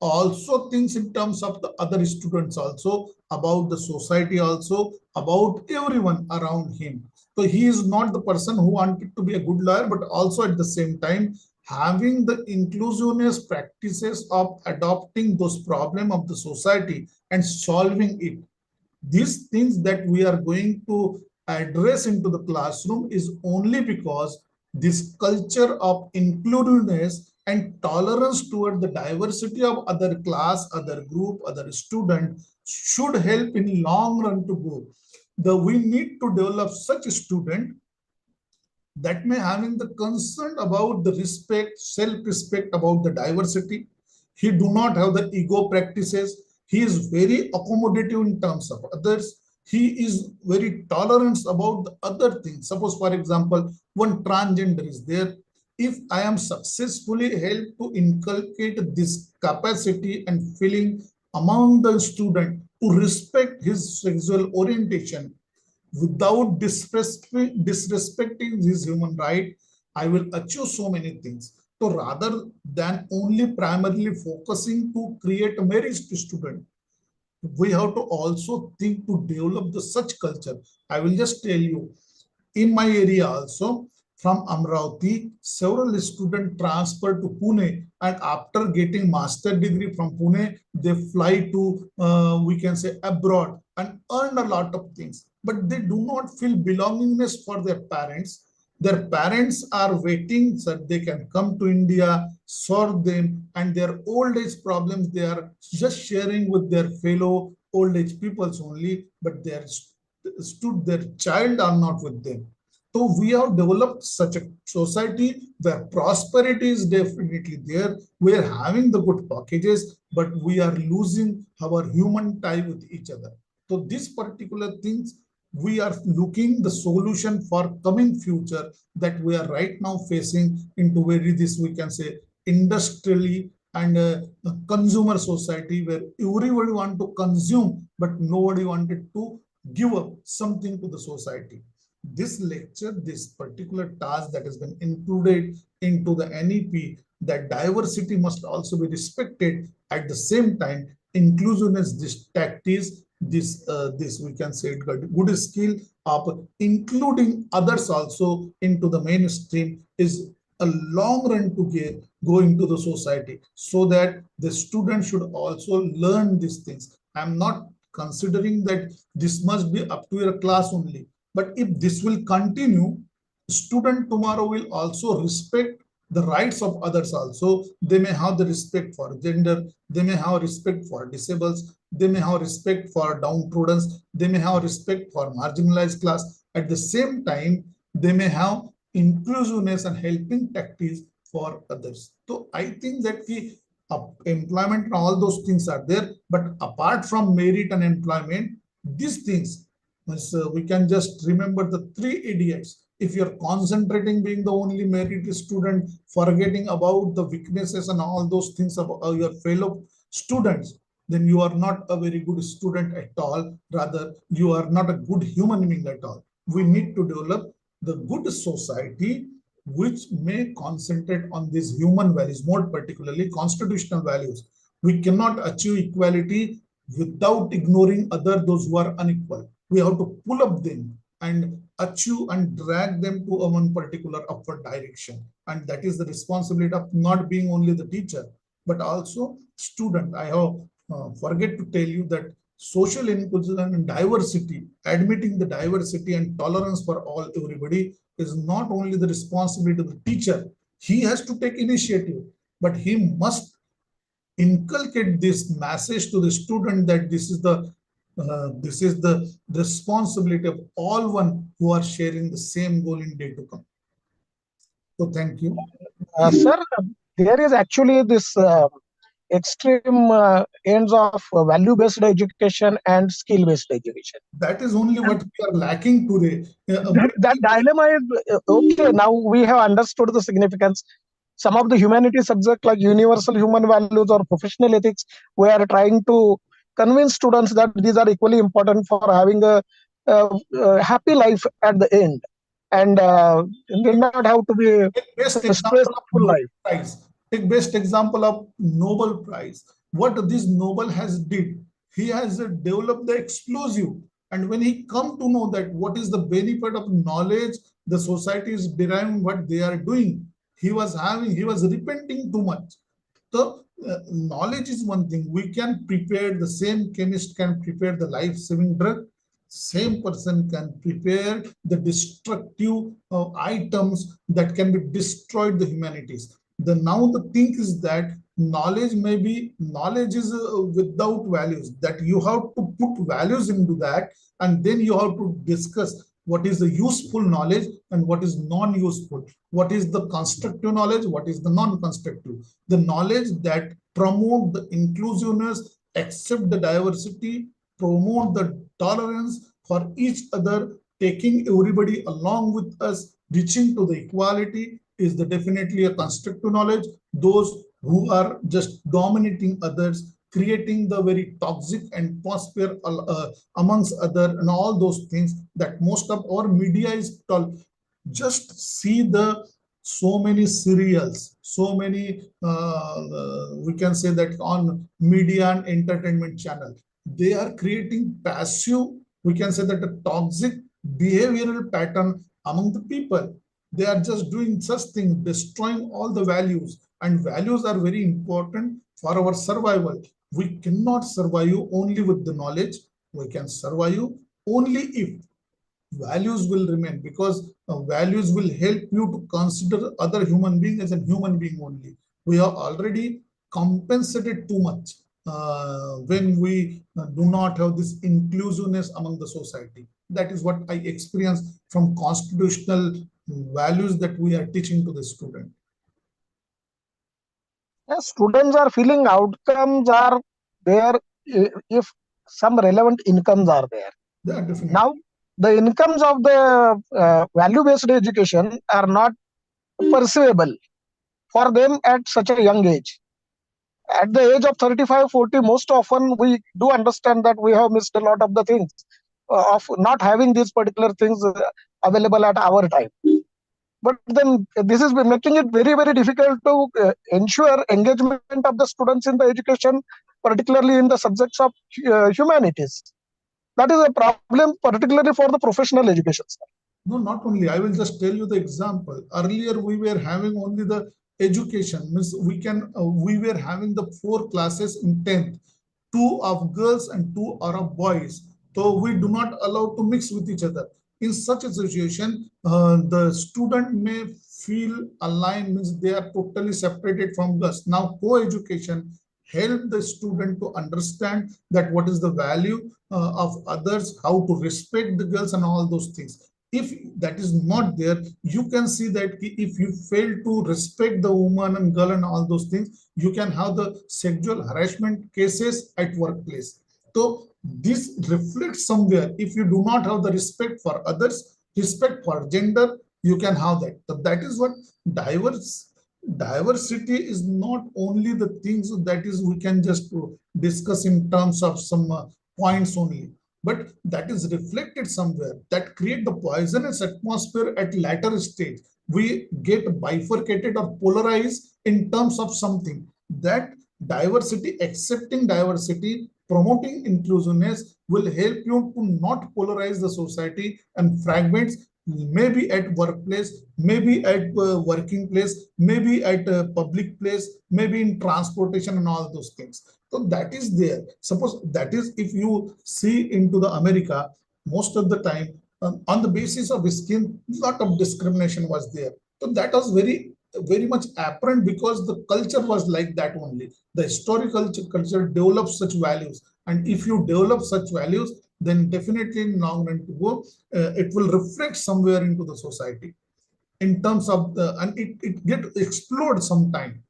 S1: also thinks in terms of the other students, also about the society, also about everyone around him. So he is not the person who wanted to be a good lawyer, but also at the same time having the inclusiveness practices of adopting those problems of the society and solving it. These things that we are going to address into the classroom is only because this culture of inclusiveness and tolerance toward the diversity of other class, other group, other student should help in long run to go. We need to develop such a student that may having the concern about the respect, self-respect about the diversity. He do not have the ego practices. He is very accommodative in terms of others. He is very tolerant about the other things. Suppose, for example, one transgender is there. If I am successfully helped to inculcate this capacity and feeling among the student to respect his sexual orientation, without disrespecting his human right, I will achieve so many things. So rather than only primarily focusing to create a marriage to student, we have to also think to develop the such culture. I will just tell you, In my area also, from Amravati, several students transferred to Pune, and after getting master degree from Pune, they fly to, we can say, abroad and earn a lot of things. But they do not feel belongingness for their parents. Their parents are waiting so they can come to India, solve them, and their old age problems they are just sharing with their fellow old age peoples only, but their child are not with them. So we have developed such a society where prosperity is definitely there. We are having the good packages, but we are losing our human tie with each other. So these particular things, we are looking the solution for coming future that we are right now facing into very this, we can say, industrially and a consumer society where everybody want to consume, but nobody wanted to give up something to the society. This lecture, this particular task that has been included into the NEP, that diversity must also be respected. At the same time, inclusiveness, this tactics, this we can say good skill of including others also into the mainstream is a long run to get go into the society, so that the student should also learn these things. I'm not considering that this must be up to your class only, but if this will continue, student tomorrow will also respect the rights of others also. They may have the respect for gender, they may have respect for disabled, they may have respect for downtrodden, they may have respect for marginalized class. At the same time, they may have inclusiveness and helping tactics for others. So I think that the employment and all those things are there, but apart from merit and employment, these things, we can just remember the three idiots. If you're concentrating being the only merited student, forgetting about the weaknesses and all those things about your fellow students, then you are not a very good student at all. Rather, you are not a good human being at all. We need to develop the good society which may concentrate on these human values, more particularly constitutional values. We cannot achieve equality without ignoring those who are unequal. We have to pull up them and achieve and drag them to a one particular upward direction. And that is the responsibility of not being only the teacher, but also student. I have forget to tell you that social inclusion and diversity, admitting the diversity and tolerance for all everybody is not only the responsibility of the teacher. He has to take initiative, but he must inculcate this message to the student that this is the responsibility of all one who are sharing the same goal in day to come. So thank you.
S10: Sir, there is actually this extreme ends of value-based education and skill-based education.
S1: That is only what we are lacking today.
S10: That dilemma is okay. Now we have understood the significance. Some of the humanities subject like universal human values or professional ethics, we are trying to convince students that these are equally important for having a happy life at the end, and did not have to be
S1: best
S10: a
S1: example of
S10: stressful life.
S1: Prize. Take best example of Nobel Prize. What this Nobel has did, he has developed the explosive, and when he come to know that what is the benefit of knowledge, the society is deriving what they are doing, he was repenting too much. So knowledge is one thing. We can prepare, the same chemist can prepare the life-saving drug. Same person can prepare the destructive items that can be destroyed the humanities. Now the thing is that knowledge is without values, that you have to put values into that, and then you have to discuss what is the useful knowledge and what is non-useful, what is the constructive knowledge, what is the non-constructive. The knowledge that promote the inclusiveness, accept the diversity, promote the tolerance for each other, taking everybody along with us, reaching to the equality is definitely a constructive knowledge. Those who are just dominating others, creating the very toxic atmosphere amongst other and all those things that most of our media is told. Just see the so many serials, so many we can say that on media and entertainment channel, they are creating passive, we can say that a toxic behavioral pattern among the people. They are just doing such things, destroying all the values, and values are very important for our survival. We cannot survive only with the knowledge. We can survive only if values will remain, because values will help you to consider other human being as a human being only. We have already compensated too much when we do not have this inclusiveness among the society. That is what I experienced from constitutional values that we are teaching to the student.
S10: Yes, students are feeling outcomes are there if some relevant incomes are there.
S1: Yeah, definitely.
S10: Now, the incomes of the value-based education are not perceivable for them at such a young age. At the age of 35, 40, most often we do understand that we have missed a lot of the things of not having these particular things available at our time. But then this is making it very, very difficult to ensure engagement of the students in the education, particularly in the subjects of humanities. That is a problem, particularly for the professional education.
S1: No, not only. I will just tell you the example. Earlier, we were having only the education. Means we were having the 4 classes in 10th, 2 of girls and 2 are of boys. So we do not allow to mix with each other. In such a situation, the student may feel aligned, means they are totally separated from us. Now, co-education help the student to understand that what is the value of others, how to respect the girls and all those things. If that is not there, you can see that if you fail to respect the woman and girl and all those things, you can have the sexual harassment cases at workplace. So this reflects somewhere. If you do not have the respect for others, respect for gender, you can have that. So that is what diversity is. Not only the things that is we can just discuss in terms of some points only, but that is reflected somewhere, that create the poisonous atmosphere at later stage. We get bifurcated or polarized in terms of something. That diversity, accepting diversity, promoting inclusiveness will help you to not polarize the society and fragments, maybe at workplace, maybe at working place, maybe at a public place, maybe in transportation and all those things. So that is there. Suppose that is, if you see into the America, most of the time on the basis of skin, lot of discrimination was there. So that was very much apparent because the culture was like that only. The historical culture develops such values, and if you develop such values, then definitely in long run to go, it will reflect somewhere into the society in terms of the, and it get explode sometime.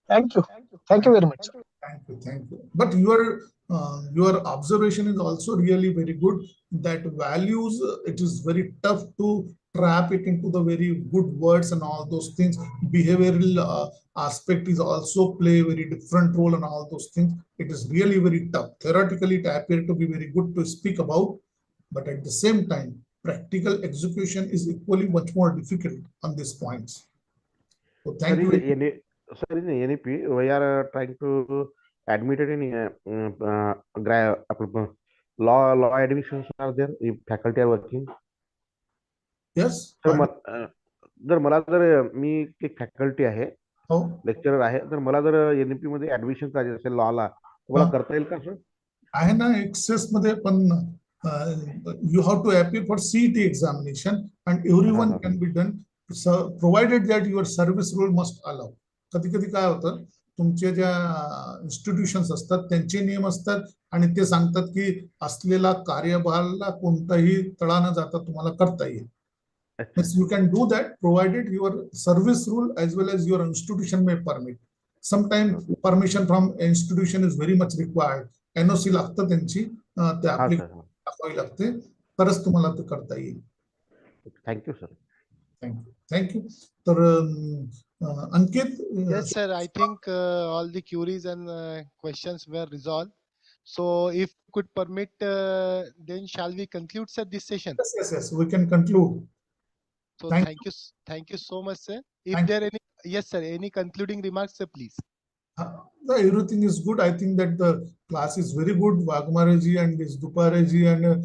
S10: Thank you. Thank you very much.
S1: Thank you, thank you. But your observation is also really very good. That values, it is very tough to trap it into the very good words and all those things. Behavioral aspect is also play a very different role and all those things. It is really very tough. Theoretically, it appears to be very good to speak about, but at the same time, practical execution is equally much more difficult on these points. So
S7: Sir,
S1: thank you.
S7: in NEP, we are trying to admit it in law admissions are there if faculty are working.
S1: Yes.
S7: Sir जर मला जर मी एक faculty आहे,
S1: हो.
S7: Lecturer आहे, तर मला जर NEP मध्ये ऍडमिशन करायचं असेल लॉला, मला करता येईल का सर?
S1: आहे ना, एक्सेस मध्ये पण you have to appear for CET examination and everyone can be done, provided that your service role must allow. कधी कधी काय होतं, तुमचे ज्या इन्स्टिट्यूशन्स असतात त्यांचे नियम असतात आणि ते सांगतात की असलेला कार्यभाराला कोणताही तडा न जाता तुम्हाला करता येईल. You can do that provided your service rule as well as your institution may permit. Sometimes permission from institution is very much required. NOC लागतं त्यांची, ते application दाखवावी लागते, तरच तुम्हाला ते करता येईल.
S7: Thank you sir.
S1: Thank you. तर Ankit.
S8: Yes, sir. I think all the queries and questions were resolved. So, if you could permit, then shall we conclude, sir, this session?
S1: Yes, we can conclude.
S8: So, thank you so much, sir. If there are any, yes, sir, any concluding remarks, sir, please.
S1: Everything is good. I think that the class is very good. Vagmaraji and this Dupareji and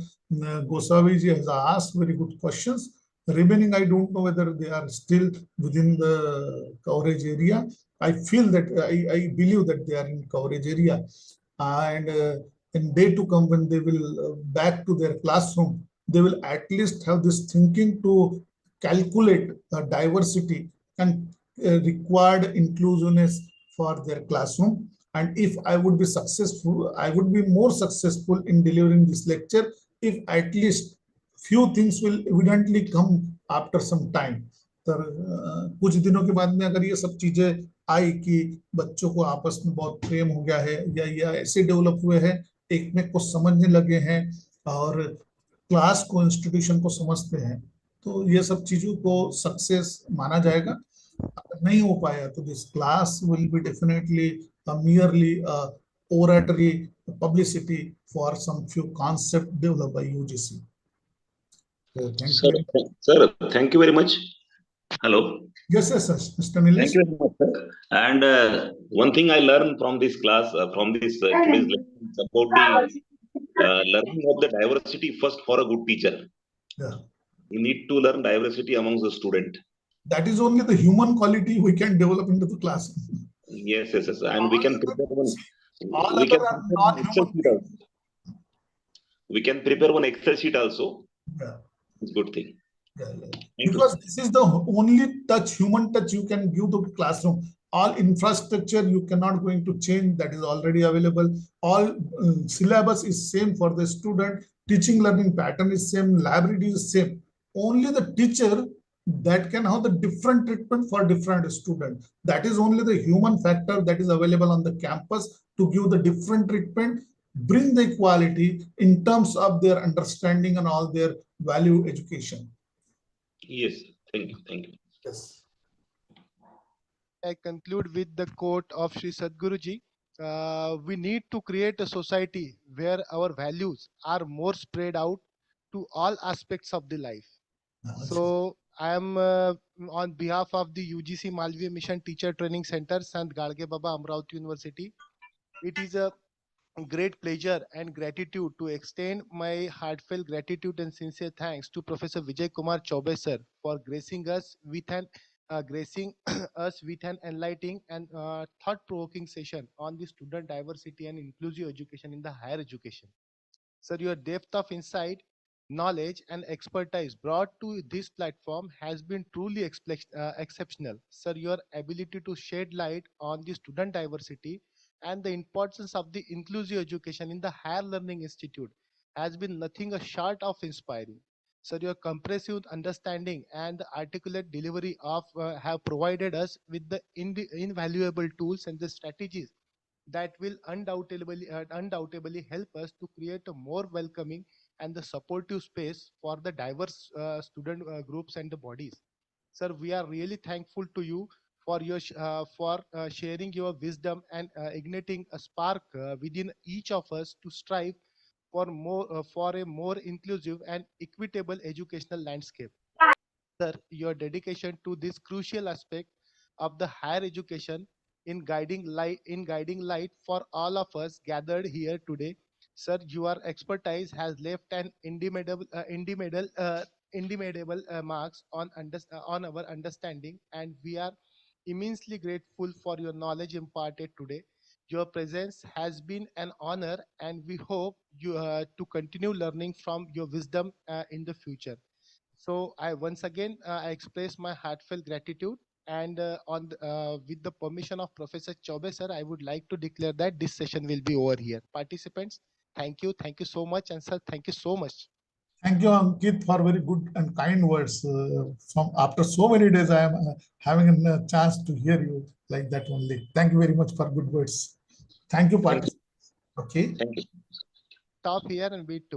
S1: Gosawiji has asked very good questions. Remaining, I don't know whether they are still within the coverage area. I feel that I believe that they are in coverage area, and in day to come when they will back to their classroom, they will at least have this thinking to calculate the diversity and required inclusiveness for their classroom. And if I would be successful, I would be more successful in delivering this lecture if at least few things will evidently come after some time. तर कुछ दिनों के बाद में अगर ये सब चीजें आई कि बच्चों को आपस में बहुत प्रेम हो गया है या ऐसे डेवलप हुए हैं, एक में को समझने लगे हैं और क्लास को इंस्टीट्यूशन को समझते हैं, तो ये सब चीजों को सक्सेस माना जाएगा. अगर नहीं हो पाया तो this class will be definitely merely oratory publicity for some few concept developed by UGC. So thank you very much.
S9: Sir, thank you very much. Hello.
S1: Yes, Mr. Nilesh.
S9: Thank you very much, sir. And one thing I learned from this class, from this today's lesson, is about the learning of the diversity first for a good teacher.
S1: Yeah.
S9: You need to learn diversity amongst the student.
S1: That is only the human quality we can develop into the class.
S9: Yes. And we can prepare one. We can prepare one Excel sheet also.
S1: Yeah.
S9: It's a good thing.
S1: Yeah. Because this is the only touch, human touch you can give to the classroom. All infrastructure you cannot going to change, that is already available. All syllabus is same for the student. Teaching learning pattern is same. Library is same. Only the teacher that can have the different treatment for different students. That is only the human factor that is available on the campus to give the different treatment, bring the equality in terms of their understanding and all their value education.
S9: Yes, thank you.
S1: Yes.
S8: I conclude with the quote of Sri Sadhguruji. We need to create a society where our values are more spread out to all aspects of the life. So I am on behalf of the UGC Malviya Mission Teacher Training Center, Sant Gadge Baba, Amravati University. It is a great pleasure and gratitude to extend my heartfelt gratitude and sincere thanks to Professor Vijay Kumar Chaube sir for gracing us with an enlightening and thought-provoking session on the student diversity and inclusive education in the higher education. Sir, your depth of insight, knowledge, and expertise brought to this platform has been truly exceptional. Sir, your ability to shed light on the student diversity and the importance of the inclusive education in the higher learning institute has been nothing short of inspiring. Sir, your comprehensive understanding and the articulate delivery of have provided us with the invaluable tools and the strategies that will undoubtedly help us to create a more welcoming and the supportive space for the diverse student groups and the bodies. Sir, we are really thankful to you for your sharing your wisdom and igniting a spark within each of us to strive for a more inclusive and equitable educational landscape. Sir, your dedication to this crucial aspect of the higher education in guiding light for all of us gathered here today. Sir, your expertise has left an indelible marks on our understanding, and we are immensely grateful for your knowledge imparted today. Your presence has been an honor, and we hope you to continue learning from your wisdom in the future. So I once again I express my heartfelt gratitude, and with the permission of Professor Chaube sir, I would like to declare that this session will be over here. Participants, thank you so much, and sir, thank you so much.
S1: Thank you, Ankit, for very good and kind words. From after so many days, I am having a chance to hear you like that only. Thank you very much for good words. Thank you, participants. Okay.
S9: Thank you.
S8: Stop here and wait.